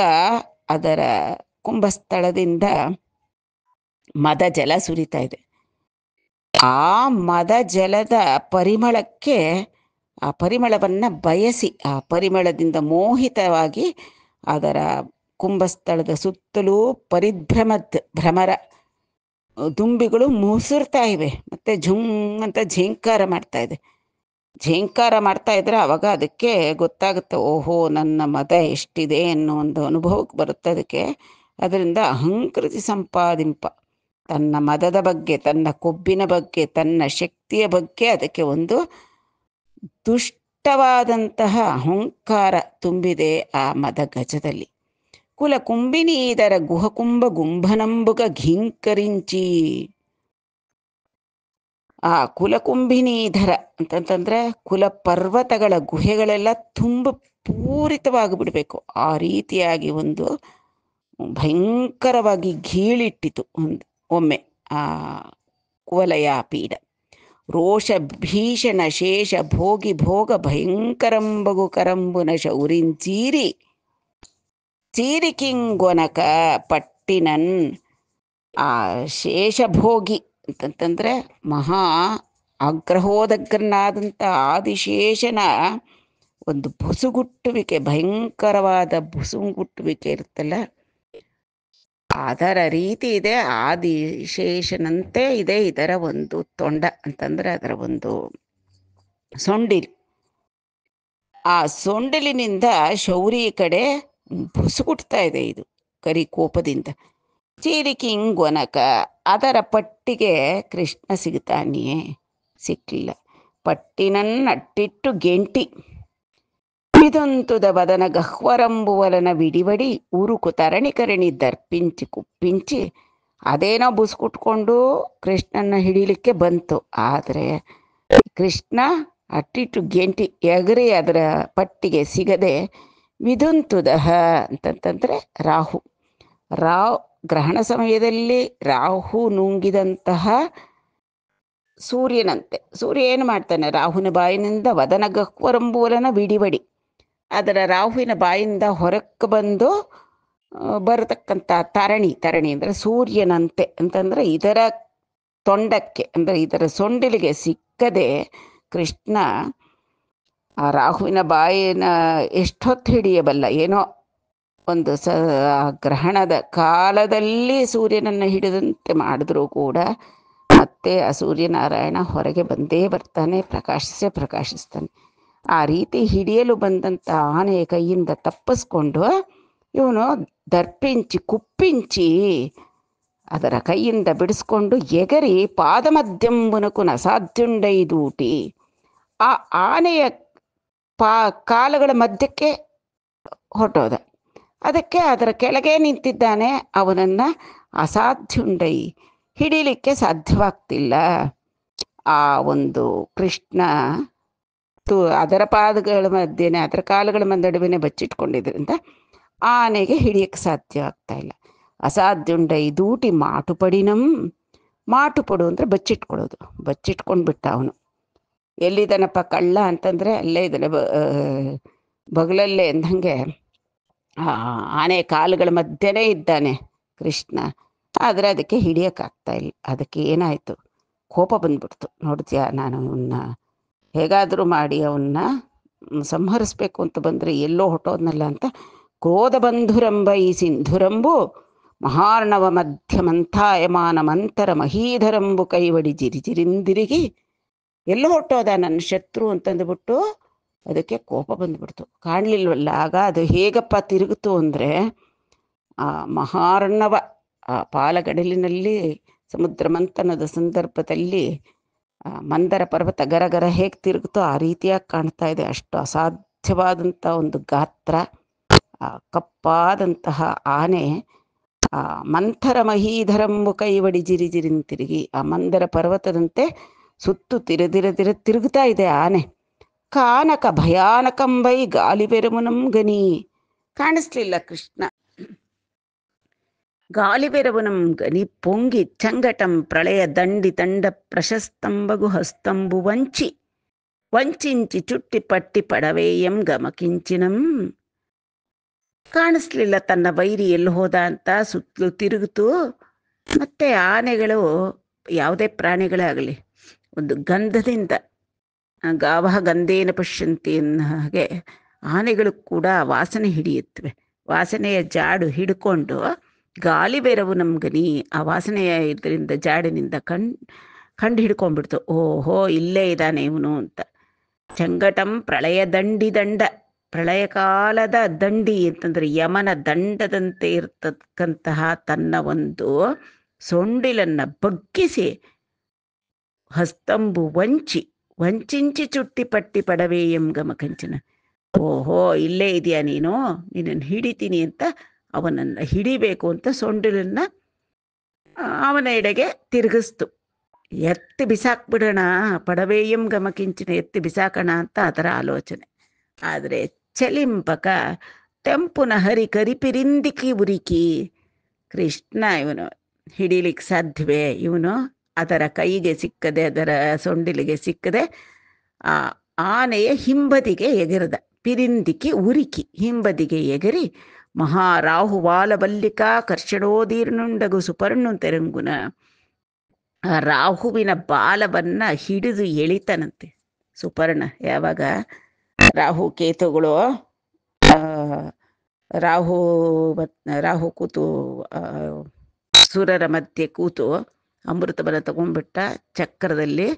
ಅದರ ಕುಂಭಸ್ಥಳದಿಂದ ಮದ ಜಲ ಸುರಿತಾ ಇದೆ. ಆ ಮದ ಜಲದ ಪರಿಮಳಕ್ಕೆ, ಆ ಪರಿಮಳವನ್ನು ಬಯಸಿ, ಆ ಪರಿಮಳದಿಂದ ಮೋಹಿತವಾಗಿ ಅದರ ಕುಂಭಸ್ಥಳದ ಸುತ್ತಲೂ ಭ್ರಮರ ದುಂಬಿಗಳು ಮುಸುರ್ತಾ ಇವೆ. ಮತ್ತೆ ಝುಮ್ ಅಂತ ಝೇಂಕಾರ ಮಾಡ್ತಾ ಇದೆ. ಝೇಂಕಾರ ಮಾಡ್ತಾ ಇದ್ರೆ ಅವಾಗ ಅದಕ್ಕೆ ಗೊತ್ತಾಗುತ್ತೆ, ಓಹೋ ನನ್ನ ಮದ ಎಷ್ಟಿದೆ ಅನ್ನೋ ಒಂದು ಅನುಭವಕ್ಕೆ ಬರುತ್ತೆ ಅದಕ್ಕೆ. ಅದರಿಂದ ಅಹಂಕೃತಿ ಸಂಪಾದಿಂಪ, ತನ್ನ ಮದದ ಬಗ್ಗೆ, ತನ್ನ ಕೊಬ್ಬಿನ ಬಗ್ಗೆ, ತನ್ನ ಶಕ್ತಿಯ ಬಗ್ಗೆ ಅದಕ್ಕೆ ಒಂದು ದುಷ್ಟವಾದಂತಹ ಅಹಂಕಾರ ತುಂಬಿದೆ ಆ ಮದ ಗಜದಲ್ಲಿ. ಕುಲ ಕುಂಬಿನೀದರ ಗುಹಕುಂಭ ಗುಂಭನಂಬುಗ ಘೀಂಕರಿಂಚಿ. ಆ ಕುಲಕುಂಭಿನೀಧರ ಅಂತಂತಂದ್ರೆ ಕುಲ ಪರ್ವತಗಳ ಗುಹೆಗಳೆಲ್ಲ ತುಂಬ ಪೂರಿತವಾಗಿ ಬಿಡಬೇಕು. ಆ ರೀತಿಯಾಗಿ ಒಂದು ಭಯಂಕರವಾಗಿ ಗೀಳಿಟ್ಟಿತು ಒಮ್ಮೆ ಆ ಕುವಲಯ ಪೀಡ. ರೋಷ ಭೀಷಣ ಶೇಷ ಭೋಗಿ ಭೋಗ ಭಯಂಕರಂಬಗು ಕರಂಬುನ ಶೌರಿಂಚೀರಿ ಚೀರಿಕಿಂಗೊನಕ ಪಟ್ಟಿನನ್. ಆ ಶೇಷಭೋಗಿ ಅಂತಂತಂದ್ರೆ ಮಹಾ ಆಗ್ರಹೋದಗ್ರನಾದಂಥ ಆದಿಶೇಷನ ಒಂದು ಬುಸುಗುಟ್ಟುವಿಕೆ, ಭಯಂಕರವಾದ ಬುಸುಗುಟ್ಟುವಿಕೆ ಇರುತ್ತಲ್ಲ, ಅದರ ರೀತಿ ಇದೆ. ಆದಿಶೇಷನಂತೆ ಇದೆ ಇದರ ಒಂದು ತೊಂಡ ಅಂತಂದ್ರೆ ಅದರ ಒಂದು ಸೊಂಡಿಲು. ಆ ಸೊಂಡಿಲಿನಿಂದ ಶೌರಿ ಕಡೆ ಬುಸುಗುಟ್ತಾ ಇದೆ ಇದು ಕರಿ ಕೋಪದಿಂದ. ಚೀರಿಕಿಂಗೊನಕ, ಅದರ ಪಟ್ಟಿಗೆ ಕೃಷ್ಣ ಸಿಗ್ತಾನೆಯೇ? ಸಿಕ್ಕಿಲ್ಲ. ಪಟ್ಟಿನನ್ನಟ್ಟಿಟ್ಟು ಗೆಂಟಿ ಮಿದುಂತುದ ವದನ ಗಹ್ವರಂಬುವಲನ ವಿಡಿವಡಿ ಉರುಕು ತರಣಿಕರಣಿ ದರ್ಪಿಂಚಿ ಕುಪ್ಪಿಂಚಿ. ಅದೇನೋ ಬುಸ್ಕುಟ್ಕೊಂಡು ಕೃಷ್ಣನ ಹಿಡೀಲಿಕ್ಕೆ ಬಂತು. ಆದರೆ ಕೃಷ್ಣ ಅಟ್ಟಿಟ್ಟು ಗೆಂಟಿ ಎಗರಿ ಅದರ ಪಟ್ಟಿಗೆ ಸಿಗದೆ ವಿದುಂತುದಹ ಅಂತಂತಂದ್ರೆ ರಾಹು ಗ್ರಹಣ ಸಮಯದಲ್ಲಿ ರಾಹು ನುಂಗಿದಂತಹ ಸೂರ್ಯನಂತೆ. ಸೂರ್ಯ ಏನು ಮಾಡ್ತಾನೆ, ರಾಹುವಿನ ಬಾಯಿನಿಂದ ವದನ ಗಹ್ವರಂಬುವಲನ ವಿಡಿವಡಿ, ಅದರ ರಾಹುವಿನ ಬಾಯಿಂದ ಹೊರಕ್ಕೆ ಬಂದು ಬರತಕ್ಕಂಥ ತರಣಿ ಅಂದರೆ ಸೂರ್ಯನಂತೆ ಅಂತಂದ್ರೆ ಇದರ ತೊಂಡಕ್ಕೆ ಅಂದರೆ ಇದರ ಸೊಂಡಿಲಿಗೆ ಸಿಕ್ಕದೆ ಕೃಷ್ಣ ಆ ರಾಹುವಿನ ಬಾಯಿನ ಎಷ್ಟೊತ್ತು ಹಿಡಿಯಬಲ್ಲ. ಏನೋ ಒಂದು ಗ್ರಹಣದ ಕಾಲದಲ್ಲಿ ಸೂರ್ಯನನ್ನು ಹಿಡಿದಂತೆ ಮಾಡಿದ್ರೂ ಕೂಡ ಮತ್ತೆ ಆ ಸೂರ್ಯನಾರಾಯಣ ಹೊರಗೆ ಬಂದೇ ಬರ್ತಾನೆ, ಪ್ರಕಾಶಿಸ್ತಾನೆ. ಆ ರೀತಿ ಹಿಡಿಯಲು ಬಂದಂಥ ಆನೆಯ ಕೈಯಿಂದ ತಪ್ಪಿಸ್ಕೊಂಡು ಇವನು ದರ್ಪಿಂಚಿ ಕುಪ್ಪಿಂಚಿ ಅದರ ಕೈಯಿಂದ ಬಿಡಿಸ್ಕೊಂಡು ಎಗರಿ ಪಾದಮಧ್ಯಂಬುನಕು ನಸಾಧ್ಯುಂಡೈದೂಟಿ, ಆ ಆನೆಯ ಕಾಲುಗಳ ಮಧ್ಯಕ್ಕೆ ಹೊರಟೋದ. ಅದಕ್ಕೆ ಅದರ ಕೆಳಗೆ ನಿಂತಿದ್ದಾನೆ, ಅವನನ್ನು ಅಸಾಧ್ಯುಂಡೈ ಹಿಡೀಲಿಕ್ಕೆ ಸಾಧ್ಯವಾಗ್ತಿಲ್ಲ. ಆ ಒಂದು ಕೃಷ್ಣ ಅದರ ಪಾದಗಳ ಮಧ್ಯೆನೇ ಅದರ ಕಾಲುಗಳ ನಡುವೆನೇ ಬಚ್ಚಿಟ್ಕೊಂಡಿದ್ರಿಂದ ಆನೆಗೆ ಹಿಡಿಯಕ್ಕೆ ಸಾಧ್ಯ ಆಗ್ತಾ ಇಲ್ಲ. ಅಸಾಧ್ಯುಂಡೈ ದೂಟಿ ಮಾಟುಪಡಿನಂ. ಮಾಟುಪಡು ಅಂದರೆ ಬಚ್ಚಿಟ್ಕೊಳ್ಳೋದು. ಬಚ್ಚಿಟ್ಕೊಂಡ್ಬಿಟ್ಟ ಅವನು. ಎಲ್ಲಿದ್ದಾನಪ್ಪ ಕಳ್ಳ ಅಂತಂದರೆ ಅಲ್ಲೇ ಇದ್ದಾನೆ, ಬಗಲಲ್ಲೇ ಅಂದಂಗೆ ಆನೆ ಕಾಲುಗಳ ಮಧ್ಯೆನೇ ಇದ್ದಾನೆ ಕೃಷ್ಣ. ಆದರೆ ಅದಕ್ಕೆ ಹಿಡಿಯೋಕ್ಕಾಗ್ತಾ ಇಲ್ಲ. ಅದಕ್ಕೆ ಏನಾಯಿತು, ಕೋಪ ಬಂದ್ಬಿಡ್ತು. ನೋಡ್ತೀಯ, ನಾನು ಇವನ್ನ ಹೇಗಾದರೂ ಮಾಡಿ ಅವನ್ನ ಸಂಹರಿಸ್ಬೇಕು ಅಂತ ಬಂದರೆ ಎಲ್ಲೋ ಹೊಟ್ಟೋದ್ನಲ್ಲ ಅಂತ ಕ್ರೋಧ ಬಂಧುರಂಬ ಈ ಸಿಂಧುರಂಬು ಮಹಾರ್ಣವ ಮಧ್ಯಮಂಥಾಯಮಾನ ಮಂತರ ಮಹೀಧರಂಬು ಕೈವಡಿ ಜಿರಿಂದಿರಿಗಿ ಎಲ್ಲೋ ಹೊಟ್ಟೋದ ನನ್ನ ಶತ್ರು ಅಂತಂದುಬಿಟ್ಟು ಅದಕ್ಕೆ ಕೋಪ ಬಂದ್ಬಿಡ್ತು. ಕಾಣಲಿಲ್ವಲ್ಲ. ಆಗ ಅದು ಹೇಗಪ್ಪ ತಿರುಗಿತು ಅಂದರೆ ಆ ಮಹಾರ್ಣವ ಆ ಪಾಲಗಡಲಿನಲ್ಲಿ ಸಮುದ್ರ ಮಂಥನದ ಸಂದರ್ಭದಲ್ಲಿ ಮಂದರ ಪರ್ವತ ಗರಗರ ಹೇಗೆ ತಿರುಗುತ್ತೋ ಆ ರೀತಿಯಾಗಿ ಕಾಣ್ತಾ ಇದೆ. ಅಷ್ಟು ಅಸಾಧ್ಯವಾದಂಥ ಒಂದು ಗಾತ್ರ, ಕಪ್ಪಾದಂತಹ ಆನೆ ಆ ಮಂಥರ ಮಹೀಧರಂಬು ಕೈವಡಿ ಜಿರಿ ಜಿರಿಂತಿರುಗಿ ಆ ಮಂದರ ಪರ್ವತದಂತೆ ಸುತ್ತು ತಿರುಗುತ್ತಾ ಇದೆ ಆನೆ. ಕಾನಕ ಭಯಾನಕಂಬೈ ಗಾಲಿ ಬೆರಮುನಂ ಗನಿ. ಕಾಣಿಸ್ಲಿಲ್ಲ ಕೃಷ್ಣ. ಗಾಲಿ ಬೆರವುನಂ ಗನಿ ಪೊಂಗಿ ಚಂಗಟಂ ಪ್ರಳಯ ದಂಡಿ ತಂಡ ಪ್ರಶಸ್ತಂಬಗು ಹಸ್ತಂಬು ವಂಚಿಂಚಿ ಚುಟ್ಟಿ ಪಟ್ಟಿ ಪಡವೇಯಂ ಗಮಕಿಂಚಿನಂ. ಕಾಣಿಸ್ಲಿಲ್ಲ ತನ್ನ ವೈರಿ ಎಲ್ಲಿ ಹೋದ ಅಂತ. ಸುತ್ತಲೂ ತಿರುಗಿತು. ಮತ್ತೆ ಆನೆಗಳು, ಯಾವುದೇ ಪ್ರಾಣಿಗಳೇ ಆಗಲಿ, ಒಂದು ಗಂಧದಿಂದ ಗಾವಹ ಗಂಧೇನ ಪಶ್ಯಂತಿ ಅನ್ನೋ ಹಾಗೆ ಆನೆಗಳು ಕೂಡ ವಾಸನೆ ಹಿಡಿಯುತ್ತವೆ. ವಾಸನೆಯ ಜಾಡು ಹಿಡ್ಕೊಂಡು ಗಾಲಿ ಬೆರವು ನಮ್ಗನಿ ಆ ವಾಸನೆಯ ಇದರಿಂದ ಜಾಡಿನಿಂದ ಕಂಡು ಹಿಡ್ಕೊಂಡ್ಬಿಡ್ತು. ಓಹೋ, ಇಲ್ಲೇ ಇದ್ದಾನೆ ಇವನು ಅಂತ. ಚಂಗಟಂ ಪ್ರಳಯ ದಂಡ, ಪ್ರಳಯ ಕಾಲದ ದಂಡಿ ಅಂತಂದ್ರೆ ಯಮನ ದಂಡದಂತೆ ಇರ್ತಕ್ಕಂತಹ ತನ್ನ ಒಂದು ಸೊಂಡಿಲನ್ನ ಬಗ್ಗಿಸಿ ಹಸ್ತಂಬು ವಂಚಿಂಚಿ ಚುಟ್ಟಿ ಪಟ್ಟಿ ಪಡವೇಯಂ ಗಮಕಂಚನ. ಓಹೋ, ಇಲ್ಲೇ ಇದೆಯಾ ನೀನು, ನಿನ್ನನ್ನು ಹಿಡಿತೀನಿ ಅಂತ ಅವನನ್ನು ಹಿಡಿಬೇಕು ಅಂತ ಸೊಂಡಿಲನ್ನ ಅವನ ಎಡೆಗೆ ತಿರುಗಿಸ್ತು. ಎತ್ತಿ ಬಿಸಾಕ್ಬಿಡೋಣ, ಪಡವೇಯಂ ಗಮಕಿಂಚಿನ ಎತ್ತಿ ಬಿಸಾಕೋಣ ಅಂತ ಅದರ ಆಲೋಚನೆ. ಆದರೆ ಚಲಿಂಪಕ ತೆಂಪುನ ಹರಿ ಕರಿಪಿರಿಂದಿಕಿ ಉರಿಕಿ. ಕೃಷ್ಣ ಇವನು ಹಿಡಿಲಿಕ್ಕೆ ಸಾಧ್ಯವೇ? ಇವನು ಅದರ ಕೈಗೆ ಸಿಕ್ಕದೆ, ಅದರ ಸೊಂಡಿಲಿಗೆ ಸಿಕ್ಕದೆ ಆ ಆನೆಯ ಹಿಂಬದಿಗೆ ಎಗರದ. ಪಿರಿಂದಿಕಿ ಉರಿಕಿ, ಹಿಂಬದಿಗೆ ಎಗರಿ ಮಹಾರಾಹುವಾಲ ಬಲ್ಲಿಕಾ ಕರ್ಷಣೋದೀರ್ನುಂಡಗು ಸುಪರ್ಣು ತೆರಂಗುನ. ಆ ರಾಹುವಿನ ಬಾಲವನ್ನ ಹಿಡಿದು ಎಳಿತಾನಂತೆ ಸುಪರ್ಣ. ಯಾವಾಗ ರಾಹು ಕೇತುಗಳು ರಾಹು ಕೂತು ಸುರರ ಮಧ್ಯೆ ಕೂತು ಅಮೃತವನ್ನು ತಗೊಂಡ್ಬಿಟ್ಟ. ಚಕ್ರದಲ್ಲಿ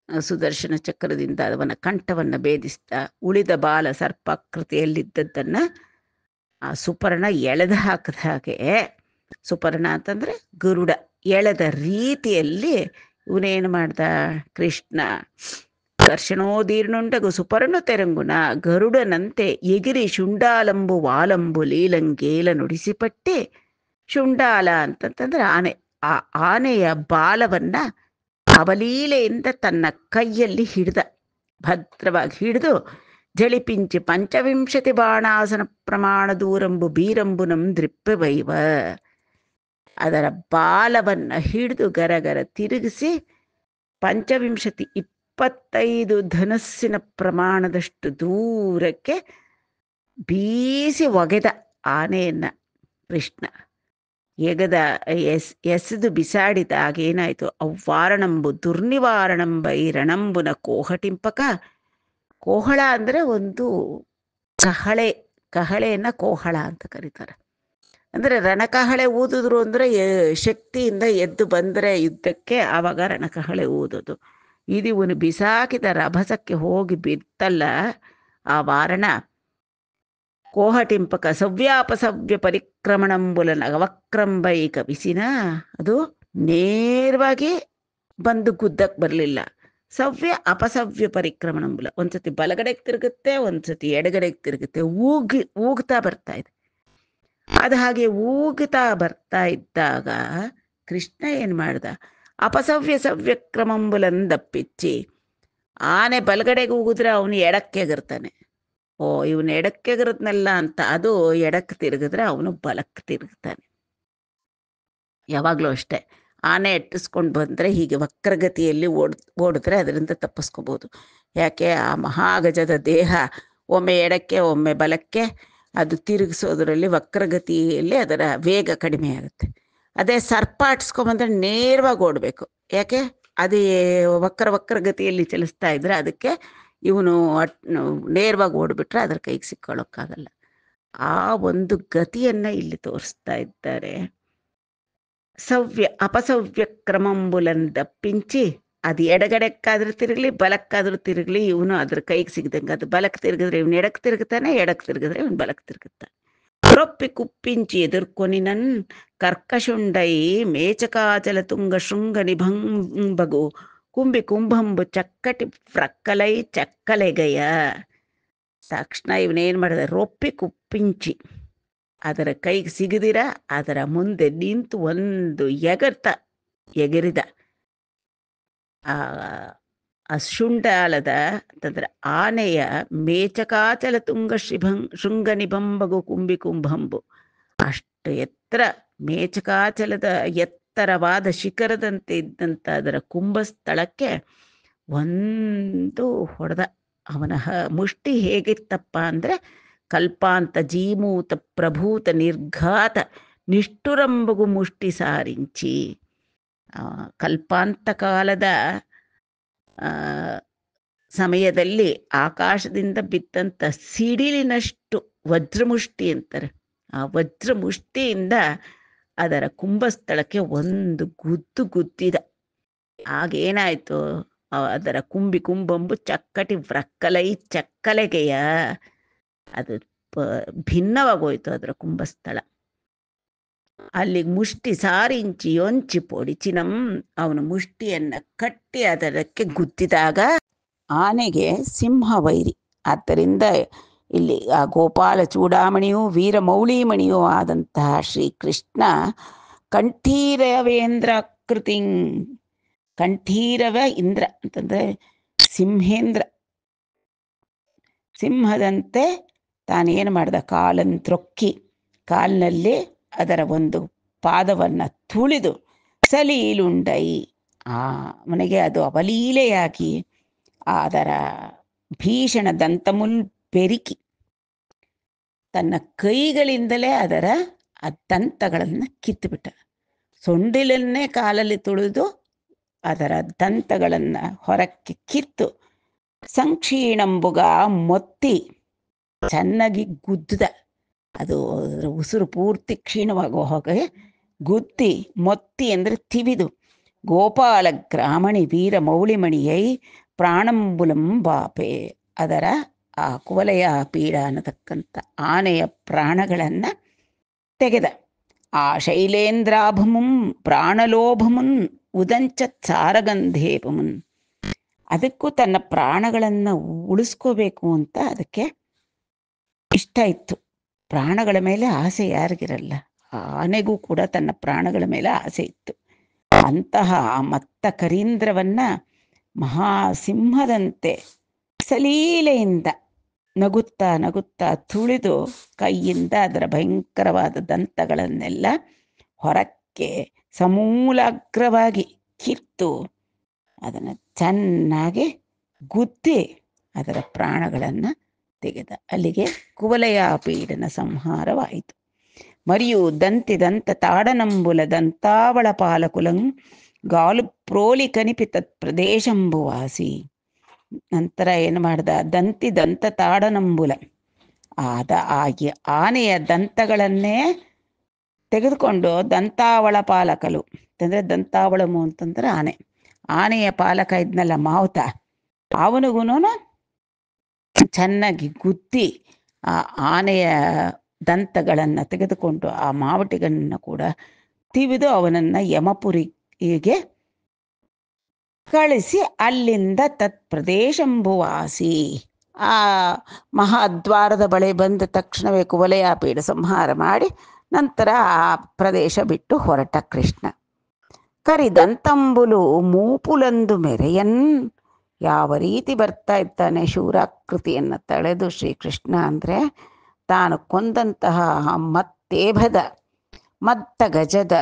ಸುದರ್ಶನ ಚಕ್ರದಿಂದ ಅವನ ಕಂಠವನ್ನು ಭೇದಿಸ್ತಾ ಉಳಿದ ಬಾಲ ಸರ್ಪಾಕೃತಿಯಲ್ಲಿದ್ದದ್ದನ್ನ ಆ ಸುಪರ್ಣ ಎಳೆದು ಹಾಕಿದ ಹಾಗೆ, ಸುಪರ್ಣ ಅಂತಂದ್ರೆ ಗರುಡ, ಎಳೆದ ರೀತಿಯಲ್ಲಿ ಇವನೇನು ಮಾಡ್ದ ಕೃಷ್ಣ. ಕರ್ಷಣೋದೀರ್ಣುಂಡಗು ಸುಪರ್ಣು ತೆರಂಗುನ, ಗರುಡನಂತೆ ಎಗಿರಿ ಶುಂಡಾಲಂಬು ವಾಲಂಬು ಲೀಲಂಗೇಲ ನುಡಿಸಿಪಟ್ಟೆ. ಶುಂಡಾಲ ಅಂತಂತಂದ್ರೆ ಆನೆ. ಆ ಆನೆಯ ಬಾಲವನ್ನ ಅವಲೀಲೆಯಿಂದ ತನ್ನ ಕೈಯಲ್ಲಿ ಹಿಡ್ದ, ಭದ್ರವಾಗಿ ಹಿಡಿದು ಜಳಿಪಿಂಚಿ ಪಂಚವಿಂಶತಿ ಬಾಣಾಸನ ಪ್ರಮಾಣ ದೂರಂಬು ಬೀರಂಬುನಂ ದೃಪ್ಪ ವೈವ. ಅದರ ಬಾಲವನ್ನ ಹಿಡಿದು ಗರಗರ ತಿರುಗಿಸಿ 25 ಧನಸ್ಸಿನ ಪ್ರಮಾಣದಷ್ಟು ದೂರಕ್ಕೆ ಬೀಸಿ ಒಗೆದ ಆನೆಯನ್ನ ಕೃಷ್ಣ. ಎಸೆದು ಬಿಸಾಡಿದಾಗ ಏನಾಯ್ತು? ಅವ್ವಾರಣಂಬು ದುರ್ನಿವಾರಣಂಬೈ ರಣಂಬುನ ಕೋಹಟಿಂಪಕ. ಕೋಹಳ ಅಂದ್ರೆ ಒಂದು ಕಹಳೆಯನ್ನ ಕೋಹಳ ಅಂತ ಕರೀತಾರೆ. ಅಂದ್ರೆ ರಣಕಹಳೆ ಊದಿದ್ರು ಅಂದ್ರೆ ಶಕ್ತಿಯಿಂದ ಎದ್ದು ಬಂದ್ರೆ ಯುದ್ಧಕ್ಕೆ, ಆವಾಗ ರಣಕಹಳೆ ಊದೋದು. ಇದು ಇವನು ಬಿಸಾಕಿದ ರಭಸಕ್ಕೆ ಹೋಗಿ ಬಿತ್ತಲ್ಲ ಆ ವಾರಣ. ಕೋಹಟಿಂಪಕ ಸವ್ಯಾಪಸವ್ಯ ಪರಿಕ್ರಮಣಂಬುಲ ನವಕ್ರಂಬೈಕ ಬಿಸಿನ. ಅದು ನೇರವಾಗಿ ಬಂದು ಗುದ್ದಕ್ಕೆ ಬರಲಿಲ್ಲ. ಸವ್ಯ ಅಪಸವ್ಯ ಪರಿಕ್ರಮಣಂಬುಲ, ಒಂದ್ಸತಿ ಬಲಗಡೆಗೆ ತಿರುಗುತ್ತೆ, ಒಂದ್ಸತಿ ಎಡಗಡೆಗೆ ತಿರುಗುತ್ತೆ. ಊಗ್ತಾ ಬರ್ತಾ ಇದೆ. ಅದು ಹಾಗೆ ಊಗ್ತಾ ಬರ್ತಾ ಇದ್ದಾಗ ಕೃಷ್ಣ ಏನ್ ಮಾಡ್ದ? ಅಪಸವ್ಯ ಸವ್ಯ ಕ್ರಮಂಬುಲಂದಪ್ಪಿಚ್ಚಿ. ಆನೆ ಬಲಗಡೆಗೆ ಊಗಿದ್ರೆ ಅವನು ಎಡಕ್ಕೆಗಿರ್ತಾನೆ. ಓ, ಇವನು ಎಡಕ್ಕೆಗಿರದ್ನಲ್ಲ ಅಂತ ಅದು ಎಡಕ್ಕೆ ತಿರುಗಿದ್ರೆ ಅವನು ಬಲಕ್ಕೆ ತಿರುಗ್ತಾನೆ. ಯಾವಾಗ್ಲೂ ಅಷ್ಟೆ, ಆನೆ ಎಟ್ಟಿಸ್ಕೊಂಡು ಬಂದ್ರೆ ಹೀಗೆ ವಕ್ರಗತಿಯಲ್ಲಿ ಓಡಿದ್ರೆ ಅದರಿಂದ ತಪ್ಪಿಸ್ಕೋಬಹುದು. ಯಾಕೆ? ಆ ಮಹಾಗಜದ ದೇಹ ಒಮ್ಮೆ ಎಡಕ್ಕೆ ಒಮ್ಮೆ ಬಲಕ್ಕೆ ಅದು ತಿರುಗಿಸೋದ್ರಲ್ಲಿ ವಕ್ರಗತಿಯಲ್ಲಿ ಅದರ ವೇಗ ಕಡಿಮೆ ಆಗುತ್ತೆ. ಅದೇ ಸರ್ಪ ಆಟಿಸ್ಕೊಂಬಂದ್ರೆ ನೇರವಾಗಿ ಓಡಬೇಕು. ಯಾಕೆ? ಅದೇ ವಕ್ರಗತಿಯಲ್ಲಿ ಚಲಿಸ್ತಾ ಇದ್ರೆ ಅದಕ್ಕೆ ಇವನು ನೇರವಾಗಿ ಓಡ್ಬಿಟ್ರೆ ಅದರ ಕೈಗೆ ಸಿಕ್ಕೊಳ್ಳೋಕ್ಕಾಗಲ್ಲ. ಆ ಒಂದು ಗತಿಯನ್ನ ಇಲ್ಲಿ ತೋರಿಸ್ತಾ ಇದ್ದಾರೆ. ಅಪಸವ್ಯ ಕ್ರಮಂಬುಲಂದಪ್ಪಿಂಚಿ. ಅದು ಎಡಗಡೆಕ್ಕಾದ್ರೂ ತಿರುಗಲಿ ಬಲಕ್ಕಾದ್ರೂ ತಿರುಗಲಿ ಇವನು ಅದ್ರ ಕೈಗೆ ಸಿಗದಂಗೆ. ಅದು ಬಲಕ್ಕೆ ತಿರುಗಿದ್ರೆ ಇವನು ಎಡಕ್ಕೆ ತಿರುಗುತ್ತಾನೆ, ಎಡಕ್ಕೆ ತಿರುಗಿದ್ರೆ ಇವನು ಬಲಕ್ಕೆ ತಿರುಗುತ್ತಾನೆ. రొప్పి కుప్పించి ఎదుర్కొనినన్ కర్కశుండై మేచకాచల తుంగ శృంగ నిభంబగు కుంభి కుంభంబు ಚಕ್ಕಟಿ ಫ್ರಕ್ಕಲೈ ಚಕ್ಕಲೆಗಯ. ತಕ್ಷಣ ಇವನೇನು ಮಾಡಿದ, ರೊಪ್ಪಿ ಕುಪ್ಪಿಂಚಿ ಅದರ ಕೈಗೆ ಸಿಗದಿರ ಅದರ ಮುಂದೆ ನಿಂತು ಒಂದು ಎಗರಿದ. ಆ ಶುಂಡಾಲದ ಅಂತಂದ್ರೆ ಆನೆಯ ಮೇಚಕಾಚಲ ತುಂಗ ಶೃಂಗ ನಿಭಂಬಗು ಕುಂಭಿ ಕುಂಭಂಬು, ಅಷ್ಟು ಎತ್ತರ ಮೇಚಕಾಚಲದ ಎತ್ತರವಾದ ಶಿಖರದಂತೆ ಇದ್ದಂಥ ಅದರ ಕುಂಭಸ್ಥಳಕ್ಕೆ ಒಂದು ಹೊಡೆದ. ಅವನ ಮುಷ್ಟಿ ಹೇಗಿತ್ತಪ್ಪ ಅಂದರೆ ಕಲ್ಪಾಂತ ಜೀಮೂತ ಪ್ರಭೂತ ನಿರ್ಘಾತ ನಿಷ್ಠುರಂಬಗು ಮುಷ್ಟಿ ಸಾರಿಂಚಿ. ಕಲ್ಪಾಂತ ಕಾಲದ ಸಮಯದಲ್ಲಿ ಆಕಾಶದಿಂದ ಬಿದ್ದಂಥ ಸಿಡಿಲಿನಷ್ಟು ವಜ್ರಮುಷ್ಟಿ ಅಂತಾರೆ. ಆ ವಜ್ರಮುಷ್ಟಿಯಿಂದ ಅದರ ಕುಂಭಸ್ಥಳಕ್ಕೆ ಒಂದು ಗುದ್ದಿದ. ಆಗೇನಾಯಿತು, ಅದರ ಕುಂಭಿ ಕುಂಭಂಬು ಚಕ್ಕಟಿ ವ್ರಕ್ಕಲೈ ಚಕ್ಕಲೆಗೆಯ, ಅದು ಭಿನ್ನವಾಗೋಯ್ತು ಅದರ ಕುಂಭಸ್ಥಳ. ಅಲ್ಲಿ ಮುಷ್ಟಿ ಸಾರಿಂಚಿ ಯೊಂಚಿ ಪೊಡಿಚಿನಂ, ಅವನು ಮುಷ್ಟಿಯನ್ನು ಕಟ್ಟಿ ಅದಕ್ಕೆ ಗುದ್ದಿದಾಗ ಆನೆಗೆ ಸಿಂಹವೈರಿ. ಆದ್ದರಿಂದ ಇಲ್ಲಿ ಆ ಗೋಪಾಲ ಚೂಡಾಮಣಿಯೂ ವೀರಮೌಳಿಮಣಿಯೂ ಆದಂತಹ ಶ್ರೀಕೃಷ್ಣ ಕಂಠೀರವೇಂದ್ರಾಕೃತಿ, ಕಂಠೀರವ ಇಂದ್ರ ಅಂತಂದರೆ ಸಿಂಹದಂತೆ ತಾನೇನು ಮಾಡ್ದ, ಕಾಲಂತ್ರೊಕ್ಕಿ ಕಾಲಿನಲ್ಲಿ ಅದರ ಒಂದು ಪಾದವನ್ನು ತುಳಿದು ಸಲೀಲುಂಡೈ, ಅವನಿಗೆ ಅದು ಅವಲೀಲೆಯಾಗಿ ಅದರ ಭೀಷಣ ದಂತಮುಲ್ ಬೆರಿಕಿ ತನ್ನ ಕೈಗಳಿಂದಲೇ ಅದರ ಆ ದಂತಗಳನ್ನು ಕಿತ್ತುಬಿಟ್ಟ. ಸೊಂಡಿಲನ್ನೇ ಕಾಲಲ್ಲಿ ತುಳಿದು ಅದರ ದಂತಗಳನ್ನು ಹೊರಕ್ಕೆ ಕಿತ್ತು ಸಂಕ್ಷೀಣಂಬುಗ ಮೊತ್ತಿ ಚೆನ್ನಾಗಿ ಗುದ್ದ. ಅದು ಉಸಿರು ಪೂರ್ತಿ ಕ್ಷೀಣವಾಗೋ ಹಾಗೆ ಗುದ್ದಿ, ಮೊತ್ತಿ ಅಂದರೆ ತಿವಿದು, ಗೋಪಾಲ ಗ್ರಾಮಣಿ ವೀರ ಮೌಳಿಮಣಿಯೈ ಪ್ರಾಣಂಬುಲಂ ಬಾಪೆ, ಅದರ ಆ ಕುವಲಯ ಪೀಡ ಅನ್ನತಕ್ಕಂಥ ಆನೆಯ ಪ್ರಾಣಗಳನ್ನು ತೆಗೆದ. ಆ ಶೈಲೇಂದ್ರಾಭಮುಂ ಪ್ರಾಣಲೋಭಮುನ್ ಉದಂಚ ಸಾರಗಂಧೇಪಮುನ್, ಅದಕ್ಕೂ ತನ್ನ ಪ್ರಾಣಗಳನ್ನು ಉಳಿಸ್ಕೋಬೇಕು ಅಂತ ಅದಕ್ಕೆ ಇಷ್ಟ ಇತ್ತು. ಪ್ರಾಣಗಳ ಮೇಲೆ ಆಸೆ ಯಾರಿಗಿರಲ್ಲ, ಆನೆಗೂ ಕೂಡ ತನ್ನ ಪ್ರಾಣಗಳ ಮೇಲೆ ಆಸೆ ಇತ್ತು. ಅಂತಹ ಮತ್ತ ಕರೀಂದ್ರವನ್ನ ಮಹಾಸಿಂಹದಂತೆ ಸಲೀಲೆಯಿಂದ ನಗುತ್ತಾ ನಗುತ್ತಾ ತುಳಿದು ಕೈಯಿಂದ ಅದರ ಭಯಂಕರವಾದ ದಂತಗಳನ್ನೆಲ್ಲ ಹೊರಕ್ಕೆ ಸಮೂಲಾಗ್ರವಾಗಿ ಕಿತ್ತು ಅದನ್ನು ಚೆನ್ನಾಗಿ ಗುದ್ದಿ ಅದರ ಪ್ರಾಣಗಳನ್ನು ತೆಗೆದ. ಅಲ್ಲಿಗೆ ಕುವಲಯ ಪೀಡನ ಸಂಹಾರವಾಯಿತು. ಮರಿಯು ದಂತ ತಾಡನಂಬುಲ ದಂತಾವಳ ಪಾಲಕುಲಂ ಗಾಲು ಪ್ರೋಲಿ ಕನಿಪಿ ತತ್ ಪ್ರದೇಶಂಬುವಾಸಿ. ನಂತರ ಏನು ಮಾಡ್ದ, ದಂತ ತಾಡನಂಬುಲ ಆನೆಯ ದಂತಗಳನ್ನೇ ತೆಗೆದುಕೊಂಡು ದಂತಾವಳ ಪಾಲಕಲು ಅಂತಂದರೆ ದಂತಾವಳಮು ಅಂತಂದ್ರೆ ಆನೆಯ ಪಾಲಕ ಇದ್ನಲ್ಲ ಮಾವುತ, ಅವನಿಗೂ ಚೆನ್ನಾಗಿ ಗುದ್ದಿ ಆ ಆನೆಯ ದಂತಗಳನ್ನು ತೆಗೆದುಕೊಂಡು ಆ ಮಾವಟಿಗಳನ್ನು ಕೂಡ ತಿವಿದು ಅವನನ್ನು ಯಮಪುರಿಗೆ ಕಳಿಸಿ ಅಲ್ಲಿಂದ ತತ್ ಪ್ರದೇಶಂಬುವಾಸಿ, ಆ ಮಹಾದ್ವಾರದ ಬಳಿ ಬಂದ ತಕ್ಷಣವೇ ಕುವಲಯ ಪೀಡ ಸಂಹಾರ ಮಾಡಿ ನಂತರ ಆ ಪ್ರದೇಶ ಬಿಟ್ಟು ಹೊರಟ ಕೃಷ್ಣ. ಕರಿದಂತಂಬುಲು ಮೂಪುಲಂದು ಮೆರೆಯನ್, ಯಾವ ರೀತಿ ಬರ್ತಾ ಇದ್ದಾನೆ ಶೂರಾಕೃತಿಯನ್ನು ತಳೆದು ಶ್ರೀಕೃಷ್ಣ ಅಂದರೆ ತಾನು ಕೊಂದಂತಹ ಮತ್ತೇಭದ ಮತ್ತ ಗಜದ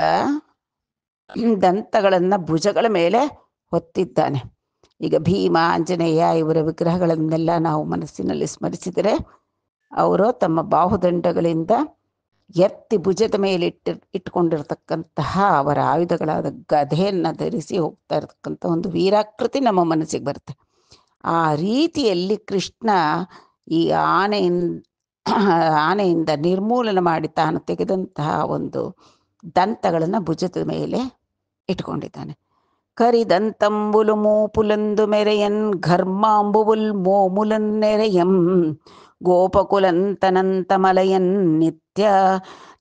ದಂತಗಳನ್ನು ಭುಜಗಳ ಮೇಲೆ ಹೊತ್ತಿದ್ದಾನೆ. ಈಗ ಭೀಮ, ಆಂಜನೇಯ ಇವರ ವಿಗ್ರಹಗಳನ್ನೆಲ್ಲ ನಾವು ಮನಸ್ಸಿನಲ್ಲಿ ಸ್ಮರಿಸಿದರೆ ಅವರು ತಮ್ಮ ಬಾಹುದಂಡಗಳಿಂದ ಎತ್ತಿ ಭುಜದ ಮೇಲೆ ಇಟ್ಕೊಂಡಿರ್ತಕ್ಕಂತಹ ಅವರ ಆಯುಧಗಳಾದ ಗದೆಯನ್ನು ಧರಿಸಿ ಹೋಗ್ತಾ ಇರತಕ್ಕಂಥ ಒಂದು ವೀರಾಕೃತಿ ನಮ್ಮ ಮನಸ್ಸಿಗೆ ಬರುತ್ತೆ. ಆ ರೀತಿಯಲ್ಲಿ ಕೃಷ್ಣ ಈ ಆನೆಯಿಂದ ನಿರ್ಮೂಲನ ಮಾಡಿ ತಾನು ತೆಗೆದಂತಹ ಒಂದು ದಂತಗಳನ್ನು ಭುಜದ ಮೇಲೆ ಇಟ್ಕೊಂಡಿದ್ದಾನೆ. ಕರಿದಂತಂಬುಲು ಮೂಪುಲಂದು ಮೆರೆಯನ್ ಘರ್ಮಾಂಬುವುಲ್ ಮೋಮುಲನ್ ನೆರೆಯಂ ಗೋಪಕುಲಂತನಂತ ಮಲಯನ್ ನಿತ್ಯ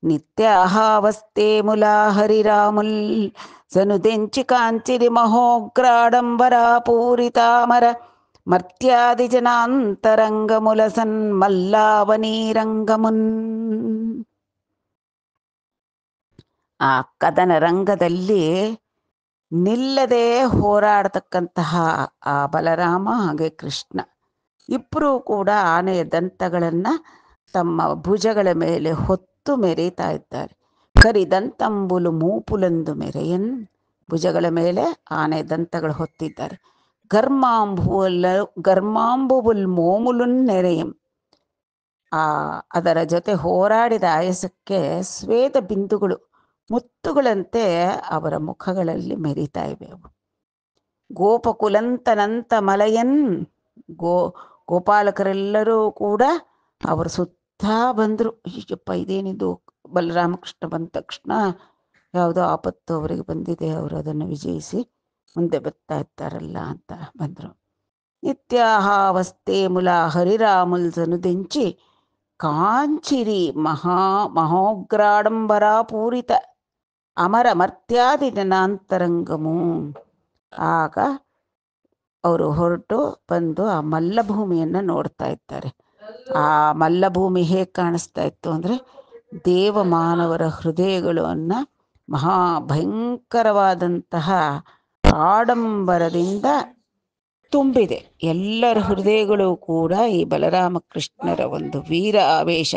నిత్యాహావస్తే ములా హరిరాముల్ సనుదెంచి కాంచిరి మహోగ్రాడంబరా పూరితామర మర్త్యాది జనాంతరంగముల సన్మల్లావనీరంగమున్. ಆ ಕದನ ರಂಗದಲ್ಲಿ ನಿಲ್ಲದೆ ಹೋರಾಡತಕ್ಕಂತಹ ಆ ಬಲರಾಮ ಹಾಗೆ ಕೃಷ್ಣ ಇಬ್ಬರೂ ಕೂಡ ಆನೆಯ ದಂತಗಳನ್ನು ತಮ್ಮ ಭುಜಗಳ ಮೇಲೆ ಹೊತ್ತು ಮೆರೀತಾ ಇದ್ದಾರೆ. ಕರಿದಂತಂಬುಲು ಮೂಪುಲಂದು ಮೆರೆಯನ್, ಭುಜಗಳ ಮೇಲೆ ಆನೆ ದಂತಗಳು ಹೊತ್ತಿದ್ದಾರೆ. ಗರ್ಮಾಂಬುಬುಲ್ ಮೋಮುಲುನ್ ನೆರೆಯಂ, ಅದರ ಜೊತೆ ಹೋರಾಡಿದ ಆಯಸಕ್ಕೆ ಸ್ವೇದ ಬಿಂದುಗಳು ಮುತ್ತುಗಳಂತೆ ಅವರ ಮುಖಗಳಲ್ಲಿ ಮೆರೀತಾ ಇವೆ. ಅವು ಗೋಪಕುಲಂತನಂತ ಮಲಯನ್, ಗೋಪಾಲಕರೆಲ್ಲರೂ ಕೂಡ ಅವರು ಸುತ್ತ ಬಂದರು. ಅಯ್ಯಪ್ಪ ಇದೇನಿದು, ಬಲರಾಮಕೃಷ್ಣ ಬಂದ ತಕ್ಷಣ ಯಾವುದೋ ಆಪತ್ತು ಅವರಿಗೆ ಬಂದಿದೆ, ಅವರು ಅದನ್ನು ವಿಜಯಿಸಿ ಮುಂದೆ ಬರ್ತಾ ಇದ್ದಾರಲ್ಲ ಅಂತ ಬಂದರು. ನಿತ್ಯಾಹಾವಸ್ಥೆ ಮುಲ ಹರಿರಾಮುಲ್ ಸನುದೆಂಚಿ ಕಾಂಚಿರಿ ಮಹೋಗ್ರಾಡಂಬರಾ ಪೂರಿತ ಅಮರ ಮರ್ತ್ಯಾದಿ ಜನಾಂತರಂಗಮು. ಆಗ ಅವರು ಹೊರಟು ಬಂದು ಆ ಮಲ್ಲಭೂಮಿಯನ್ನು ನೋಡ್ತಾ ಇದ್ದಾರೆ. ಆ ಮಲ್ಲಭೂಮಿ ಹೇಗೆ ಕಾಣಿಸ್ತಾ ಇತ್ತು ಅಂದರೆ, ದೇವಮಾನವರ ಹೃದಯಗಳನ್ನು ಮಹಾಭಯಂಕರವಾದಂತಹ ಆಡಂಬರದಿಂದ ತುಂಬಿದೆ. ಎಲ್ಲರ ಹೃದಯಗಳು ಕೂಡ ಈ ಬಲರಾಮಕೃಷ್ಣರ ಒಂದು ವೀರ ಆವೇಶ,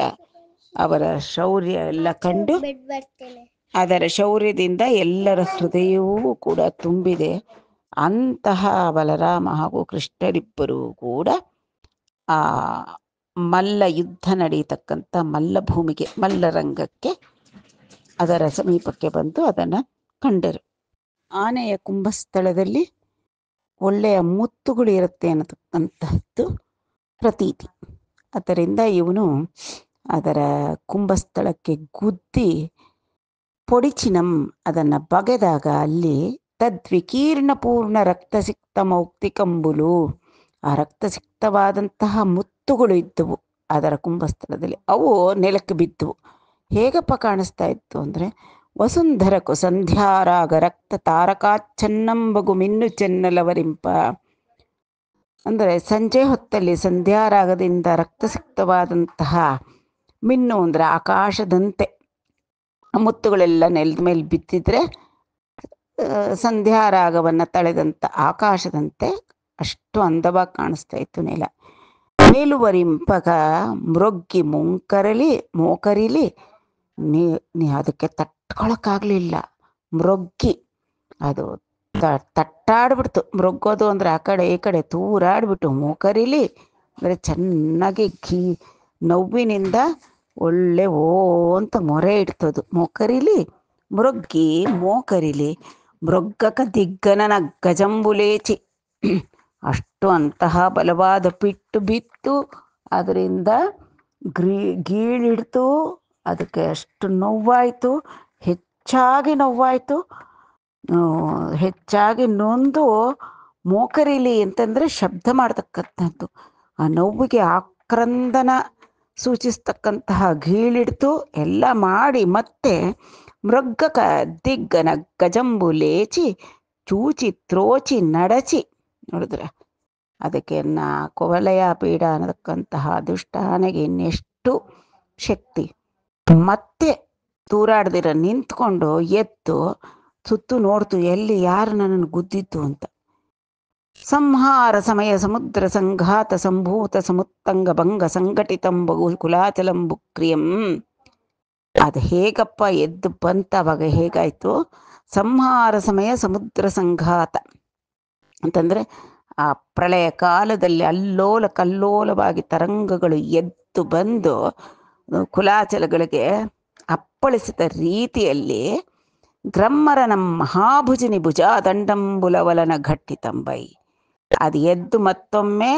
ಅವರ ಶೌರ್ಯ ಎಲ್ಲ ಕಂಡು ಅದರ ಶೌರ್ಯದಿಂದ ಎಲ್ಲರ ಹೃದಯವೂ ಕೂಡ ತುಂಬಿದೆ. ಅಂತಹ ಬಲರಾಮ ಹಾಗೂ ಕೃಷ್ಣರಿಬ್ಬರೂ ಕೂಡ ಆ ಮಲ್ಲ ಯುದ್ಧ ನಡೀತಕ್ಕಂಥ ಮಲ್ಲಭೂಮಿಗೆ, ಮಲ್ಲರಂಗಕ್ಕೆ, ಅದರ ಸಮೀಪಕ್ಕೆ ಬಂದು ಅದನ್ನು ಕಂಡರು. ಆನೆಯ ಕುಂಭಸ್ಥಳದಲ್ಲಿ ಒಳ್ಳೆಯ ಮುತ್ತುಗಳು ಇರುತ್ತೆ ಅನ್ನತಕ್ಕಂತಹದ್ದು ಪ್ರತೀತಿ. ಅದರಿಂದ ಇವನು ಅದರ ಕುಂಭಸ್ಥಳಕ್ಕೆ ಗುದ್ದಿ ಪೊಡಿಚಿನಂ ಅದನ್ನು ಬಗೆದಾಗ ಅಲ್ಲಿ ತದ್ವಿಕೀರ್ಣ ಪೂರ್ಣ ರಕ್ತಸಿಕ್ತ ಮೌಕ್ತಿಕಂಬುಲು, ಆ ರಕ್ತಸಿಕ್ತವಾದಂತಹ ಮುತ್ತುಗಳು ಇದ್ದವು ಅದರ ಕುಂಭಸ್ಥಳದಲ್ಲಿ. ಅವು ನೆಲಕ್ಕೆ ಬಿದ್ದವು. ಹೇಗಪ್ಪ ಕಾಣಿಸ್ತಾ ಇತ್ತು ಅಂದರೆ, ವಸುಂಧರಕು ಸಂಧ್ಯಾರಾಗ ರಕ್ತ ತಾರಕಾಚ್ಛನ್ನಂಬಗು ಮಿನ್ನು ಚೆನ್ನಲವರಿಂಪ. ಅಂದರೆ ಸಂಜೆ ಹೊತ್ತಲ್ಲಿ ಸಂಧ್ಯಾರಾಗದಿಂದ ರಕ್ತಸಿಕ್ತವಾದಂತಹ ಮಿನ್ನು ಅಂದರೆ ಆಕಾಶದಂತೆ ಮುತ್ತುಗಳೆಲ್ಲ ನೆಲದ ಮೇಲೆ ಬಿದ್ದಿದ್ರೆ ಸಂಧ್ಯಾರಾಗವನ್ನು ತಳೆದಂಥ ಆಕಾಶದಂತೆ ಅಷ್ಟು ಅಂದವಾಗಿ ಕಾಣಿಸ್ತಾ ಇತ್ತು ನೆಲ. ಮೇಲುವರಿಂಪಗ ಮೃಗ್ಗಿ ಮೋಕರಿಲಿ ನೀ ಅದಕ್ಕೆ ತಟ್ಕೊಳಕ್ಕಾಗಲಿಲ್ಲ. ಮೃಗ್ಗಿ ಅದು ತಟ್ಟಾಡ್ಬಿಡ್ತು. ಮೃಗ್ಗೋದು ಅಂದರೆ ಆ ಕಡೆ ಈ ಕಡೆ ತೂರಾಡ್ಬಿಟ್ಟು, ಮೋಕರಿಲಿ ಅಂದರೆ ಚೆನ್ನಾಗಿ ನೋವಿನಿಂದ ಒಳ್ಳೆ ಓ ಅಂತ ಮೊರೆ ಇಡ್ತದು. ಮೋಕರಿಲಿ ಮೃಗ್ಗಿ ಮೋಕರಿಲಿ ಮೃಗ್ಗಕ ದಿಗ್ಗನನ ಗಜಂಬುಲೇಚಿ. ಅಷ್ಟು ಅಂತಹ ಬಲವಾದ ಪಿಟ್ಟು ಬಿತ್ತು, ಅದರಿಂದ ಗೀಳಿಡ್ತು, ಅದಕ್ಕೆ ಅಷ್ಟು ನೋವಾಯಿತು, ಹೆಚ್ಚಾಗಿ ನೋವಾಯಿತು. ಹೆಚ್ಚಾಗಿ ನೊಂದು ಮೋಕರಿಲಿ ಅಂತಂದರೆ ಶಬ್ದ ಮಾಡ್ತಕ್ಕಂಥದ್ದು, ಆ ನೋವಿಗೆ ಆಕ್ರಂದನ ಸೂಚಿಸ್ತಕ್ಕಂತಹ ಗೀಳಿಡ್ತು ಎಲ್ಲ ಮಾಡಿ ಮತ್ತೆ ಮೃಗ್ಗಕ ದಿಗ್ಗನ ಗಜಂಬುಲೇಚಿ ಚೂಚಿ ತ್ರೋಚಿ ನಡಚಿ. ನೋಡಿದ್ರೆ ಅದಕ್ಕೆ ಕೊವಲಯ ಪೀಡ ಅನ್ನತಕ್ಕಂತಹ ದುಷ್ಟ ಆನೆಗೆ ಇನ್ನೆಷ್ಟು ಶಕ್ತಿ. ಮತ್ತೆ ತೂರಾಡ್ದಿರ ನಿಂತ್ಕೊಂಡು ಎದ್ದು ಸುತ್ತು ನೋಡ್ತು, ಎಲ್ಲಿ ಯಾರು ನನ್ನನ್ನು ಗುದ್ದಿದ್ದು ಅಂತ. ಸಂಹಾರ ಸಮಯ ಸಮುದ್ರ ಸಂಘಾತ ಸಂಭೂತ ಸಮುತ್ತಂಗ ಭಂಗ ಸಂಘಟಿತಂಬಗು ಕುಲಾಚಲಂಬು ಕ್ರಿಯಂ. ಅದು ಹೇಗಪ್ಪ ಎದ್ದು ಬಂತ, ಅವಾಗ ಹೇಗಾಯ್ತು? ಸಂಹಾರ ಸಮಯ ಸಮುದ್ರ ಸಂಘಾತ ಅಂತಂದರೆ ಆ ಪ್ರಳಯ ಕಾಲದಲ್ಲಿ ಅಲ್ಲೋಲ ಕಲ್ಲೋಲವಾಗಿ ತರಂಗಗಳು ಎದ್ದು ಬಂದು ಕುಲಾಚಲಗಳಿಗೆ ಅಪ್ಪಳಿಸಿದ ರೀತಿಯಲ್ಲಿ ಗ್ರಮ್ಮರ ನಮ್ಮ ಮಹಾಭುಜಿನಿ ಭುಜ ದಂಡಂಬುಲವಲನ ಘಟ್ಟಿತಂಬೈ. ಅದು ಎದ್ದು ಮತ್ತೊಮ್ಮೆ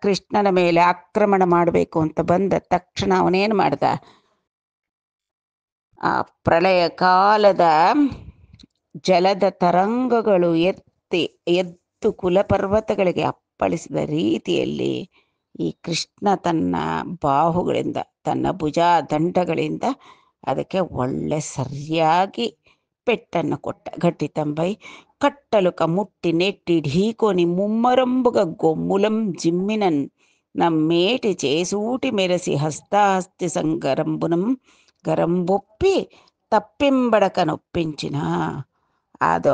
ಕೃಷ್ಣನ ಮೇಲೆ ಆಕ್ರಮಣ ಮಾಡಬೇಕು ಅಂತ ಬಂದ ತಕ್ಷಣ ಅವನೇನು ಮಾಡ್ದ? ಆ ಪ್ರಳಯ ಕಾಲದ ಜಲದ ತರಂಗಗಳು ಎದ್ದು ಕುಲಪರ್ವತಗಳಿಗೆ ಅಪ್ಪಳಿಸಿದ ರೀತಿಯಲ್ಲಿ ಈ ಕೃಷ್ಣ ತನ್ನ ಬಾಹುಗಳಿಂದ, ತನ್ನ ಭುಜ ದಂಡಗಳಿಂದ ಅದಕ್ಕೆ ಒಳ್ಳೆ ಸರಿಯಾಗಿ ಪೆಟ್ಟನ್ನು ಕೊಟ್ಟ. ಗಟ್ಟಿತಂಬೈ ಕಟ್ಟಲುಕ ಮುಟ್ಟಿ ನೆಟ್ಟಿ ಢೀಕೊನಿ ಮುಮ್ಮರಂಬುಗ ಗೊಮ್ಮುಲಂ ಜಿಮ್ಮಿನನ್ ನಮ್ಮೇಟಿ చేసూటి మెరసి హస్తాహస్తి సంగరంబునం ಗರಂಬೊಪ್ಪಿ ತಪ್ಪಿಂಬಡಕ ನೊಪ್ಪಿಂಚಿನ. ಅದು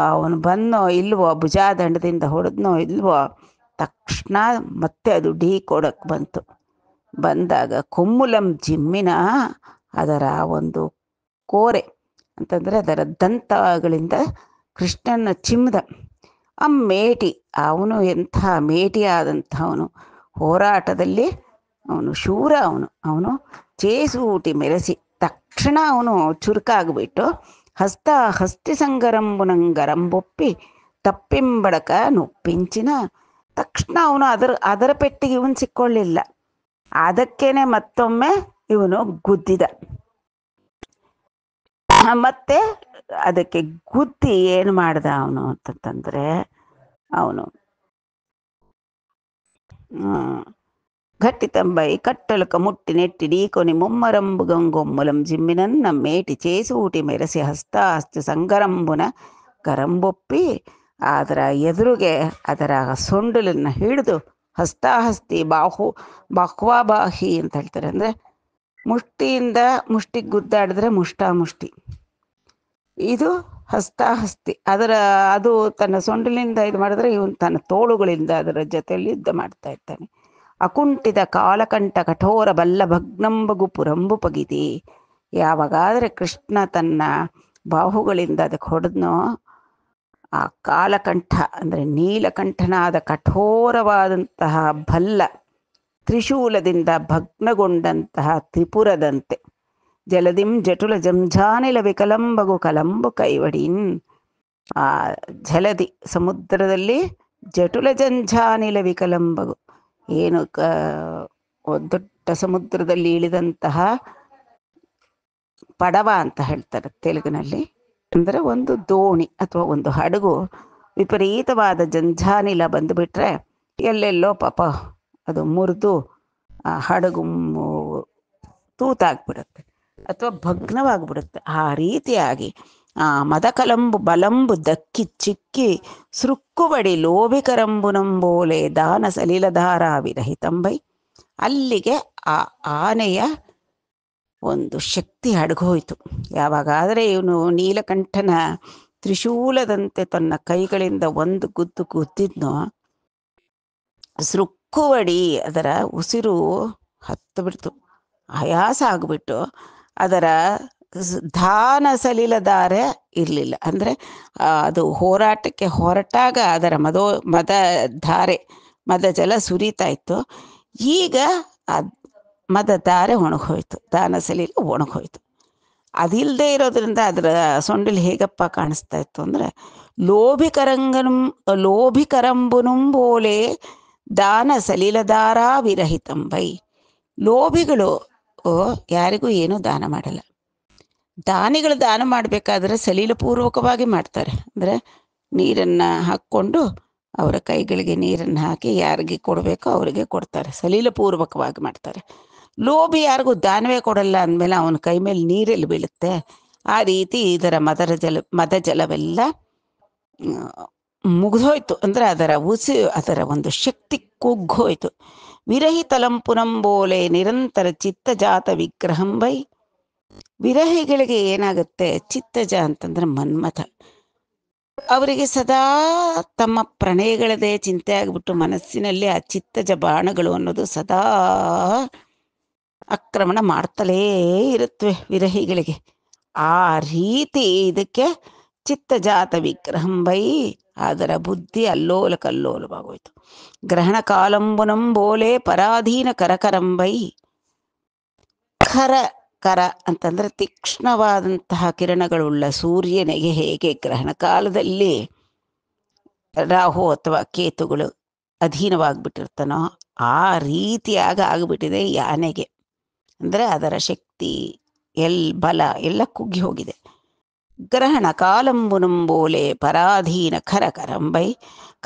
ಅವನು ಬಂದೋ ಇಲ್ವೋ, ಭುಜಾದಂಡದಿಂದ ಹೊಡೆದ್ನೋ ಇಲ್ವೋ, ತಕ್ಷಣ ಮತ್ತೆ ಅದು ಢೀ ಕೊಡಕ್ಕೆ ಬಂತು. ಬಂದಾಗ ಕೊಮ್ಮುಲಂ ಜಿಮ್ಮಿನ, ಅದರ ಒಂದು ಕೋರೆ ಅಂತಂದರೆ ಅದರ ದಂತಗಳಿಂದ ಕೃಷ್ಣನ ಚಿಮ್ದ. ಮೇಟಿ, ಅವನು ಎಂಥ ಮೇಟಿಯಾದಂಥವನು, ಹೋರಾಟದಲ್ಲಿ ಅವನು ಶೂರ. ಅವನು ಚೇಸೂಟಿ ಮೆರೆಸಿ, ತಕ್ಷಣ ಅವನು ಚುರುಕಾಗ್ಬಿಟ್ಟು ಹಸ್ತಿ ಸಂಗರಂಬುನಂಗರಂಬೊಪ್ಪಿ ತಪ್ಪಿಂಬಡಕ ನೊಪ್ಪಿಂಚಿನ. ತಕ್ಷಣ ಅವನು ಅದರ ಪೆಟ್ಟಿಗೆ ಇವನು ಸಿಕ್ಕೊಳ್ಳಿಲ್ಲ, ಅದಕ್ಕೇನೆ ಮತ್ತೊಮ್ಮೆ ಇವನು ಗುದ್ದಿದ. ಮತ್ತೆ ಅದಕ್ಕೆ ಗುದ್ದಿ ಏನು ಮಾಡ್ದ ಅವನು ಅಂತಂತಂದ್ರೆ, ಅವನು ಗಟ್ಟಿತಂಬೈ ಕಟ್ಟಲುಕ ಮುಟ್ಟಿ ನೆಟ್ಟಿ ಢೀಕೊನಿ ಮುಮ್ಮರಂಬು ಗಂಗೊಮ್ಮುಲಂ ಜಿಮ್ಮಿನನ್ ನಮ್ಮೇಟಿ చేసూటి ಮೆರಸಿ ಹಸ್ತಾಸ್ತಿ ಸಂಗರಂಬುನ ಗರಂಬೊಪ್ಪಿ, ಅದರ ಎದುರಿಗೆ ಅದರ ಸೊಂಡಲನ್ನು ಹಿಡಿದು, ಹಸ್ತಾಹಸ್ತಿ ಬಾಹ್ವಾಬಾಹಿ ಅಂತ ಹೇಳ್ತಾರೆ. ಅಂದರೆ ಮುಷ್ಟಿಯಿಂದ ಮುಷ್ಟಿಗೆ ಗುದ್ದಾಡಿದ್ರೆ ಮುಷ್ಟಾಮುಷ್ಟಿ, ಇದು ಹಸ್ತಾಹಸ್ತಿ. ಅದು ತನ್ನ ಸೊಂಡಿಲಿಂದ ಇದು ಮಾಡಿದ್ರೆ ಇವನು ತನ್ನ ತೋಳುಗಳಿಂದ ಅದರ ಜೊತೆಯಲ್ಲಿ ಯುದ್ಧ ಮಾಡ್ತಾ ಇದ್ದಾನೆ. ಅಕುಂಠಿತ ಕಾಲಕಂಠ ಕಠೋರ ಬಲ್ಲ ಭಗ್ನಂಬಗು ಪುರಂಬು ಪಗಿತಿ. ಯಾವಾಗಾದರೆ ಕೃಷ್ಣ ತನ್ನ ಬಾಹುಗಳಿಂದ ಅದಕ್ಕೆ ಹೊಡೆದ್ನೋ, ಆ ಕಾಲಕಂಠ ಅಂದರೆ ನೀಲಕಂಠನಾದ ಕಠೋರವಾದಂತಹ ಭಲ್ಲ ತ್ರಿಶೂಲದಿಂದ ಭಗ್ನಗೊಂಡಂತಹ ತ್ರಿಪುರದಂತೆ, ಜಲದಿಂ ಜಟುಲ ಜಂಝಾನಿಲ ವಿಕಲಂಬಗು ಕಲಂಬು ಕೈವಡಿನ್. ಆ ಜಲದಿ ಸಮುದ್ರದಲ್ಲಿ ಜಟುಲ ಜಂಝಾನಿಲ ವಿಕಲಂಬಗು, ಏನು ದೊಡ್ಡ ಸಮುದ್ರದಲ್ಲಿ ಇಳಿದಂತಹ ಪಡವ ಅಂತ ಹೇಳ್ತಾರೆ ತೆಲುಗಿನಲ್ಲಿ. ಅಂದರೆ ಒಂದು ದೋಣಿ ಅಥವಾ ಒಂದು ಹಡಗು ವಿಪರೀತವಾದ ಜಂಝಾನಿಲ ಬಂದುಬಿಟ್ರೆ ಎಲ್ಲೆಲ್ಲೋ ಪಾಪ ಅದು ಮುರಿದು ಆ ಹಡಗು ತೂತಾಗ್ಬಿಡುತ್ತೆ ಅಥವಾ ಭಗ್ನವಾಗಿಬಿಡುತ್ತೆ. ಆ ರೀತಿಯಾಗಿ ಆ ಮದಕಲಂಬು ಬಲಂಬು ದಕ್ಕಿ ಚಿಕ್ಕಿ ಸೃಕ್ಕುಬಡಿ ಲೋಭಿಕರಂಬುನಂಬೋಲೆ ದಾನ ಸಲಿಲಧಾರ ವಿರಹಿತಂಬೈ. ಅಲ್ಲಿಗೆ ಆ ಆನೆಯ ಒಂದು ಶಕ್ತಿ ಅಡಗೋಯ್ತು. ಯಾವಾಗಾದರೆ ಇವನು ನೀಲಕಂಠನ ತ್ರಿಶೂಲದಂತೆ ತನ್ನ ಕೈಗಳಿಂದ ಒಂದು ಗುದ್ದು ಗುದ್ದಿದ್ನೋ, ಸೃಕ್ಕುವಡಿ ಅದರ ಉಸಿರು ಹತ್ತು ಬಿಡ್ತು, ಆಯಾಸ ಆಗಿಬಿಟ್ಟು ಅದರ ದಾನ ಸಲಿಲಧಾರೆ ಇರಲಿಲ್ಲ. ಅಂದರೆ ಅದು ಹೋರಾಟಕ್ಕೆ ಹೊರಟಾಗ ಅದರ ಮದ ಧಾರೆ, ಮದ ಜಲ ಸುರಿತಾ ಇತ್ತು. ಈಗ ಆ ಮದ ಧಾರೆ ಒಣಗೋಯ್ತು, ದಾನ ಸಲಿಲ ಒಣಗೋಯ್ತು. ಅದಿಲ್ಲದೆ ಇರೋದ್ರಿಂದ ಅದರ ಸೊಂಡಿಲು ಹೇಗಪ್ಪ ಕಾಣಿಸ್ತಾ ಇತ್ತು ಅಂದರೆ, ಲೋಭಿಕರಂಬುನುಂಬೋಲೆ ದಾನ ಸಲಿಲಧಾರ ವಿರಹಿತಂಬೈ. ಲೋಭಿಗಳು ಯಾರಿಗೂ ಏನೂ ದಾನ ಮಾಡಲ್ಲ. ದಾನಿಗಳು ದಾನ ಮಾಡಬೇಕಾದ್ರೆ ಸಲೀಲಪೂರ್ವಕವಾಗಿ ಮಾಡ್ತಾರೆ. ಅಂದರೆ ನೀರನ್ನು ಹಾಕ್ಕೊಂಡು ಅವರ ಕೈಗಳಿಗೆ ನೀರನ್ನು ಹಾಕಿ ಯಾರಿಗೆ ಕೊಡಬೇಕೋ ಅವರಿಗೆ ಕೊಡ್ತಾರೆ, ಸಲೀಲಪೂರ್ವಕವಾಗಿ ಮಾಡ್ತಾರೆ. ಲೋಭಿ ಯಾರಿಗೂ ದಾನವೇ ಕೊಡಲ್ಲ ಅಂದಮೇಲೆ ಅವನ ಕೈ ಮೇಲೆ ನೀರೆಲ್ಲಿ ಬೀಳುತ್ತೆ. ಆ ರೀತಿ ಇದರ ಮದ ಜಲವೆಲ್ಲ ಮುಗಿದೋಯ್ತು. ಅಂದರೆ ಅದರ ಒಂದು ಶಕ್ತಿ ಕುಗ್ಗೋಯ್ತು. ವಿರಹಿತಲಂಪುನಂಬೋಲೆ ನಿರಂತರ ಚಿತ್ತಜಾತ ವಿಗ್ರಹಂಬೈ. ವಿರಹಿಗಳಿಗೆ ಏನಾಗುತ್ತೆ, ಚಿತ್ತಜ ಅಂತಂದ್ರೆ ಮನ್ಮಥ, ಅವರಿಗೆ ಸದಾ ತಮ್ಮ ಪ್ರಣಯಗಳದೇ ಚಿಂತೆ ಆಗಿಬಿಟ್ಟು ಮನಸ್ಸಿನಲ್ಲಿ ಆ ಚಿತ್ತಜ ಬಾಣಗಳು ಅನ್ನೋದು ಸದಾ ಆಕ್ರಮಣ ಮಾಡ್ತಲೇ ಇರುತ್ತವೆ ವಿರಹಿಗಳಿಗೆ. ಆ ರೀತಿ ಇದಕ್ಕೆ ಚಿತ್ತಜಾತ ವಿಗ್ರಹಂಬೈ, ಅದರ ಬುದ್ಧಿ ಅಲ್ಲೋಲ ಕಲ್ಲೋಲವಾಗೋಯ್ತು. ಗ್ರಹಣ ಕಾಲಂಬುನಂಬೋಲೆ ಪರಾಧೀನ ಕರಕರಂಬೈ. ಕರ ಅಂತಂದರೆ ತೀಕ್ಷ್ಣವಾದಂತಹ ಕಿರಣಗಳುಳ್ಳ ಸೂರ್ಯನಿಗೆ ಹೇಗೆ ಗ್ರಹಣ ಕಾಲದಲ್ಲಿ ರಾಹು ಅಥವಾ ಕೇತುಗಳು ಅಧೀನವಾಗಿಬಿಟ್ಟಿರ್ತಾನೋ ಆ ರೀತಿಯಾಗಿ ಆಗಿಬಿಟ್ಟಿದೆ ಈ ಆನೆಗೆ. ಅಂದರೆ ಅದರ ಶಕ್ತಿ ಬಲ ಎಲ್ಲ ಕುಗ್ಗಿ ಹೋಗಿದೆ. ಗ್ರಹಣ ಕಾಲಂಬುನಂಬೋಲೆ ಪರಾಧೀನ ಕರಕರಂಬೈ.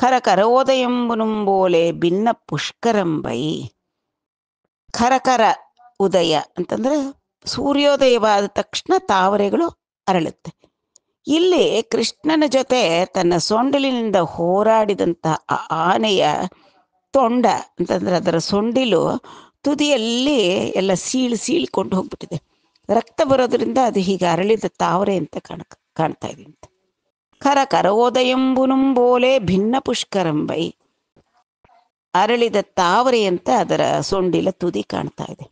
ಕರಕರೋದಯಂಬುನುಂಬೋಲೆ ಭಿನ್ನ ಪುಷ್ಕರಂಬೈ. ಕರಕರ ಉದಯ ಅಂತಂದ್ರೆ ಸೂರ್ಯೋದಯವಾದ ತಕ್ಷಣ ತಾವರೆಗಳು ಅರಳುತ್ತೆ. ಇಲ್ಲಿ ಕೃಷ್ಣನ ಜೊತೆ ತನ್ನ ಸೊಂಡಿಲಿನಿಂದ ಹೋರಾಡಿದಂಥ ಆನೆಯ ತೊಂಡ ಅಂತಂದ್ರೆ ಅದರ ಸೊಂಡಿಲು ತುದಿಯಲ್ಲಿ ಎಲ್ಲ ಸೀಳ್ಕೊಂಡು ಹೋಗ್ಬಿಟ್ಟಿದೆ. ರಕ್ತ ಬರೋದ್ರಿಂದ ಅದು ಹೀಗೆ ಅರಳಿದ ತಾವರೆ ಅಂತ ಕಾಣ್ತಾ ಇದೆ ಅಂತ. ಕರಕರೋದಯಂಬುನುಂಬೋಲೆ ಭಿನ್ನ ಪುಷ್ಕರಂಬೈ, ಅರಳಿದ ತಾವರೆ ಅಂತ ಅದರ ಸೊಂಡಿಲ ತುದಿ ಕಾಣ್ತಾ ಇದೆ.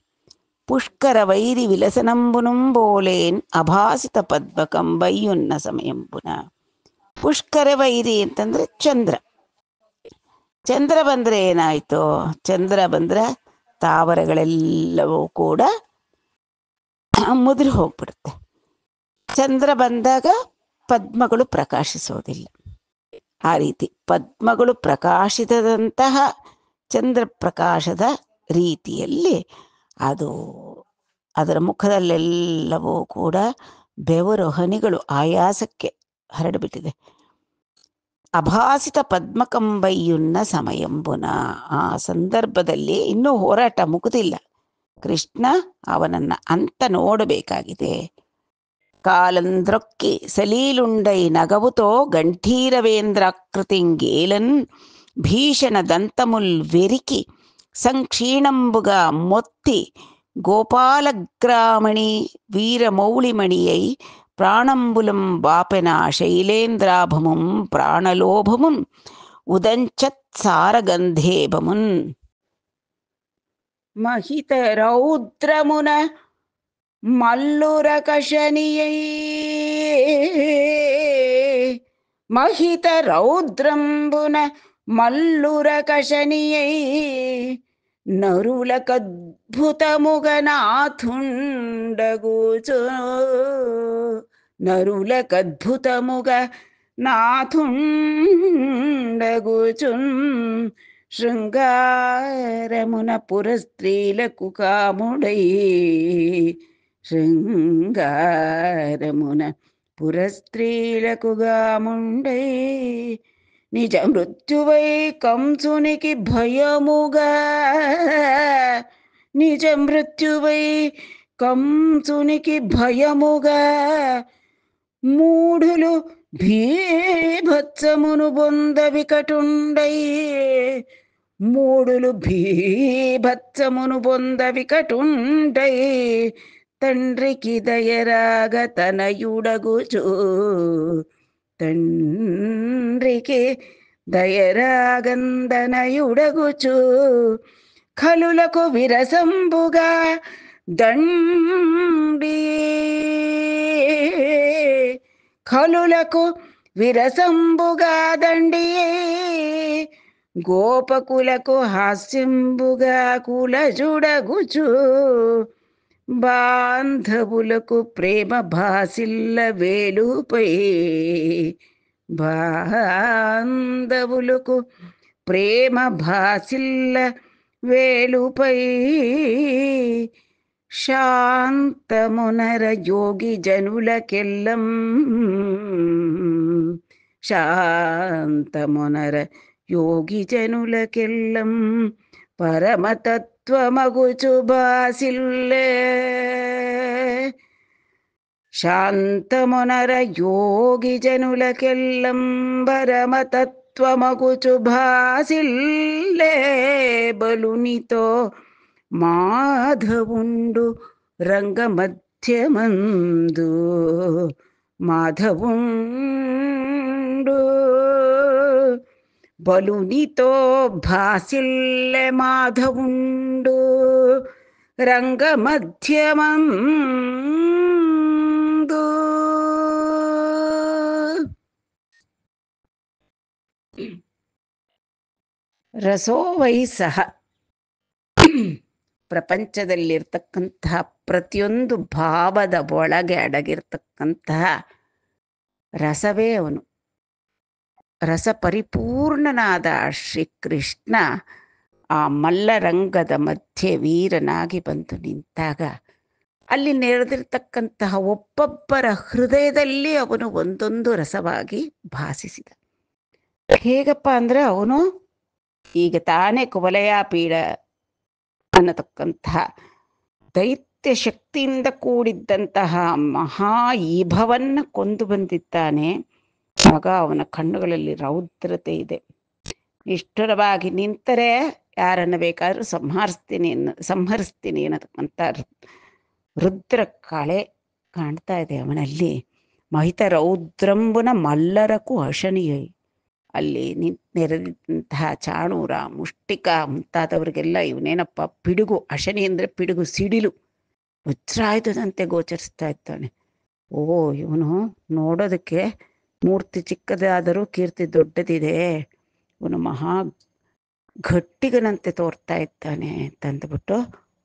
ಪುಷ್ಕರ ವೈರಿ ವಿಲಸನಂಬುನುಂಬೋಲೇನ್ ಅಭಾಸಿತ ಪದ್ಮಕಂಬೈಯುನ್ನ ಸಮಯಂಬುನ. ಪುಷ್ಕರ ವೈರಿ ಅಂತಂದ್ರೆ ಚಂದ್ರ. ಚಂದ್ರ ಬಂದ್ರೆ ಏನಾಯ್ತು? ಚಂದ್ರ ಬಂದ್ರೆ ತಾವರೆಗಳೆಲ್ಲವೂ ಕೂಡ ಮುದುರಿ ಹೋಗ್ಬಿಡುತ್ತೆ. ಚಂದ್ರ ಬಂದಾಗ ಪದ್ಮಗಳು ಪ್ರಕಾಶಿಸೋದಿಲ್ಲ. ಆ ರೀತಿ ಪದ್ಮಗಳು ಪ್ರಕಾಶಿತದಂತಹ ಚಂದ್ರ ಪ್ರಕಾಶದ ರೀತಿಯಲ್ಲಿ ಅದರ ಮುಖದಲ್ಲೆಲ್ಲವೂ ಕೂಡ ಬೆವರು ಹನಿಗಳು ಆಯಾಸಕ್ಕೆ ಹರಡಿಬಿಟ್ಟಿದೆ. ಅಭಾಸಿತ ಪದ್ಮಕಂಬೈಯುನ್ನ ಸಮಯಂಬುನ. ಆ ಸಂದರ್ಭದಲ್ಲಿ ಇನ್ನೂ ಹೋರಾಟ ಮುಗಿದಿಲ್ಲ. ಕೃಷ್ಣ ಅವನನ್ನ ಅಂತ ನೋಡಬೇಕಾಗಿದೆ. ಕಾಲಂದ್ರೊಕ್ಕಿ ಸಲೀಲುಂಡೈ ನಗವುತೋ ಗಂಠೀರವೇಂದ್ರಾಕೃತಿಂಗೇಲನ್ ಭೀಷಣ ದಂತಮುಲ್ ವೆರಿಕಿ ಸಂಕ್ಷೀಣಂಬುಗ ಮೊತ್ತಿ ಗೋಪಾಲಗ್ರಾಮಣಿ ವೀರಮೌಳಿಮಣಿಯೈ ಪ್ರಾಣಂಬುಲಂ ಬಾಪೆನ ಶೈಲೇಂದ್ರಾಭಮುಂ ಪ್ರಾಣಲೋಭಮುನ್ ಉದಂಚತ್ ಸಾರಗಂಧೇಭಮುನ್. ಮಹಿತ ರೌದ್ರಮುನ ಮಲ್ಲುರಕಶನಿಯೈ ಮಹಿತ ರೌದ್ರಂಬುನ ಮಲ್ಲುರಕಶನಿಯೈ ನರುಲಕದ್ಭುತಮುಗನಾಥುಂಡಗೂಚು ನರುಲಕದ್ಭುತಮುಗ నాథుండగుచున్ శృంగారమున పురస్త్రీలకు కాముడై శృంగారమున పురస్త్రీలకు గాముండై నిజ మృత్యువై కంసునికి భయముగా నిజ మృత్యువై కంసునికి భయముగా మూఢులు భీభత్సమును బొంద వికటుండై మూఢులు భీభత్సమును బొంద వికటుండై తండ్రికి దయరాగ తనయుడగుచు తండ్రికి దయరాగందనయుడగుచు ఖలులకు విరసంబుగా దండి ఖలులకు విరసంబుగా దండి గోపకులకు హాస్యంబుగా కులజుడగుచు బాంధవులకు ప్రేమ భాసిల్ల వేలుపై బాంధవులకు ప్రేమ భాసిల్ల వేలుపై శాంతమునర యోగి జనులకెల్లం శాంతమునర యోగి జనులకెల్లం పరమతత్వమగుచు భాసిల్లే శాంతమునర యోగి జనులకెల్లం పరమతత్వమగుచు భాసిల్లే బలునితో మాధవుండు రంగమధ్యమందు మాధవుండు బలునితో భాసిల్లె మాధవుండు రంగమధ్యమందు. ರಸೋ ವೈ ಸಹ ಪ್ರಪಂಚದಲ್ಲಿರ್ತಕ್ಕಂತಹ ಪ್ರತಿಯೊಂದು ಭಾವದ ಒಳಗೆ ಅಡಗಿರ್ತಕ್ಕಂತಹ ರಸವೇ ಅವನು. ರಸ ಪರಿಪೂರ್ಣನಾದ ಶ್ರೀಕೃಷ್ಣ ಆ ಮಲ್ಲರಂಗದ ಮಧ್ಯೆ ವೀರನಾಗಿ ಬಂದು ನಿಂತಾಗ ಅಲ್ಲಿ ನೆರೆದಿರ್ತಕ್ಕಂತಹ ಒಬ್ಬೊಬ್ಬರ ಹೃದಯದಲ್ಲಿ ಅವನು ಒಂದೊಂದು ರಸವಾಗಿ ಭಾಸಿಸಿದ. ಹೇಗಪ್ಪ ಅಂದ್ರೆ ಅವನು ಈಗ ತಾನೇ ಕುವಲಯ ಪೀಡ ಅನ್ನತಕ್ಕಂತಹ ದೈತ್ಯ ಶಕ್ತಿಯಿಂದ ಕೂಡಿದ್ದಂತಹ ಮಹಾ ಈಭವನ್ನ ಕೊಂದು ಬಂದಿದ್ದಾನೆ. ಆಗ ಅವನ ಕಣ್ಣುಗಳಲ್ಲಿ ರೌದ್ರತೆ ಇದೆ. ನಿಷ್ಠುರವಾಗಿ ನಿಂತರೆ ಯಾರನ್ನು ಬೇಕಾದ್ರೂ ಸಂಹರಿಸ್ತೀನಿ ಅನ್ನತಕ್ಕಂಥ ರುದ್ರ ಕಳೆ ಕಾಣ್ತಾ ಇದೆ ಅವನಲ್ಲಿ. ಮಹಿತ ರೌದ್ರಂಬುನ ಮಲ್ಲರಕ್ಕೂ ಅಶನಿಯೈ. ಅಲ್ಲಿ ನೆರೆದಂತಹ ಚಾಣೂರ, ಮುಷ್ಟಿಕ ಮುಂತಾದವ್ರಿಗೆಲ್ಲ ಇವನೇನಪ್ಪ ಪಿಡುಗು, ಅಶನಿ ಅಂದರೆ ಪಿಡುಗು, ಸಿಡಿಲು, ವಜ್ರಾಯುಧದಂತೆ ಗೋಚರಿಸ್ತಾ ಇದ್ದಾನೆ. ಓ, ಇವನು ನೋಡೋದಕ್ಕೆ ಮೂರ್ತಿ ಚಿಕ್ಕದಾದರೂ ಕೀರ್ತಿ ದೊಡ್ಡದಿದೆ, ಇವನು ಮಹಾ ಗಟ್ಟಿಗನಂತೆ ತೋರ್ತಾ ಇದ್ದಾನೆ ಅಂತಂದ್ಬಿಟ್ಟು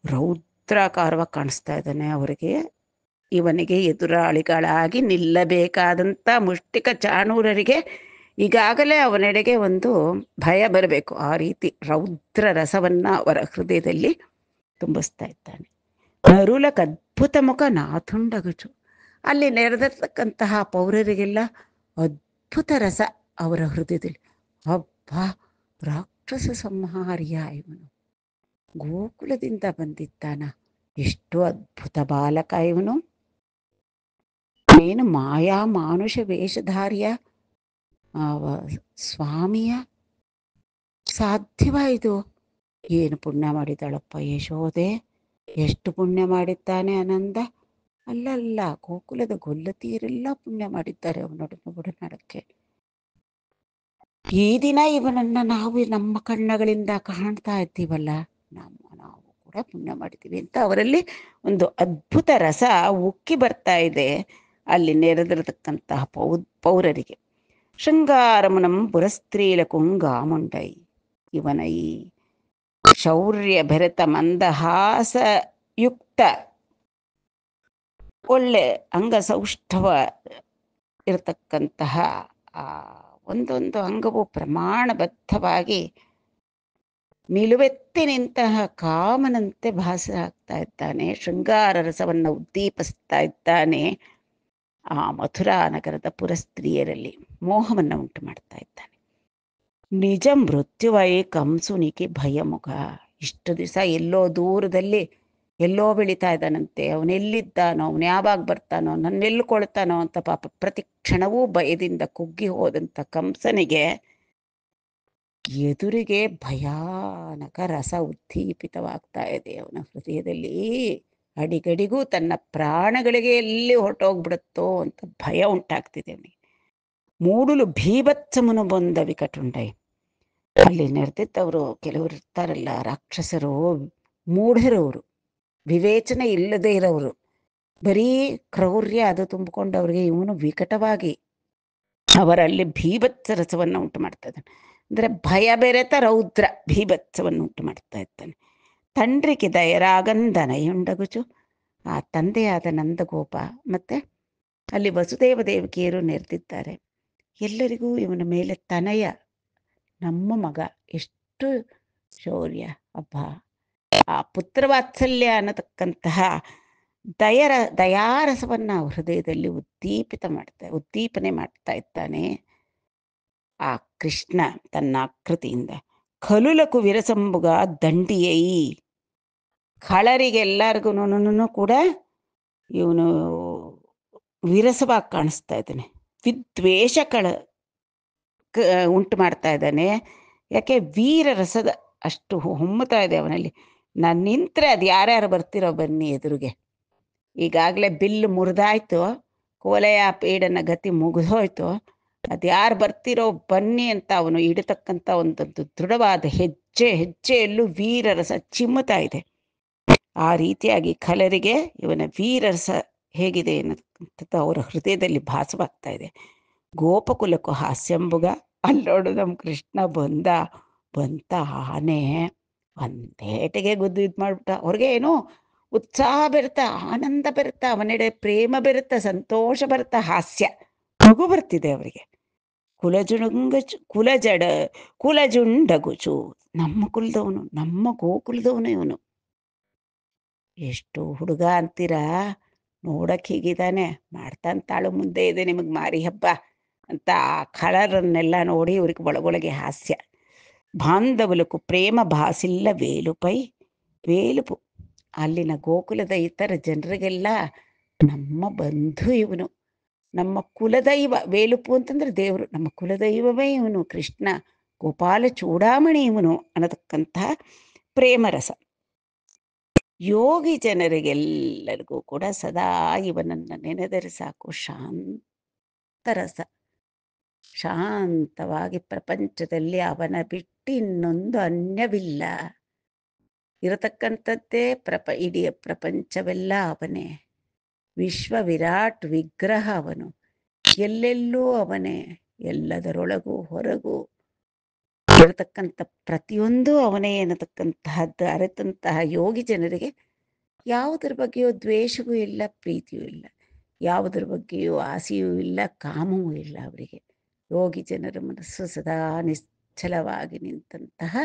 ರೌದ್ರಾಕಾರವಾಗಿ ಕಾಣಿಸ್ತಾ ಇದ್ದಾನೆ. ಅವರಿಗೆ ಇವನಿಗೆ ಎದುರಾಳಿಗಳಾಗಿ ನಿಲ್ಲಬೇಕಾದಂಥ ಮುಷ್ಟಿಕ ಚಾಣೂರರಿಗೆ ಈಗಾಗಲೇ ಅವನೆಡೆಗೆ ಒಂದು ಭಯ ಬರಬೇಕು. ಆ ರೀತಿ ರೌದ್ರ ರಸವನ್ನ ಅವರ ಹೃದಯದಲ್ಲಿ ತುಂಬಿಸ್ತಾ ಇದ್ದಾನೆ. ನರುಲಕ ಅದ್ಭುತ ಮುಖ ನಾಥುಂಡಗಜು. ಅಲ್ಲಿ ನೆರೆದಿರ್ತಕ್ಕಂತಹ ಪೌರರಿಗೆಲ್ಲ ಅದ್ಭುತ ರಸ ಅವರ ಹೃದಯದಲ್ಲಿ. ಹಬ್ಬ, ರಾಕ್ಷಸ ಸಂಹಾರ್ಯ ಇವನು, ಗೋಕುಲದಿಂದ ಬಂದಿದ್ದಾನ, ಎಷ್ಟು ಅದ್ಭುತ ಬಾಲಕ ಇವನು, ಏನು ಮಾಯಾ ಮಾನುಷ ವೇಷಧಾರ್ಯ ಸ್ವಾಮಿಯ ಸಾಧ್ಯವಾಯಿತು. ಏನು ಪುಣ್ಯ ಮಾಡಿದಾಳಪ್ಪ ಯಶೋದೆ, ಎಷ್ಟು ಪುಣ್ಯ ಮಾಡಿದ್ದಾನೆ ಆನಂದ. ಅಲ್ಲಲ್ಲ, ಗೋಕುಲದ ಗೊಲ್ಲತಿಯರೆಲ್ಲ ಪುಣ್ಯ ಮಾಡಿದ್ದಾರೆ ಅವನೊಡನೆ ಒಡನಾಡಕ್ಕೆ. ಈ ದಿನ ಇವನನ್ನ ನಾವು ನಮ್ಮ ಕಣ್ಣುಗಳಿಂದ ಕಾಣ್ತಾ ಇದ್ದೀವಲ್ಲ, ನಾವು ಕೂಡ ಪುಣ್ಯ ಮಾಡಿದ್ದೀವಿ ಅಂತ ಅವರಲ್ಲಿ ಒಂದು ಅದ್ಭುತ ರಸ ಉಕ್ಕಿ ಬರ್ತಾ ಇದೆ ಅಲ್ಲಿ ನೆರೆದಿರತಕ್ಕಂತಹ ಪೌರರಿಗೆ. ಶೃಂಗಾರಮುನಂ ಪುರಸ್ತ್ರೀಲ ಕುಂಗಾಮುಂಡೈ. ಇವನ ಈ ಶೌರ್ಯ ಭರತ ಮಂದಹಾಸಯುಕ್ತ ಒಳ್ಳೆ ಅಂಗಸೌಷ್ಠವ ಇರತಕ್ಕಂತಹ ಆ ಒಂದೊಂದು ಅಂಗವು ಪ್ರಮಾಣಬದ್ಧವಾಗಿ ನಿಲುವೆತ್ತಿ ನಿಂತಹ ಕಾಮನಂತೆ ಭಾಸ ಆಗ್ತಾ ಇದ್ದಾನೆ. ಶೃಂಗಾರ ರಸವನ್ನು ಉದ್ದೀಪಿಸ್ತಾ ಇದ್ದಾನೆ. ಆ ಮಥುರಾ ನಗರದ ಪುರಸ್ತ್ರೀಯರಲ್ಲಿ ಮೋಹವನ್ನು ಉಂಟು ಮಾಡ್ತಾ ಇದ್ದಾನೆ. ನಿಜ ಮೃತ್ಯುವೈ ಕಂಸುನಿಗೆ ಭಯಮುಖ. ಇಷ್ಟು ದಿವಸ ಎಲ್ಲೋ ದೂರದಲ್ಲಿ ಎಲ್ಲೋ ಬೆಳೀತಾ ಇದ್ದಾನಂತೆ, ಅವನೆಲ್ಲಿದ್ದಾನೋ, ಅವನು ಯಾವಾಗ ಬರ್ತಾನೋ, ನನ್ನೆಲ್ಲುಕೊಳ್ತಾನೋ ಅಂತ ಪಾಪ ಪ್ರತಿ ಕ್ಷಣವೂ ಭಯದಿಂದ ಕುಗ್ಗಿ ಹೋದಂಥ ಕಂಸನಿಗೆ ಎದುರಿಗೆ ಭಯಾನಕ ರಸ ಉದ್ದೀಪಿತವಾಗ್ತಾ ಇದೆ ಅವನ ಹೃದಯದಲ್ಲಿ. ಅಡಿಗಡಿಗೂ ತನ್ನ ಪ್ರಾಣಗಳಿಗೆ ಎಲ್ಲಿ ಹೊರಟೋಗ್ಬಿಡುತ್ತೋ ಅಂತ ಭಯ ಉಂಟಾಗ್ತಿದೆ ಅವನಿಗೆ. ಮೂಡುಲು ಭೀಭತ್ಸಮನು ಬಂದ ವಿಕಟುಂಡೈ. ಅಲ್ಲಿ ನೆರೆದಿದ್ದವರು ಕೆಲವರು ಇರ್ತಾರಲ್ಲ, ರಾಕ್ಷಸರು, ಮೂಢರವರು, ವಿವೇಚನೆ ಇಲ್ಲದೆ ಇರೋರು, ಬರೀ ಕ್ರೌರ್ಯ ಅದು ತುಂಬಿಕೊಂಡವ್ರಿಗೆ ಇವನು ವಿಕಟವಾಗಿ ಅವರಲ್ಲಿ ಭೀಭತ್ಸ ರಸವನ್ನು ಉಂಟು ಮಾಡ್ತಾ ಇದ್ದಾನೆ. ಅಂದರೆ ಭಯ ಬೆರೆತ ರೌದ್ರ ಭೀಭತ್ಸವನ್ನು ಉಂಟು ಮಾಡ್ತಾ ಇದ್ದಾನೆ. ತಂಡ್ರಿಗೆ ದಯರಾಗಂದನಯುಂಡಗುಚು. ಆ ತಂದೆಯಾದ ನಂದಗೋಪ ಮತ್ತೆ ಅಲ್ಲಿ ವಸುದೇವ ದೇವಕಿಯರು ನೆರೆದಿದ್ದಾರೆ. ಎಲ್ಲರಿಗೂ ಇವನ ಮೇಲೆ ತನಯ, ನಮ್ಮ ಮಗ, ಎಷ್ಟು ಶೌರ್ಯ, ಅಬ್ಬ, ಆ ಪುತ್ರವಾತ್ಸಲ್ಯ ಅನ್ನತಕ್ಕಂತಹ ದಯಾರಸವನ್ನ ಹೃದಯದಲ್ಲಿ ಉದ್ದೀಪನೆ ಮಾಡ್ತಾ ಇದ್ದಾನೆ ಆ ಕೃಷ್ಣ ತನ್ನ ಆಕೃತಿಯಿಂದ. ಕಲುಲಕು ವಿರಸಂಬುಗ ದಂಡಿಯೈ. ಖಳರಿಗೆಲ್ಲರಿಗೂ ಕೂಡ ಇವನು ವಿರಸವಾಗಿ ಕಾಣಿಸ್ತಾ ಇದ್ದಾನೆ. ವಿದ್ವೇಷ ಉಂಟು ಮಾಡ್ತಾ ಇದ್ದಾನೆ. ಯಾಕೆ? ವೀರರಸದ ಅಷ್ಟು ಹೊಮ್ಮುತ್ತಾ ಇದೆ ಅವನಲ್ಲಿ. ನಾನು ನಿಂತರೆ ಅದು ಯಾರ್ಯಾರು ಬರ್ತಿರೋ ಬನ್ನಿ ಎದುರಿಗೆ. ಈಗಾಗಲೇ ಬಿಲ್ಲು ಮುರಿದಾಯ್ತು, ಕೋಲೆಯ ಪೀಡನ ಗತಿ ಮುಗಿದೋಯ್ತು, ಅದು ಯಾರು ಬರ್ತಿರೋ ಬನ್ನಿ ಅಂತ ಅವನು ಇಡತಕ್ಕಂಥ ಒಂದೊಂದು ದೃಢವಾದ ಹೆಜ್ಜೆಯಲ್ಲೂ ವೀರರಸ ಚಿಮ್ಮುತ್ತಾ ಇದೆ. ಆ ರೀತಿಯಾಗಿ ಖಲರಿಗೆ ಇವನ ವೀರರಸ ಹೇಗಿದೆ ಅನ್ನೋದು ಅವರ ಹೃದಯದಲ್ಲಿ ಭಾಸವಾಗ್ತಾ ಇದೆ. ಗೋಪಕುಲಕ್ಕೂ ಹಾಸ್ಯಂಬುಗ. ಅಲ್ಲೋಡು ನಮ್ಮ ಕೃಷ್ಣ ಬಂತ ಆನೆ ಒಂದೇಟಿಗೆ ಗುದ್ದು ಇದು ಮಾಡ್ಬಿಟ್ಟ. ಅವ್ರಿಗೆ ಏನೋ ಉತ್ಸಾಹ ಬೆರುತ್ತಾ, ಆನಂದ ಬೆರುತ್ತಾ, ಅವನೆಡೆ ಪ್ರೇಮ ಬೆರುತ್ತಾ, ಸಂತೋಷ ಬರುತ್ತಾ, ಹಾಸ್ಯ ಮಗು ಬರ್ತಿದೆ ಅವರಿಗೆ. ಕುಲಜುಂಡಗುಚು. ನಮ್ಮ ಕುಲದವನು, ನಮ್ಮ ಗೋಕುಲದವನು ಇವನು. ಎಷ್ಟು ಹುಡುಗ ಅಂತೀರಾ, ನೋಡಕ್ ಹೀಗಿದ್ದಾನೆ, ಮಾಡ್ತಾನೆ ತಾಳು ಮುಂದೆ ಇದೆ ನಿಮಗೆ ಮಾರಿ ಹಬ್ಬ. ಅಂತ ಆ ಕಳರನ್ನೆಲ್ಲ ನೋಡಿ ಇವ್ರಿಗೆ ಒಳಗೊಳಗೆ ಹಾಸ್ಯ. ಬಾಂಧవులకు ಪ್ರೇಮ ಭಾಸಿಲ್ಲ ವೇಲುಪೈ ವೇಲುಪು. ಅಲ್ಲಿನ ಗೋಕುಲದ ಇತರ ಜನರಿಗೆಲ್ಲ ನಮ್ಮ ಬಂಧು ಇವನು, ನಮ್ಮ ಕುಲದೈವ. ವೇಲುಪು ಅಂತಂದ್ರೆ ದೇವರು, ನಮ್ಮ ಕುಲದೈವವೇ ಇವನು ಕೃಷ್ಣ, ಗೋಪಾಲ ಚೂಡಾಮಣಿ ಇವನು ಅನ್ನತಕ್ಕಂತಹ ಪ್ರೇಮರಸ. ಯೋಗಿ ಜನರಿಗೆಲ್ಲರಿಗೂ ಕೂಡ ಸದಾ ಇವನನ್ನು ನೆನೆದರೆ ಸಾಕು ಶಾಂತರಸ. ಶಾಂತವಾಗಿ ಪ್ರಪಂಚದಲ್ಲಿ ಅವನ ಬಿಟ್ಟು ಇನ್ನೊಂದು ಅನ್ಯವಿಲ್ಲ. ಇರತಕ್ಕಂಥದ್ದೇ ಇಡೀ ಪ್ರಪಂಚವೆಲ್ಲ ಅವನೇ. ವಿಶ್ವ ವಿರಾಟ್ ವಿಗ್ರಹ ಅವನು. ಎಲ್ಲೆಲ್ಲೂ ಅವನೇ, ಎಲ್ಲದರೊಳಗೂ ಹೊರಗೂ ಇರತಕ್ಕಂಥ ಪ್ರತಿಯೊಂದು ಅವನೇ ಎನ್ನತಕ್ಕಂತಹದ್ದು ಅರಿತಂತಹ ಯೋಗಿ ಜನರಿಗೆ ಯಾವುದರ ಬಗ್ಗೆಯೂ ದ್ವೇಷವೂ ಇಲ್ಲ, ಪ್ರೀತಿಯೂ ಇಲ್ಲ, ಯಾವುದರ ಬಗ್ಗೆಯೂ ಆಸೆಯೂ ಇಲ್ಲ, ಕಾಮವೂ ಇಲ್ಲ. ಅವರಿಗೆ ಯೋಗಿ ಜನರ ಮನಸ್ಸು ಸದಾ ನಿಶ್ಚಲವಾಗಿ ನಿಂತಹ,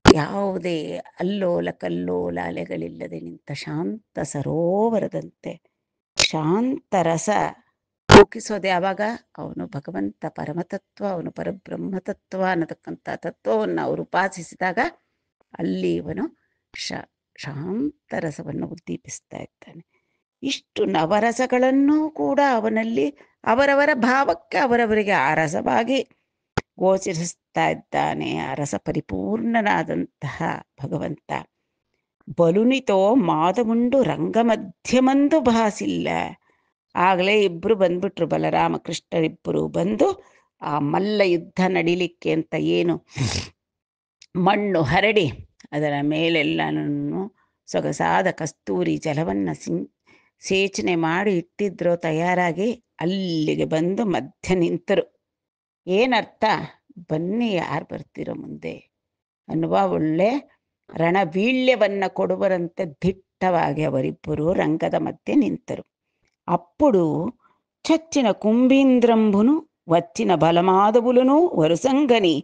ಯಾವುದೇ ಅಲ್ಲೋಲ ಕಲ್ಲೋಲ ಅಲೆಗಳಿಲ್ಲದೆ ನಿಂತ ಶಾಂತ ಸರೋವರದಂತೆ ಶಾಂತರಸ ರೂಪಿಸೋದು ಯಾವಾಗ? ಅವನು ಭಗವಂತ ಪರಮತತ್ವ, ಅವನು ಪರಬ್ರಹ್ಮತತ್ವ ಅನ್ನತಕ್ಕಂಥ ತತ್ವವನ್ನು ಅವರು ಉಪಾಸಿಸಿದಾಗ ಅಲ್ಲಿ ಇವನು ಶಾಂತರಸವನ್ನು ಉದ್ದೀಪಿಸ್ತಾ ಇದ್ದಾನೆ. ಇಷ್ಟು ನವರಸಗಳನ್ನೂ ಕೂಡ ಅವನಲ್ಲಿ ಅವರವರ ಭಾವಕ್ಕೆ ಅವರವರಿಗೆ ಆ ರಸವಾಗಿ ಗೋಚರಿಸ್ತಾ ಇದ್ದಾನೆ. ಆ ರಸ ಪರಿಪೂರ್ಣನಾದಂತಹ ಭಗವಂತ. ಬಲುನಿತೋ ಮಾದಮುಂಡು ರಂಗ ಮಧ್ಯಮಂದು ಭಾಸಿಲ್ಲ. ಆಗಲೇ ಇಬ್ಬರು ಬಂದ್ಬಿಟ್ರು, ಬಲರಾಮ ಕೃಷ್ಣರಿಬ್ಬರು ಬಂದು ಆ ಮಲ್ಲ ಯುದ್ಧ ನಡಿಲಿಕ್ಕೆ ಅಂತ ಏನು ಮಣ್ಣು ಹರಡಿ ಅದರ ಮೇಲೆಲ್ಲನೂ ಸೊಗಸಾದ ಕಸ್ತೂರಿ ಜಲವನ್ನು ಸೇಚನೆ ಮಾಡಿ ಇಟ್ಟಿದ್ರು ತಯಾರಾಗಿ. ಅಲ್ಲಿಗೆ ಬಂದು ಮಧ್ಯ ನಿಂತರು. ಏನರ್ಥ? ಬನ್ನಿ ಯಾರು ಬರ್ತಿರೋ ಮುಂದೆ ಅನ್ನುವ ಒಳ್ಳೆ ರಣವೀಳ್ಯವನ್ನು ಕೊಡುವರಂತೆ ದಿಟ್ಟವಾಗಿ ಅವರಿಬ್ಬರು ರಂಗದ ಮಧ್ಯೆ ನಿಂತರು. అప్పుడు చచ్చిన కుంభీంద్రంబును వచ్చిన బలమాదవులను వరుసంగని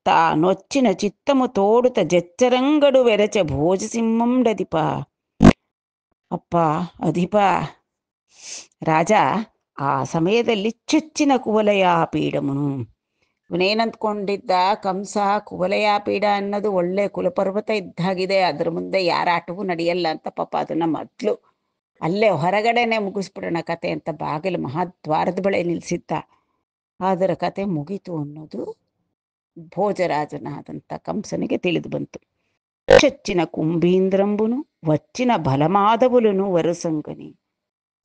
తానొచ్చిన చిత్తము తోడుత జచ్చరంగడు వెరచ భోజసింహండదిప. ಅಪ್ಪ ಅಧಿಪ ರಾಜ, ಆ ಸಮಯದಲ್ಲಿ ಚುಚ್ಚಿನ ಕುವಲಯಾಪೀಡಮನು. ಇವನೇನಂದ್ಕೊಂಡಿದ್ದ, ಕಂಸ ಕುವಲಯಾಪೀಡ ಅನ್ನೋದು ಒಳ್ಳೆ ಕುಲಪರ್ವತ ಇದ್ದಾಗಿದೆ, ಅದ್ರ ಮುಂದೆ ಯಾರ ಆಟವೂ ನಡೆಯಲ್ಲ ಅಂತ ಪಾಪ ಅದನ್ನ ಮೊದಲು ಅಲ್ಲೇ ಹೊರಗಡೆನೆ ಮುಗಿಸ್ಬಿಡೋಣ ಕತೆ ಅಂತ ಬಾಗಿಲು ಮಹಾದ್ವಾರದ ಬಳಿ ನಿಲ್ಲಿಸಿದ್ದ. ಅದರ ಕತೆ ಮುಗೀತು ಅನ್ನೋದು ಭೋಜರಾಜನಾದಂಥ ಕಂಸನಿಗೆ ತಿಳಿದು ಬಂತು. ಚಚ್ಚಿನ ಕುಂಭೀಂದ್ರಂಬುನು ವಚ್ಚಿನ ಬಲಮಾದವುಲನು ವರುಸಂಗನಿ.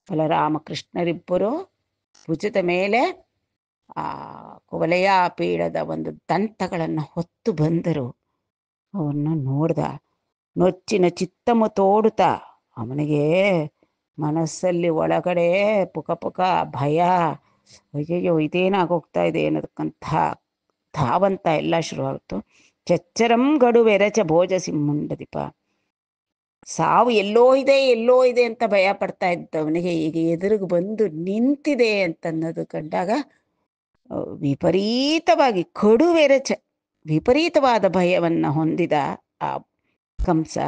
ಬಲರಾಮಕೃಷ್ಣರಿಬ್ಬರು ಭುಜದ ಮೇಲೆ ಆ ಕುವಲಯಾಪೀಡದ ಒಂದು ದಂತಗಳನ್ನು ಹೊತ್ತು ಬಂದರು. ಅವನ್ನು ನೋಡ್ದ. ನೊಚ್ಚಿನ ಚಿತ್ತಮು ತೋಡುತ್ತಾ, ಅವನಿಗೆ ಮನಸ್ಸಲ್ಲಿ ಒಳಗಡೆ ಪುಕ ಪುಕ ಭಯ, ಅಯ್ಯಯ್ಯೋ ಇದೇನಾಗೋಗ್ತಾ ಇದೆ ಅನ್ನೋದಕ್ಕಂಥ ಧಾವಂತ ಎಲ್ಲ ಶುರುವಾಯಿತು. ಚಚ್ಚರಂ ಗಡುವೆರಚ ಭೋಜ ಸಿಂಹುಂಡದಿಪ. ಸಾವು ಎಲ್ಲೋ ಇದೆ ಅಂತ ಭಯ ಪಡ್ತಾ ಇದ್ದವನಿಗೆ ಈಗ ಎದುರಿಗೆ ಬಂದು ನಿಂತಿದೆ ಅಂತನ್ನೋದು ಕಂಡಾಗ ವಿಪರೀತವಾಗಿ ಕಡುವೆರಚ ವಿಪರೀತವಾದ ಭಯವನ್ನು ಹೊಂದಿದ ಆ ಕಂಸ.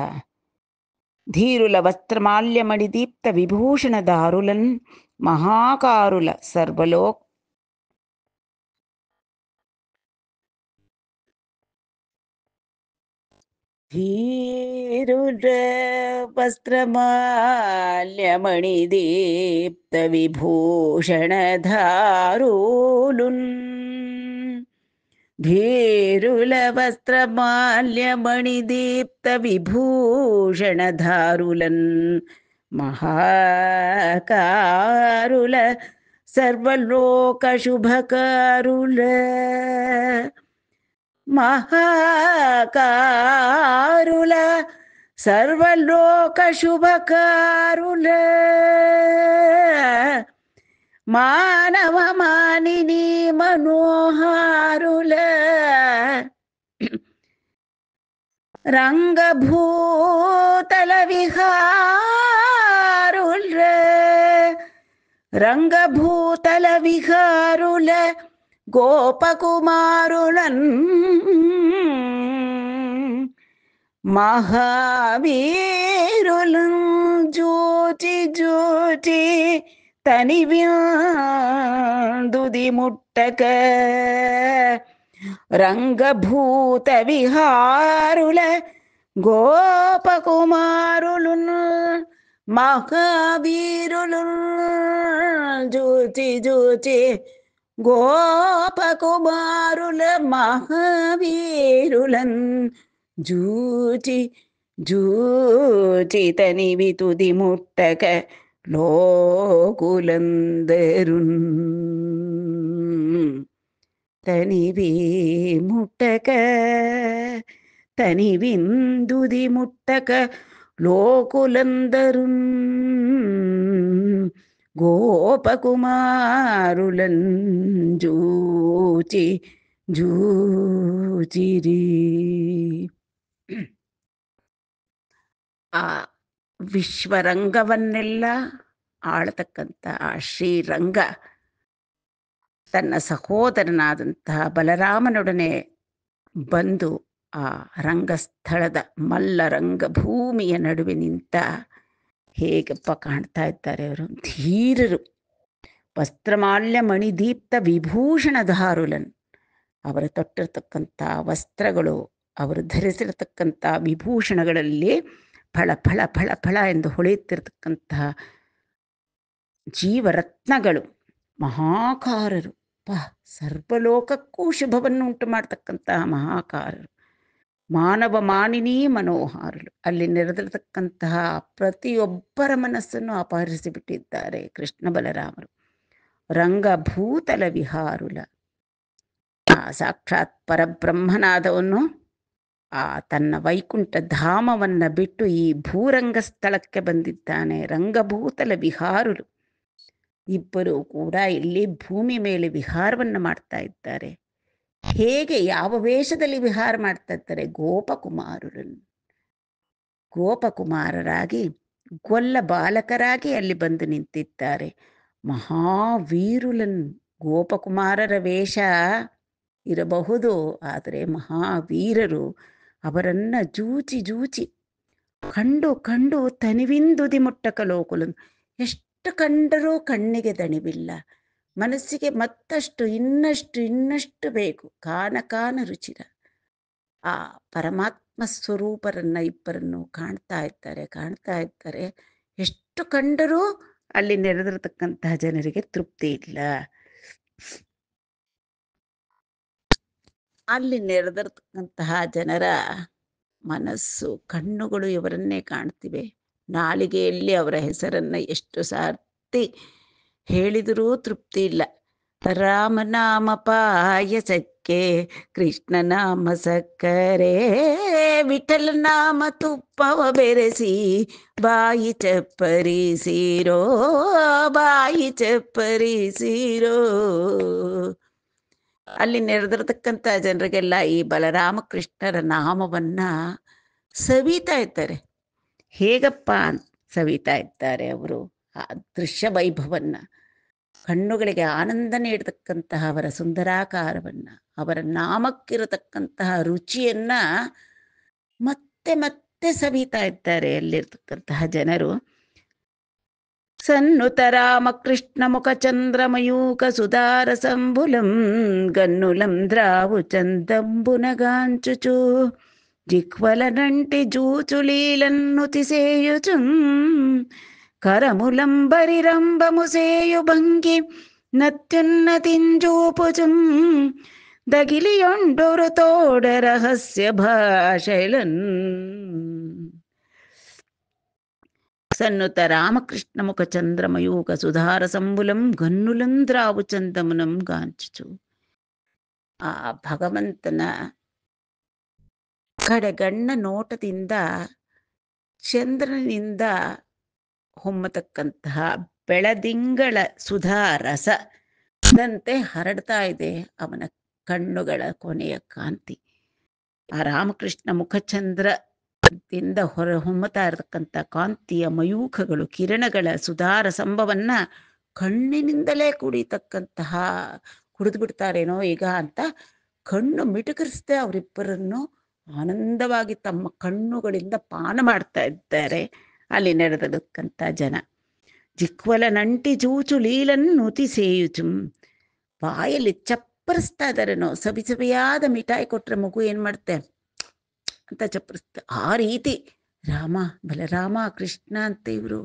ಧೀರುಲ ವಸ್ತ್ರಮಾಲ್ಯಮಣಿದೀಪ್ತ ವಿಭೂಷಣ ದಾರುಲನ್ ಮಹಾಕಾರುಲ ಸರ್ವಲೋಕ್ ಧೀರುಲ ವಸ್ತ್ರಮಾಲ್ಯಮಣಿದೀಪ್ತ ವಿಭೂಷಣ ಧಾರುಲುನ್. ಧೀರುಲ ವಸ್ತ್ರಮಾಲ್ಯಮಣಿದೀಪ್ತ ವಿಭೂಷಣ ಧಾರುಲನ್ ಮಹಾಕಾರುಲ ಸರ್ವಲೋಕ ಶುಭಕಾರುಲ. ಮಹಾಕಾರುಲ ಸರ್ವಲೋಕ ಶುಭಕಾರುಲ. ಮಾನವ ಮಾನಿನಿ ಮನೋಹಾರುಲ. ರಂಗಭೂತಲ ವಿಹಾರುಲ. ರಂಗಭೂತಲ ವಿಹಾರುಲ ಗೋಪಕುಮಾರುಲನ್. ಮಹಾವೀರುಲನ್ ಜೋಟಿ ಜೋಟಿ తనివ్యందుది ముట్టక రంగభూత విహారుల గోపకుమారులు మహావీరులు జూచి జూచి గోపకుమారుల మహావీరులన్ జూచి జూచి తనివి తుది ముట్టక లోకులందరున్ తనివి ముట్టక తనివిందుది ముట్టక లోకులందరున్ గోపకుమారులన్ జూచి జూచిరి. ಆ ವಿಶ್ವರಂಗವನ್ನೆಲ್ಲ ಆಳತಕ್ಕಂಥ ಆ ಶ್ರೀರಂಗ ತನ್ನ ಸಹೋದರನಾದಂತಹ ಬಲರಾಮನೊಡನೆ ಬಂದು ಆ ರಂಗಸ್ಥಳದ ಮಲ್ಲರಂಗ ಭೂಮಿಯ ನಡುವೆ ನಿಂತ ಹೇಗಪ್ಪ ಕಾಣ್ತಾ ಇದ್ದಾರೆ ಅವರು, ಧೀರರು. ವಸ್ತ್ರಮಾಲ್ಯ ಮಣಿದೀಪ್ತ ವಿಭೂಷಣಧಾರುಲನ್, ಅವರು ತೊಟ್ಟಿರ್ತಕ್ಕಂಥ ವಸ್ತ್ರಗಳು, ಅವರು ಧರಿಸಿರತಕ್ಕಂಥ ವಿಭೂಷಣಗಳಲ್ಲಿ ಫಳ ಫಳ ಫಳ ಫಳ ಎಂದು ಹೊಳೆಯುತ್ತಿರತಕ್ಕಂತಹ ಜೀವರತ್ನಗಳು. ಮಹಾಕಾರರು, ಸರ್ವಲೋಕಕ್ಕೂ ಶುಭವನ್ನು ಉಂಟು ಮಾಡತಕ್ಕಂತಹ ಮಹಾಕಾರರು. ಮಾನವ ಮಾನಿನಿ ಮನೋಹಾರರು, ಅಲ್ಲಿ ನೆರೆದಿರತಕ್ಕಂತಹ ಪ್ರತಿಯೊಬ್ಬರ ಮನಸ್ಸನ್ನು ಅಪಹರಿಸಿಬಿಟ್ಟಿದ್ದಾರೆ ಕೃಷ್ಣ ಬಲರಾಮರು. ರಂಗಭೂತಲ ವಿಹಾರುಲ, ಸಾಕ್ಷಾತ್ ಪರಬ್ರಹ್ಮನಾದವನು ತನ್ನ ವೈಕುಂಠ ಧಾಮವನ್ನು ಬಿಟ್ಟು ಈ ಭೂರಂಗ ಸ್ಥಳಕ್ಕೆ ಬಂದಿದ್ದಾನೆ. ರಂಗಭೂತಲ ವಿಹಾರುಲು, ಇಬ್ಬರು ಕೂಡ ಇಲ್ಲಿ ಭೂಮಿ ಮೇಲೆ ವಿಹಾರವನ್ನು ಮಾಡ್ತಾ ಇದ್ದಾರೆ. ಹೇಗೆ, ಯಾವ ವೇಷದಲ್ಲಿ ವಿಹಾರ ಮಾಡ್ತಾ ಇದ್ದಾರೆ? ಗೋಪಕುಮಾರರನ್ನು, ಗೋಪಕುಮಾರರಾಗಿ ಗೊಲ್ಲ ಬಾಲಕರಾಗಿ ಅಲ್ಲಿ ಬಂದು ನಿಂತಿದ್ದಾರೆ. ಮಹಾವೀರುಲನ್, ಗೋಪಕುಮಾರರ ವೇಷ ಇರಬಹುದು, ಆದರೆ ಮಹಾವೀರರು ಅವರನ್ನ ಜೂಚಿ ಜೂಚಿ ಕಂಡು ಕಂಡು ತನಿವಿಂದುದಿ ಮುಟ್ಟಕ ಲೋಕುಲನ್, ಎಷ್ಟು ಕಂಡರೂ ಕಣ್ಣಿಗೆ ದಣಿವಿಲ್ಲ, ಮನಸ್ಸಿಗೆ ಮತ್ತಷ್ಟು ಇನ್ನಷ್ಟು ಇನ್ನಷ್ಟು ಬೇಕು. ಕಾನ ಕಾನ ರುಚಿರ, ಆ ಪರಮಾತ್ಮ ಸ್ವರೂಪರನ್ನ ಇಬ್ಬರನ್ನು ಕಾಣ್ತಾ ಇದ್ದಾರೆ. ಎಷ್ಟು ಕಂಡರೂ ಅಲ್ಲಿ ನೆರೆದಿರತಕ್ಕಂತಹ ಜನರಿಗೆ ತೃಪ್ತಿ ಇಲ್ಲ. ಅಲ್ಲಿ ನೆರೆದಿರತಕ್ಕಂತಹ ಜನರ ಮನಸ್ಸು, ಕಣ್ಣುಗಳು ಇವರನ್ನೇ ಕಾಣ್ತಿವೆ. ನಾಲಿಗೆಯಲ್ಲಿ ಅವರ ಹೆಸರನ್ನ ಎಷ್ಟು ಸಾರ್ತಿ ಹೇಳಿದರೂ ತೃಪ್ತಿ ಇಲ್ಲ. ರಾಮನಾಮ ಪಾಯಸಕ್ಕೆ ಕೃಷ್ಣನಾಮ ಸಕ್ಕರೆ, ವಿಠಲ ನಾಮ ತುಪ್ಪವ ಬೆರೆಸಿ ಬಾಯಿ ಚಪ್ಪರಿಸಿರೋ, ಬಾಯಿ ಚಪ್ಪರಿಸಿರೋ. ಅಲ್ಲಿ ನೆರೆದಿರತಕ್ಕಂಥ ಜನರಿಗೆಲ್ಲ ಈ ಬಲರಾಮಕೃಷ್ಣರ ನಾಮವನ್ನ ಸವಿತಾ ಇದ್ದಾರೆ. ಹೇಗಪ್ಪ ಸವಿತಾ ಇದ್ದಾರೆ ಅವರು? ಆ ದೃಶ್ಯ ವೈಭವನ್ನ, ಕಣ್ಣುಗಳಿಗೆ ಆನಂದ ನೀಡತಕ್ಕಂತಹ ಅವರ ಸುಂದರಾಕಾರವನ್ನ, ಅವರ ನಾಮಕ್ಕಿರತಕ್ಕಂತಹ ರುಚಿಯನ್ನ ಮತ್ತೆ ಮತ್ತೆ ಸವಿತಾ ಇದ್ದಾರೆ ಅಲ್ಲಿರ್ತಕ್ಕಂತಹ ಜನರು. ಸನ್ನುತ ರಾಮಕೃಷ್ಣ ಮುಖ ಚಂದ್ರಮಯೂಕ ಸುಧಾರ ಸಂಬುಲಂ ಗನ್ನುಲಂ ದ್ರಾವು ಚಂದಂಬುನಗಾಂಚುಚು ಜಿಕ್ವಲ ನಂಟಿ ಜೂಚುಲೀಲನ್ನುತಿಸೇಯುಚುಂ ಕರಮುಲಂಬರಿರಂಬಮುಸೇಯು ಭಂಗಿ ನತ್ಯುನ್ನತಿಂಜೂಪುಚುಂ ದಗಿಲಿಯೊಂಡೊರು ತೋಡ ರಹಸ್ಯ ಭಾಷೆಲನ್. ಸನ್ನುತ ರಾಮಕೃಷ್ಣ ಮುಖ ಚಂದ್ರಮಯೂಕ ಸುಧಾರ ಸಂಬುಲಂ ಗನ್ನುಲಂ ದ್ರಾವು ಚಂದಮುನಂ ಗಾಂಚುಚು. ಆ ಭಗವಂತನ ಕಡೆಗಣ್ಣ ನೋಟದಿಂದ ಚಂದ್ರನಿಂದ ಹೊಮ್ಮತಕ್ಕಂತಹ ಬೆಳದಿಂಗಳ ಸುಧಾ ರಸದಂತೆ ಹರಡ್ತಾ ಇದೆ ಅವನ ಕಣ್ಣುಗಳ ಕೊನೆಯ ಕಾಂತಿ. ಆ ರಾಮಕೃಷ್ಣ ಮುಖಚಂದ್ರದಿಂದ ಹೊಮ್ಮತಾ ಇರತಕ್ಕಂಥ ಕಾಂತಿಯ ಮಯೂಖಗಳು, ಕಿರಣಗಳ ಸುಧಾರ ಸಂಭವನ್ನ ಕಣ್ಣಿನಿಂದಲೇ ಕುಡಿದು ಬಿಡ್ತಾರೇನೋ ಈಗ ಅಂತ ಕಣ್ಣು ಮಿಟುಕರಿಸದೆ ಅವರಿಬ್ಬರನ್ನು ಆನಂದವಾಗಿ ತಮ್ಮ ಕಣ್ಣುಗಳಿಂದ ಪಾನ ಮಾಡ್ತಾ ಇದ್ದಾರೆ ಅಲ್ಲಿ ನಡೆದಕ್ಕಂಥ ಜನ. ಜಿಕ್ವಲ ನಂಟಿ ಚೂಚು ಲೀಲನ್ನುತಿ ಸೇಯುಚುಂ. ಬಾಯಲ್ಲಿ ಚಪ್ಪರಿಸ್ತಾ ಇದ್ದಾರೇನೋ. ಸಬಿ ಸಬಿಯಾದ ಮಿಠಾಯಿ ಕೊಟ್ರೆ ಮಗು ಏನ್ ಮಾಡುತ್ತೆ ಅಂತ ಚಪ್ಪರಿಸ್ತಾ, ಆ ರೀತಿ ರಾಮ ಬಲರಾಮ ಕೃಷ್ಣ ಅಂತ ಇವರು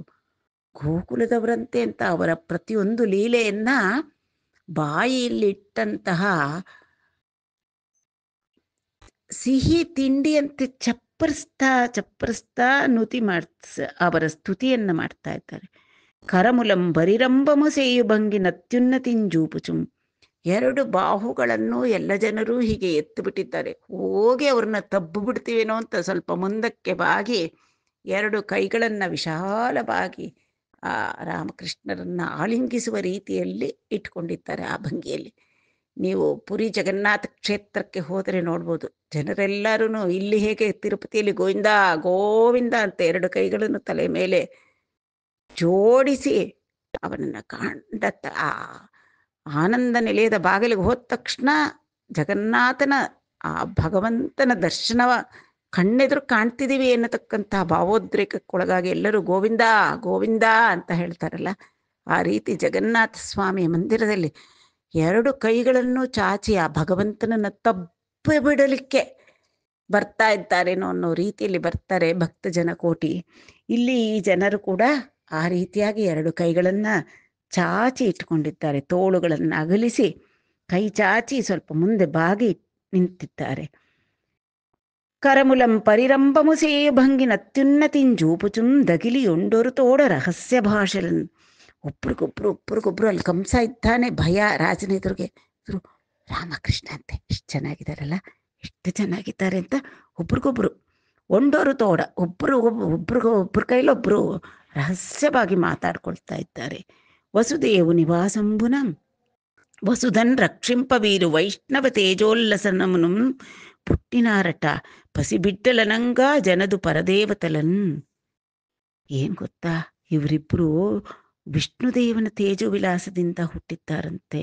ಗೋಕುಲದವರಂತೆ ಅಂತ ಅವರ ಪ್ರತಿಯೊಂದು ಲೀಲೆಯನ್ನ ಬಾಯಿಯಲ್ಲಿಟ್ಟಂತಹ ಸಿಹಿ ತಿಂಡಿಯಂತೆ ಚಪ್ಪರಿಸ್ತಾ ಚಪ್ಪರಿಸ್ತಾ ನುತಿ ಅವರ ಸ್ತುತಿಯನ್ನ ಮಾಡ್ತಾ ಇದ್ದಾರೆ. ಕರಮುಲಂ ಬರಿರಂಬಮು ಸೇಯು ಭಂಗಿ ನತ್ಯುನ್ನತಿಂಜೂಪುಚುಂ. ಎರಡು ಬಾಹುಗಳನ್ನು ಎಲ್ಲ ಜನರು ಹೀಗೆ ಎತ್ತು ಬಿಟ್ಟಿದ್ದಾರೆ. ಹೋಗಿ ಅವ್ರನ್ನ ತಬ್ಬು ಬಿಡ್ತೀವೇನೋ ಅಂತ ಸ್ವಲ್ಪ ಮುಂದಕ್ಕೆ ಬಾಗಿ ಎರಡು ಕೈಗಳನ್ನು ವಿಶಾಲವಾಗಿ ಆ ರಾಮಕೃಷ್ಣರನ್ನ ಆಲಿಂಗಿಸುವ ರೀತಿಯಲ್ಲಿ ಇಟ್ಕೊಂಡಿದ್ದಾರೆ. ಆ ಭಂಗಿಯಲ್ಲಿ ನೀವು ಪುರಿ ಜಗನ್ನಾಥ ಕ್ಷೇತ್ರಕ್ಕೆ ಹೋದರೆ ನೋಡ್ಬೋದು. ಜನರೆಲ್ಲರೂ ಇಲ್ಲಿ ಹೇಗೆ ತಿರುಪತಿಯಲ್ಲಿ ಗೋವಿಂದ ಗೋವಿಂದ ಅಂತ ಎರಡು ಕೈಗಳನ್ನು ತಲೆ ಮೇಲೆ ಜೋಡಿಸಿ ಅವನನ್ನ ಕಂಡ ಆ ಆನಂದ ನಿಲಯದ ಬಾಗಿಲಿಗೆ ಹೋದ ತಕ್ಷಣ ಜಗನ್ನಾಥನ ಆ ಭಗವಂತನ ದರ್ಶನವ ಕಣ್ಣೆದುರು ಕಾಣ್ತಿದ್ದೀವಿ ಎನ್ನತಕ್ಕಂಥ ಭಾವೋದ್ರೇಕಕ್ಕೊಳಗಾಗಿ ಎಲ್ಲರೂ ಗೋವಿಂದ ಗೋವಿಂದ ಅಂತ ಹೇಳ್ತಾರಲ್ಲ, ಆ ರೀತಿ ಜಗನ್ನಾಥ ಸ್ವಾಮಿಯ ಮಂದಿರದಲ್ಲಿ ಎರಡು ಕೈಗಳನ್ನು ಚಾಚಿ ಆ ಭಗವಂತನನ್ನ ತಬ್ಬಿ ಬಿಡಲಿಕ್ಕೆ ಬರ್ತಾ ಇದ್ದಾರೇನೋ ಅನ್ನೋ ರೀತಿಯಲ್ಲಿ ಬರ್ತಾರೆ ಭಕ್ತ ಜನ ಕೋಟಿ. ಇಲ್ಲಿ ಈ ಜನರು ಕೂಡ ಆ ರೀತಿಯಾಗಿ ಎರಡು ಕೈಗಳನ್ನ ಚಾಚಿ ಇಟ್ಕೊಂಡಿದ್ದಾರೆ. ತೋಳುಗಳನ್ನು ಅಗಲಿಸಿ ಕೈ ಚಾಚಿ ಸ್ವಲ್ಪ ಮುಂದೆ ಬಾಗಿ ನಿಂತಿದ್ದಾರೆ. ಕರಮುಲಂ ಪರಿರಂಬಮು ಸೇಯು ಭಂಗಿನ ಅತ್ಯುನ್ನತಿಂಜೂಪುಚುಂ ದಗಿಲಿ ಒಂಡೊರು ತೋಡ ರಹಸ್ಯ ಭಾಷೆಲನ್. ಒಬ್ರಿಗೊಬ್ರು ಅಲ್ಲಿ ಕಂಸ ಇದ್ದಾನೆ, ಭಯ ರಾಜನ ಎದುರಿಗೆ. ರಾಮಕೃಷ್ಣ ಅಂತೆ ಎಷ್ಟು ಚೆನ್ನಾಗಿದ್ದಾರಲ್ಲ, ಎಷ್ಟು ಚೆನ್ನಾಗಿದ್ದಾರೆ ಅಂತ ಒಬ್ರಿಗೊಬ್ರು ಒಂಡೋರು ತೋಡ ಒಬ್ರ ಕೈಲೊಬ್ರು ರಹಸ್ಯವಾಗಿ ಮಾತಾಡ್ಕೊಳ್ತಾ ಇದ್ದಾರೆ. ವಸುದೇವು ನಿವಾಸಂಬುನ ವಸುಧನ್ ರಕ್ಷಿಂಪವೀರು ವೈಷ್ಣವ ತೇಜೋಲ್ಲಸನಮುನು ಪುಟ್ಟಿನಾರಟ ಪಸಿಬಿಟ್ಟಲನಂಗ ಜನದು ಪರದೇವತಲನ್. ಏನ್ ಗೊತ್ತಾ, ಇವರಿಬ್ರು ವಿಷ್ಣುದೇವನ ತೇಜೋ ವಿಲಾಸದಿಂದ ಹುಟ್ಟಿದ್ದಾರಂತೆ.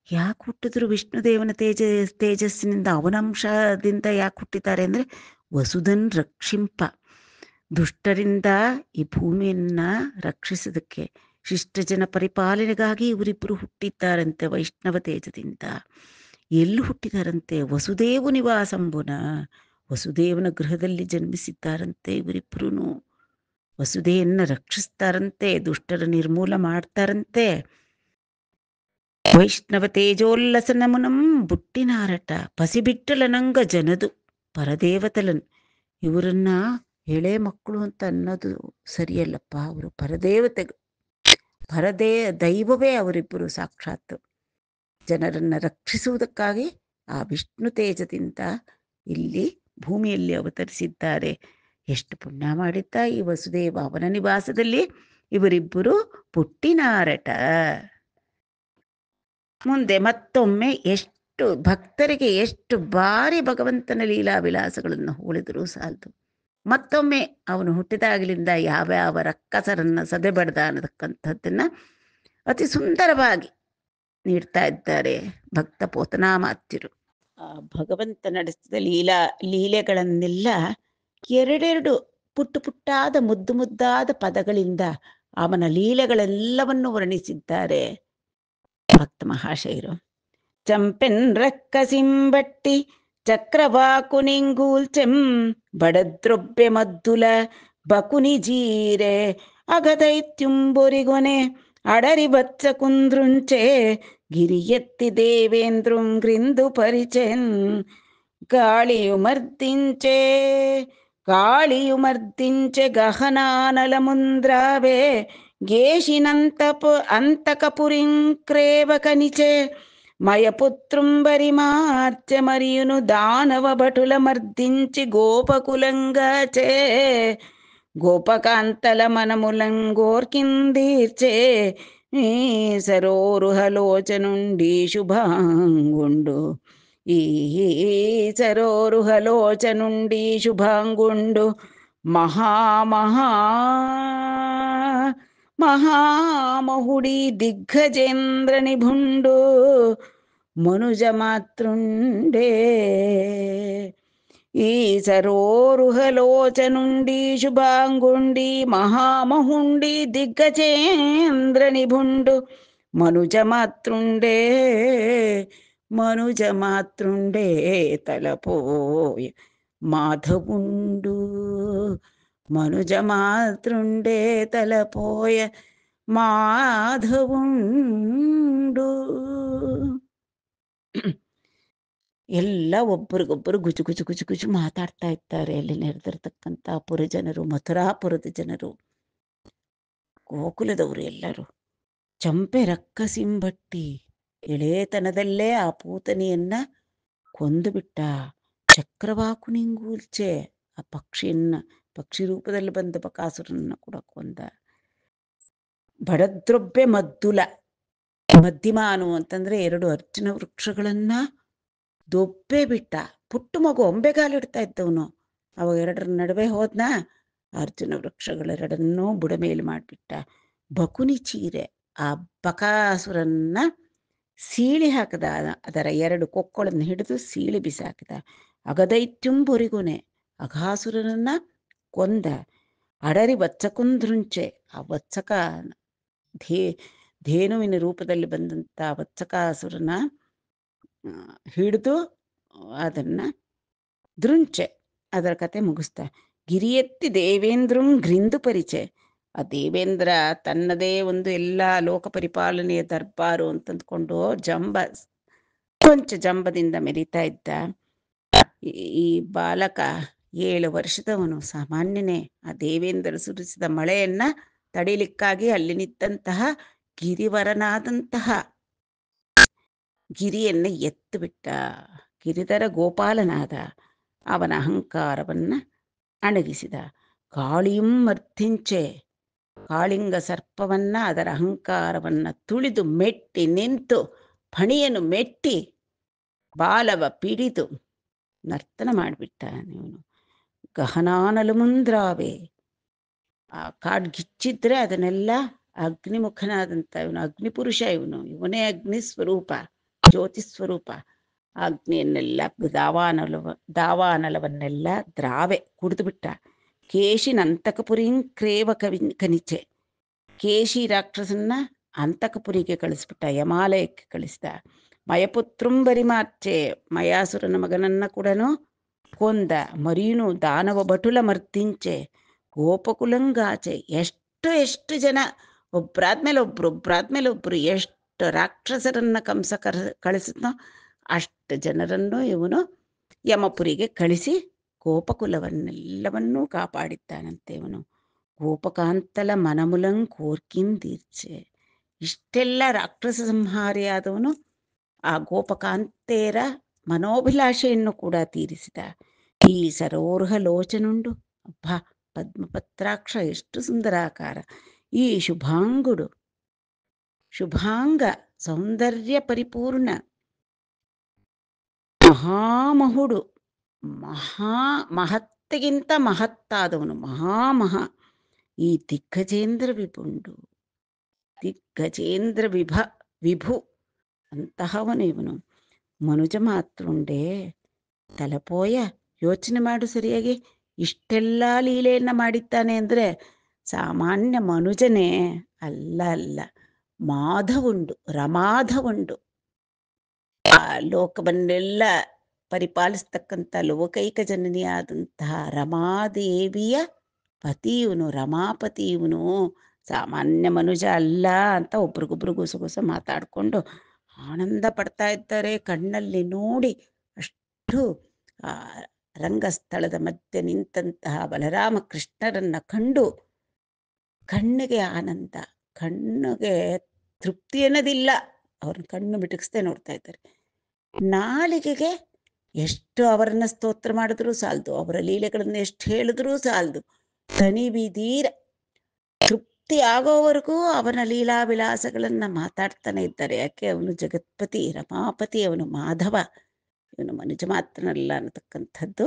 ಯಾಕೆ ಹುಟ್ಟಿದ್ರು ವಿಷ್ಣುದೇವನ ತೇಜಸ್ಸಿನಿಂದ, ಅವನಂಶದಿಂದ ಯಾಕೆ ಹುಟ್ಟಿದ್ದಾರೆ ಅಂದ್ರೆ ವಸುಧನ್ ರಕ್ಷಿಂಪ, ದುಷ್ಟರಿಂದ ಈ ಭೂಮಿಯನ್ನ ರಕ್ಷಿಸೋದಕ್ಕೆ, ಶಿಷ್ಟಜನ ಪರಿಪಾಲನೆಗಾಗಿ ಇವರಿಬ್ಬರು ಹುಟ್ಟಿದ್ದಾರಂತೆ ವೈಷ್ಣವ ತೇಜದಿಂದ. ಎಲ್ಲಿ ಹುಟ್ಟಿದಾರಂತೆ? ವಸುದೇವು ನಿವಾಸಂಬುನ, ವಸುದೇವನ ಗೃಹದಲ್ಲಿ ಜನ್ಮಿಸಿದ್ದಾರಂತೆ ಇವರಿಬ್ಬರೂ. ವಸುದೆಯನ್ನ ರಕ್ಷಿಸ್ತಾರಂತೆ, ದುಷ್ಟರ ನಿರ್ಮೂಲ ಮಾಡ್ತಾರಂತೆ. ವೈಷ್ಣವ ತೇಜೋಲ್ಲಸನಮುನಂ ಬುಟ್ಟಿನಾರಟ ಪಸಿಬಿಟ್ಟಲನಂಗ ಜನದು ಪರದೇವತಲನ್. ಇವರನ್ನ ಎಳೆ ಮಕ್ಕಳು ಅಂತ ಅನ್ನೋದು ಸರಿಯಲ್ಲಪ್ಪ, ಅವರು ಪರದೇವತೆಗಳು, ದೈವವೇ ಅವರಿಬ್ಬರು ಸಾಕ್ಷಾತ್. ಜನರನ್ನ ರಕ್ಷಿಸುವುದಕ್ಕಾಗಿ ಆ ವಿಷ್ಣು ತೇಜದಿಂದ ಇಲ್ಲಿ ಭೂಮಿಯಲ್ಲಿ ಅವತರಿಸಿದ್ದಾರೆ. ಎಷ್ಟು ಪುಣ್ಯ ಮಾಡಿದ್ದ ಈ ವಸುದೇವ. ಅವನ ನಿವಾಸದಲ್ಲಿ ಇವರಿಬ್ಬರು ಪುಟ್ಟಿನಾರಟ. ಮುಂದೆ ಮತ್ತೊಮ್ಮೆ ಎಷ್ಟು ಭಕ್ತರಿಗೆ ಎಷ್ಟು ಬಾರಿ ಭಗವಂತನ ಲೀಲಾ ವಿಲಾಸಗಳನ್ನು ಹೋಳಿದರೂ ಸಾಲದು. ಮತ್ತೊಮ್ಮೆ ಅವನು ಹುಟ್ಟಿದಾಗಲಿಂದ ಯಾವ್ಯಾವ ರಕ್ಕಸರನ್ನ ಸದೆಬಡ್ದ ಅನ್ನತಕ್ಕಂಥದ್ದನ್ನ ಅತಿ ಸುಂದರವಾಗಿ ನೀಡ್ತಾ ಇದ್ದಾರೆ ಭಕ್ತ ಪೋತನಾಮಾತ್ಯರು. ಆ ಭಗವಂತ ನಡೆಸಿದ ಲೀಲೆಗಳನ್ನೆಲ್ಲ ಎರಡೆರಡು ಪುಟ್ಟಾದ ಮುದ್ದಾದ ಪದಗಳಿಂದ ಅವನ ಲೀಲೆಗಳೆಲ್ಲವನ್ನು ವರ್ಣಿಸಿದ್ದಾರೆ ಭಕ್ತ ಮಹಾಶಯರು. ಚಂಪೆನ್ ರಕ್ಕಸಿಂಬಟ್ಟಿ ಚಕ್ರವಾಕು ನಿಂಗೂಲ್ಚೆಂ ಬಡದ್ರೊಬ್ಬೆ ಮದ್ದುಲ ಬಕುನಿ ಜೀರೆ ಅಗದೈತ್ಯುಂಬೊರಿಗೊನೆ ಅಡರಿ ಬಚ್ಚ ಕುಂದ್ರುಂಚೆ ಗಿರಿಯೆತ್ತಿ ದೇವೇಂದ್ರುಂ ಗ್ರಿಂದು ಪರಿಚೆನ್ ಗಾಳಿಯು ಮರ್ದಿಂಚೆ ಗಹನಾನಲ ಮುಂದ್ರಾವೆ గేషినంతకపురింక్రేవ కనిచే మయపుత్రుంబరి మార్చె మరియును దానవ భటుల మర్దించి గోపకులంగాచే గోపకాంతల మనములంగోర్కిందీర్చే సరోరుహలోచనుండి శుభాంగుండు సరోరుహలోచనుండి శుభాంగుండు మహామహుడి దిగ్గజేంద్ర నిభుండు మనుజ మాతృండే. ಈ ಸರೋರುಹಲೋಚನುಂಡಿ ಶುಭಾಂಗುಂಡಿ ಮಹಾಮಹುಂಡಿ ದಿಗ್ಗಜೇಂದ್ರ ನಿಭುಂಡು ಮನುಜ ಮಾತೃಂಡೇ ಮನುಜ ಮಾತೃಂಡೇ ತಲಪೋಯ ಮಾಧವುಂಡು ಮನುಜ ಮಾತೃಂಡೇ ತಲಪೋಯ ಮಾಧವುಂಡು. ಎಲ್ಲ ಒಬ್ಬರಿಗೊಬ್ಬರು ಗುಜು ಗುಜು ಗುಜು ಗುಜು ಮಾತಾಡ್ತಾ ಇರ್ತಾರೆ. ಅಲ್ಲಿ ನೆರೆದಿರ್ತಕ್ಕಂಥ ಪುರಜನರು, ಮಥುರಾಪುರದ ಜನರು, ಗೋಕುಲದವರು ಎಲ್ಲರೂ. ಚಂಪೆ ರಕ್ಕಸಿಂಬಟ್ಟಿ ಎಳೆತನದಲ್ಲೇ ಆ ಪೂತನಿಯನ್ನ ಕೊಂದು ಬಿಟ್ಟ. ಚಕ್ರವಾಕುನಿಂಗೂಲ್ಚೆ ಆ ಪಕ್ಷಿಯನ್ನ, ಪಕ್ಷಿ ರೂಪದಲ್ಲಿ ಬಂದ ಬಕಾಸುರನ್ನ ಕೂಡ ಕೊಂದ. ಬಡದ್ರೊಬ್ಬೆ ಮದ್ದುಲ, ಮಧ್ಯಮಾನು ಅಂತಂದ್ರೆ 2 ಅರ್ಜುನ ವೃಕ್ಷಗಳನ್ನ ದೊಬ್ಬೆ ಬಿಟ್ಟ. ಪುಟ್ಟು ಮಗು ಒಂಬೆಗಾಲಿಡ್ತಾ ಇದ್ದವನು, ಅವಾಗ 2ರ ನಡುವೆ ಹೋದ್ನ. ಅರ್ಜುನ ವೃಕ್ಷಗಳೆರಡನ್ನೂ ಬುಡಮೇಲು ಮಾಡಿಬಿಟ್ಟ. ಬಕುನಿ ಚೀರೆ, ಆ ಬಕಾಸುರನ್ನ ಸೀಳಿ ಹಾಕದ, ಅದರ 2 ಕೊಕ್ಕಳನ್ನು ಹಿಡಿದು ಸೀಳಿ ಬಿಸಾಕಿದ. ಅಗದೈತ್ಯುಂಬೊರಿಗುನೆ, ಅಘಾಸುರನನ್ನ ಕೊಂದ. ಅಡರಿ ವತ್ಸಕುಂದ್ರುಂಚೆ, ಆ ವತ್ಸಕ ಧೇನುವಿನ ರೂಪದಲ್ಲಿ ಬಂದಂಥ ವತ್ಸಕಾಸುರನ ಹಿಡಿದು ಅದನ್ನ ದೃಂಚೆ, ಅದರ ಕತೆ ಮುಗಿಸ್ತಾ. ಗಿರಿಯೆತ್ತಿ ದೇವೇಂದ್ರಂ ಗ್ರಿಂದು ಪರಿಚಯ, ಆ ದೇವೇಂದ್ರ ತನ್ನದೇ ಒಂದು ಎಲ್ಲ ಲೋಕ ಪರಿಪಾಲನೆಯ ದರ್ಬಾರು ಅಂತಂದ್ಕೊಂಡು ಜಂಬ, ಕೊಂಚ ಜಂಬದಿಂದ ಮೆರಿತಾ ಇದ್ದ. ಈ ಬಾಲಕ 7 ವರ್ಷದವನು, ಸಾಮಾನ್ಯನೇ. ಆ ದೇವೇಂದ್ರ ಸುರಿಸಿದ ಮಳೆಯನ್ನ ತಡಿಲಿಕ್ಕಾಗಿ ಅಲ್ಲಿ ನಿಂತಹ ಗಿರಿವರನಾದಂತಹ ಗಿರಿಯನ್ನ ಎತ್ತು ಬಿಟ್ಟ. ಗಿರಿಧರ ಗೋಪಾಲನಾದ, ಅವನ ಅಹಂಕಾರವನ್ನ ಅಣಗಿಸಿದ. ಕಾಳಿಯಂ ಮರ್ತಿಂಚೆ, ಕಾಳಿಂಗ ಸರ್ಪವನ್ನ, ಅದರ ಅಹಂಕಾರವನ್ನ ತುಳಿದು ಮೆಟ್ಟಿ ನಿಂತು, ಫಣಿಯನ್ನು ಮೆಟ್ಟಿ ಬಾಲವ ಪಿಡಿದು ನರ್ತನ ಮಾಡಿಬಿಟ್ಟ. ಇವನು ಗಹನಾನಲು ಮುಂದ್ರಾವೆ, ಆ ಕಾಡ್ಗಿಚ್ಚಿದ್ರೆ ಅದನ್ನೆಲ್ಲ ಅಗ್ನಿಮುಖನಾದಂಥ ಇವನು, ಅಗ್ನಿಪುರುಷ ಇವನು, ಇವನೇ ಅಗ್ನಿ ಸ್ವರೂಪ, ಜ್ಯೋತಿ ಸ್ವರೂಪ. ಅಗ್ನಿಯನ್ನೆಲ್ಲ ದಾವಾನಲವನ್ನೆಲ್ಲ ದ್ರಾವೆ ಕುಡಿದು ಬಿಟ್ಟ. ಕೇಶಿನ ಅಂತಕಪುರಿಂ ಕ್ರೇವ ಕನಿಚೆ, ಕೇಶಿ ರಾಕ್ಷಸನ್ನ ಅಂತಕಪುರಿಗೆ ಕಳಿಸ್ಬಿಟ್ಟ, ಯಮಾಲಯಕ್ಕೆ ಕಳಿಸಿದ. ಮಯಪುತ್ರಂ ಬರಿಮಾರ್ಚೆ, ಮಯಾಸುರನ ಮಗನನ್ನ ಕೂಡ ಕೊಂದ. ಮರೀನು ದಾನವ ಭಟುಲ ಮರ್ತಿಂಚೆ, ಗೋಪಕುಲಂಗಾಚೆ. ಎಷ್ಟು ಜನ, ಒಬ್ರಾದ್ಮೇಲೆ ಒಬ್ರು ಎಷ್ಟು ರಾಕ್ಷಸರನ್ನ ಕಂಸ ಕಳಿಸಿದ್ನೋ ಅಷ್ಟು ಜನರನ್ನು ಇವನು ಯಮಪುರಿಗೆ ಕಳಿಸಿ ಗೋಪಕುಲವನ್ನೆಲ್ಲವನ್ನೂ ಕಾಪಾಡಿದ್ದಾನಂತೆ ಇವನು. ಗೋಪಕಾಂತಲ ಮನಮುಲಂ ಕೋರ್ಕಿಂದೀರ್ಚೆ, ಇಷ್ಟೆಲ್ಲ ರಾಕ್ಷಸ ಸಂಹಾರಿಯಾದವನು ಆ ಗೋಪಕಾಂತೆಯರ ಮನೋಭಿಲಾಷೆಯನ್ನು ಕೂಡ ತೀರಿಸಿದ. ಈ ಸರೋರ್ಹ ಲೋಚನುಂಡು, ಅಬ್ಬಾ ಪದ್ಮಪತ್ರಾಕ್ಷ, ಎಷ್ಟು ಸುಂದರಾಕಾರ. ಈ ಶುಭಾಂಗುಡು, ಶುಭಾಂಗ ಸೌಂದರ್ಯ ಪರಿಪೂರ್ಣ, ಮಹಾಮಹುಡು, ಮಹತ್ತಿಗಿಂತ ಮಹತ್ತಾದವನು, ಮಹಾಮಹ. ಈ ದಿಗ್ಗಜೇಂದ್ರ ವಿಭುಂಡು, ದಿಗ್ಗಜೇಂದ್ರ ವಿಭು ಅಂತಹವನು ಇವನು. ಮನುಜ ಮಾತೃಂಡೆ ತಲಪೋಯ, ಯೋಚನೆ ಮಾಡು ಸರಿಯಾಗಿ. ಇಷ್ಟೆಲ್ಲ ಲೀಲೆಯನ್ನ ಮಾಡಿದ್ದಾನೆ ಅಂದ್ರೆ ಸಾಮಾನ್ಯ ಮನುಜನೇ ಅಲ್ಲ. ಮಾಧವುಂಡು, ರಮಾಧವುಂಡು, ಆ ಲೋಕವನ್ನೆಲ್ಲ ಪರಿಪಾಲಿಸ್ತಕ್ಕಂಥ ಲೋಕೈಕ ಜನನಿಯಾದಂತಹ ರಮಾದೇವಿಯ ಪತಿ ಇವನು, ರಮಾಪತಿ ಇವನು. ಸಾಮಾನ್ಯ ಮನುಜ ಅಲ್ಲ ಅಂತ ಒಬ್ರಿಗೊಬ್ರು ಗುಸಗುಸ ಮಾತಾಡಿಕೊಂಡು ಆನಂದ ಪಡ್ತಾ ಇದ್ದಾರೆ. ಕಣ್ಣಲ್ಲಿ ನೋಡಿ ಅಷ್ಟು ಆ ರಂಗಸ್ಥಳದ ಮಧ್ಯೆ ನಿಂತಹ ಬಲರಾಮ ಕೃಷ್ಣರನ್ನ ಕಂಡು ಕಣ್ಣಿಗೆ ಆನಂದ, ಕಣ್ಣಿಗೆ ತೃಪ್ತಿ ಅನ್ನೋದಿಲ್ಲ. ಅವ್ರನ್ನ ಕಣ್ಣು ಬಿಟಕಿಸ್ದೆ ನೋಡ್ತಾ ಇದ್ದಾರೆ. ನಾಲಿಗೆಗೆ ಎಷ್ಟು ಅವರನ್ನ ಸ್ತೋತ್ರ ಮಾಡಿದ್ರೂ ಸಾಲದು, ಅವರ ಲೀಲೆಗಳನ್ನು ಎಷ್ಟು ಹೇಳಿದ್ರೂ ಸಾಲದು. ತನಿ ಬೀದೀರ ತೃಪ್ತಿ ಆಗೋವರೆಗೂ ಅವನ ಲೀಲಾ ವಿಲಾಸಗಳನ್ನ ಮಾತಾಡ್ತಾನೆ ಇದ್ದಾರೆ. ಯಾಕೆ? ಅವನು ಜಗತ್ಪತಿ, ರಮಾಪತಿ, ಅವನು ಮಾಧವ, ಇವನು ಮನುಜ ಮಾತ್ರನಲ್ಲ ಅನ್ನತಕ್ಕಂಥದ್ದು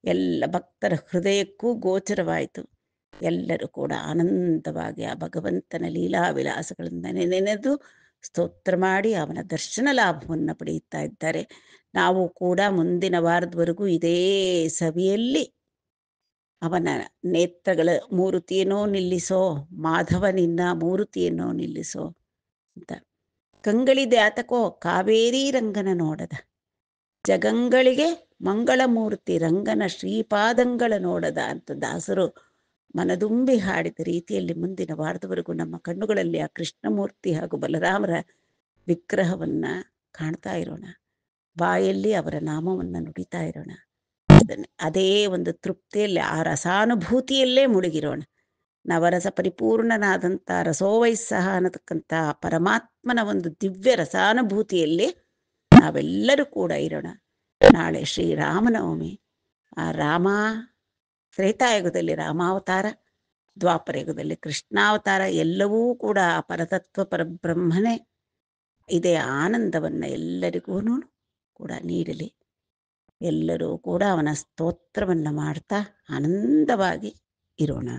ಎಲ್ಲ ಭಕ್ತರ ಹೃದಯಕ್ಕೂ ಗೋಚರವಾಯಿತು. ಎಲ್ಲರೂ ಕೂಡ ಆನಂದವಾಗಿ ಆ ಭಗವಂತನ ಲೀಲಾ ವಿಲಾಸಗಳನ್ನ ನೆನೆದು ಸ್ತೋತ್ರ ಮಾಡಿ ಅವನ ದರ್ಶನ ಲಾಭವನ್ನು ಪಡೆಯುತ್ತಾ ಇದ್ದಾರೆ. ನಾವು ಕೂಡ ಮುಂದಿನ ವಾರದವರೆಗೂ ಇದೇ ಸಭೆಯಲ್ಲಿ ಅವನ ನೇತ್ರಗಳ ಮೂರುತಿಯನ್ನೋ ನಿಲ್ಲಿಸೋ, ಮಾಧವನಿನ್ನ ಮೂರುತಿಯನ್ನೋ ನಿಲ್ಲಿಸೋ ಅಂತ. ಕಂಗಳಿದ್ಯಾತಕೋ ಕಾವೇರಿ ರಂಗನ ನೋಡದ, ಜಗಂಗಳಿಗೆ ಮಂಗಳಮೂರ್ತಿ ರಂಗನ ಶ್ರೀಪಾದಂಗಳ ನೋಡದ ಅಂತ ದಾಸರು ಮನದುಂಬಿ ಹಾಡಿದ ರೀತಿಯಲ್ಲಿ ಮುಂದಿನ ವಾರದವರೆಗೂ ನಮ್ಮ ಕಣ್ಣುಗಳಲ್ಲಿ ಆ ಕೃಷ್ಣಮೂರ್ತಿ ಹಾಗೂ ಬಲರಾಮರ ವಿಗ್ರಹವನ್ನ ಕಾಣ್ತಾ ಇರೋಣ. ಬಾಯಲ್ಲಿ ಅವರ ನಾಮವನ್ನು ನುಡಿತಾ ಇರೋಣ. ಅದೇ ಒಂದು ತೃಪ್ತಿಯಲ್ಲಿ, ಆ ರಸಾನುಭೂತಿಯಲ್ಲೇ ಮುಳುಗಿರೋಣ. ನವರಸ ಪರಿಪೂರ್ಣನಾದಂಥ ರಸೋವೈಸ್ಸಹ ಅನ್ನತಕ್ಕಂಥ ಪರಮಾತ್ಮನ ಒಂದು ದಿವ್ಯ ರಸಾನುಭೂತಿಯಲ್ಲಿ ನಾವೆಲ್ಲರೂ ಕೂಡ ಇರೋಣ. ನಾಳೆ ಶ್ರೀರಾಮನವಮಿ. ಆ ರಾಮ ತ್ರೇತಾಯುಗದಲ್ಲಿ ರಾಮಾವತಾರ, ದ್ವಾಪರಯುಗದಲ್ಲಿ ಕೃಷ್ಣಾವತಾರ, ಎಲ್ಲವೂ ಕೂಡ ಆ ಪರತತ್ವ ಪರಬ್ರಹ್ಮನೇ ಇದೇ ಆನಂದವನ್ನು ಎಲ್ಲರಿಗೂ ಕೂಡ ನೀಡಲಿ. ಎಲ್ಲರೂ ಕೂಡ ಅವನ ಸ್ತೋತ್ರವನ್ನು ಮಾಡ್ತಾ ಆನಂದವಾಗಿ ಇರೋಣ.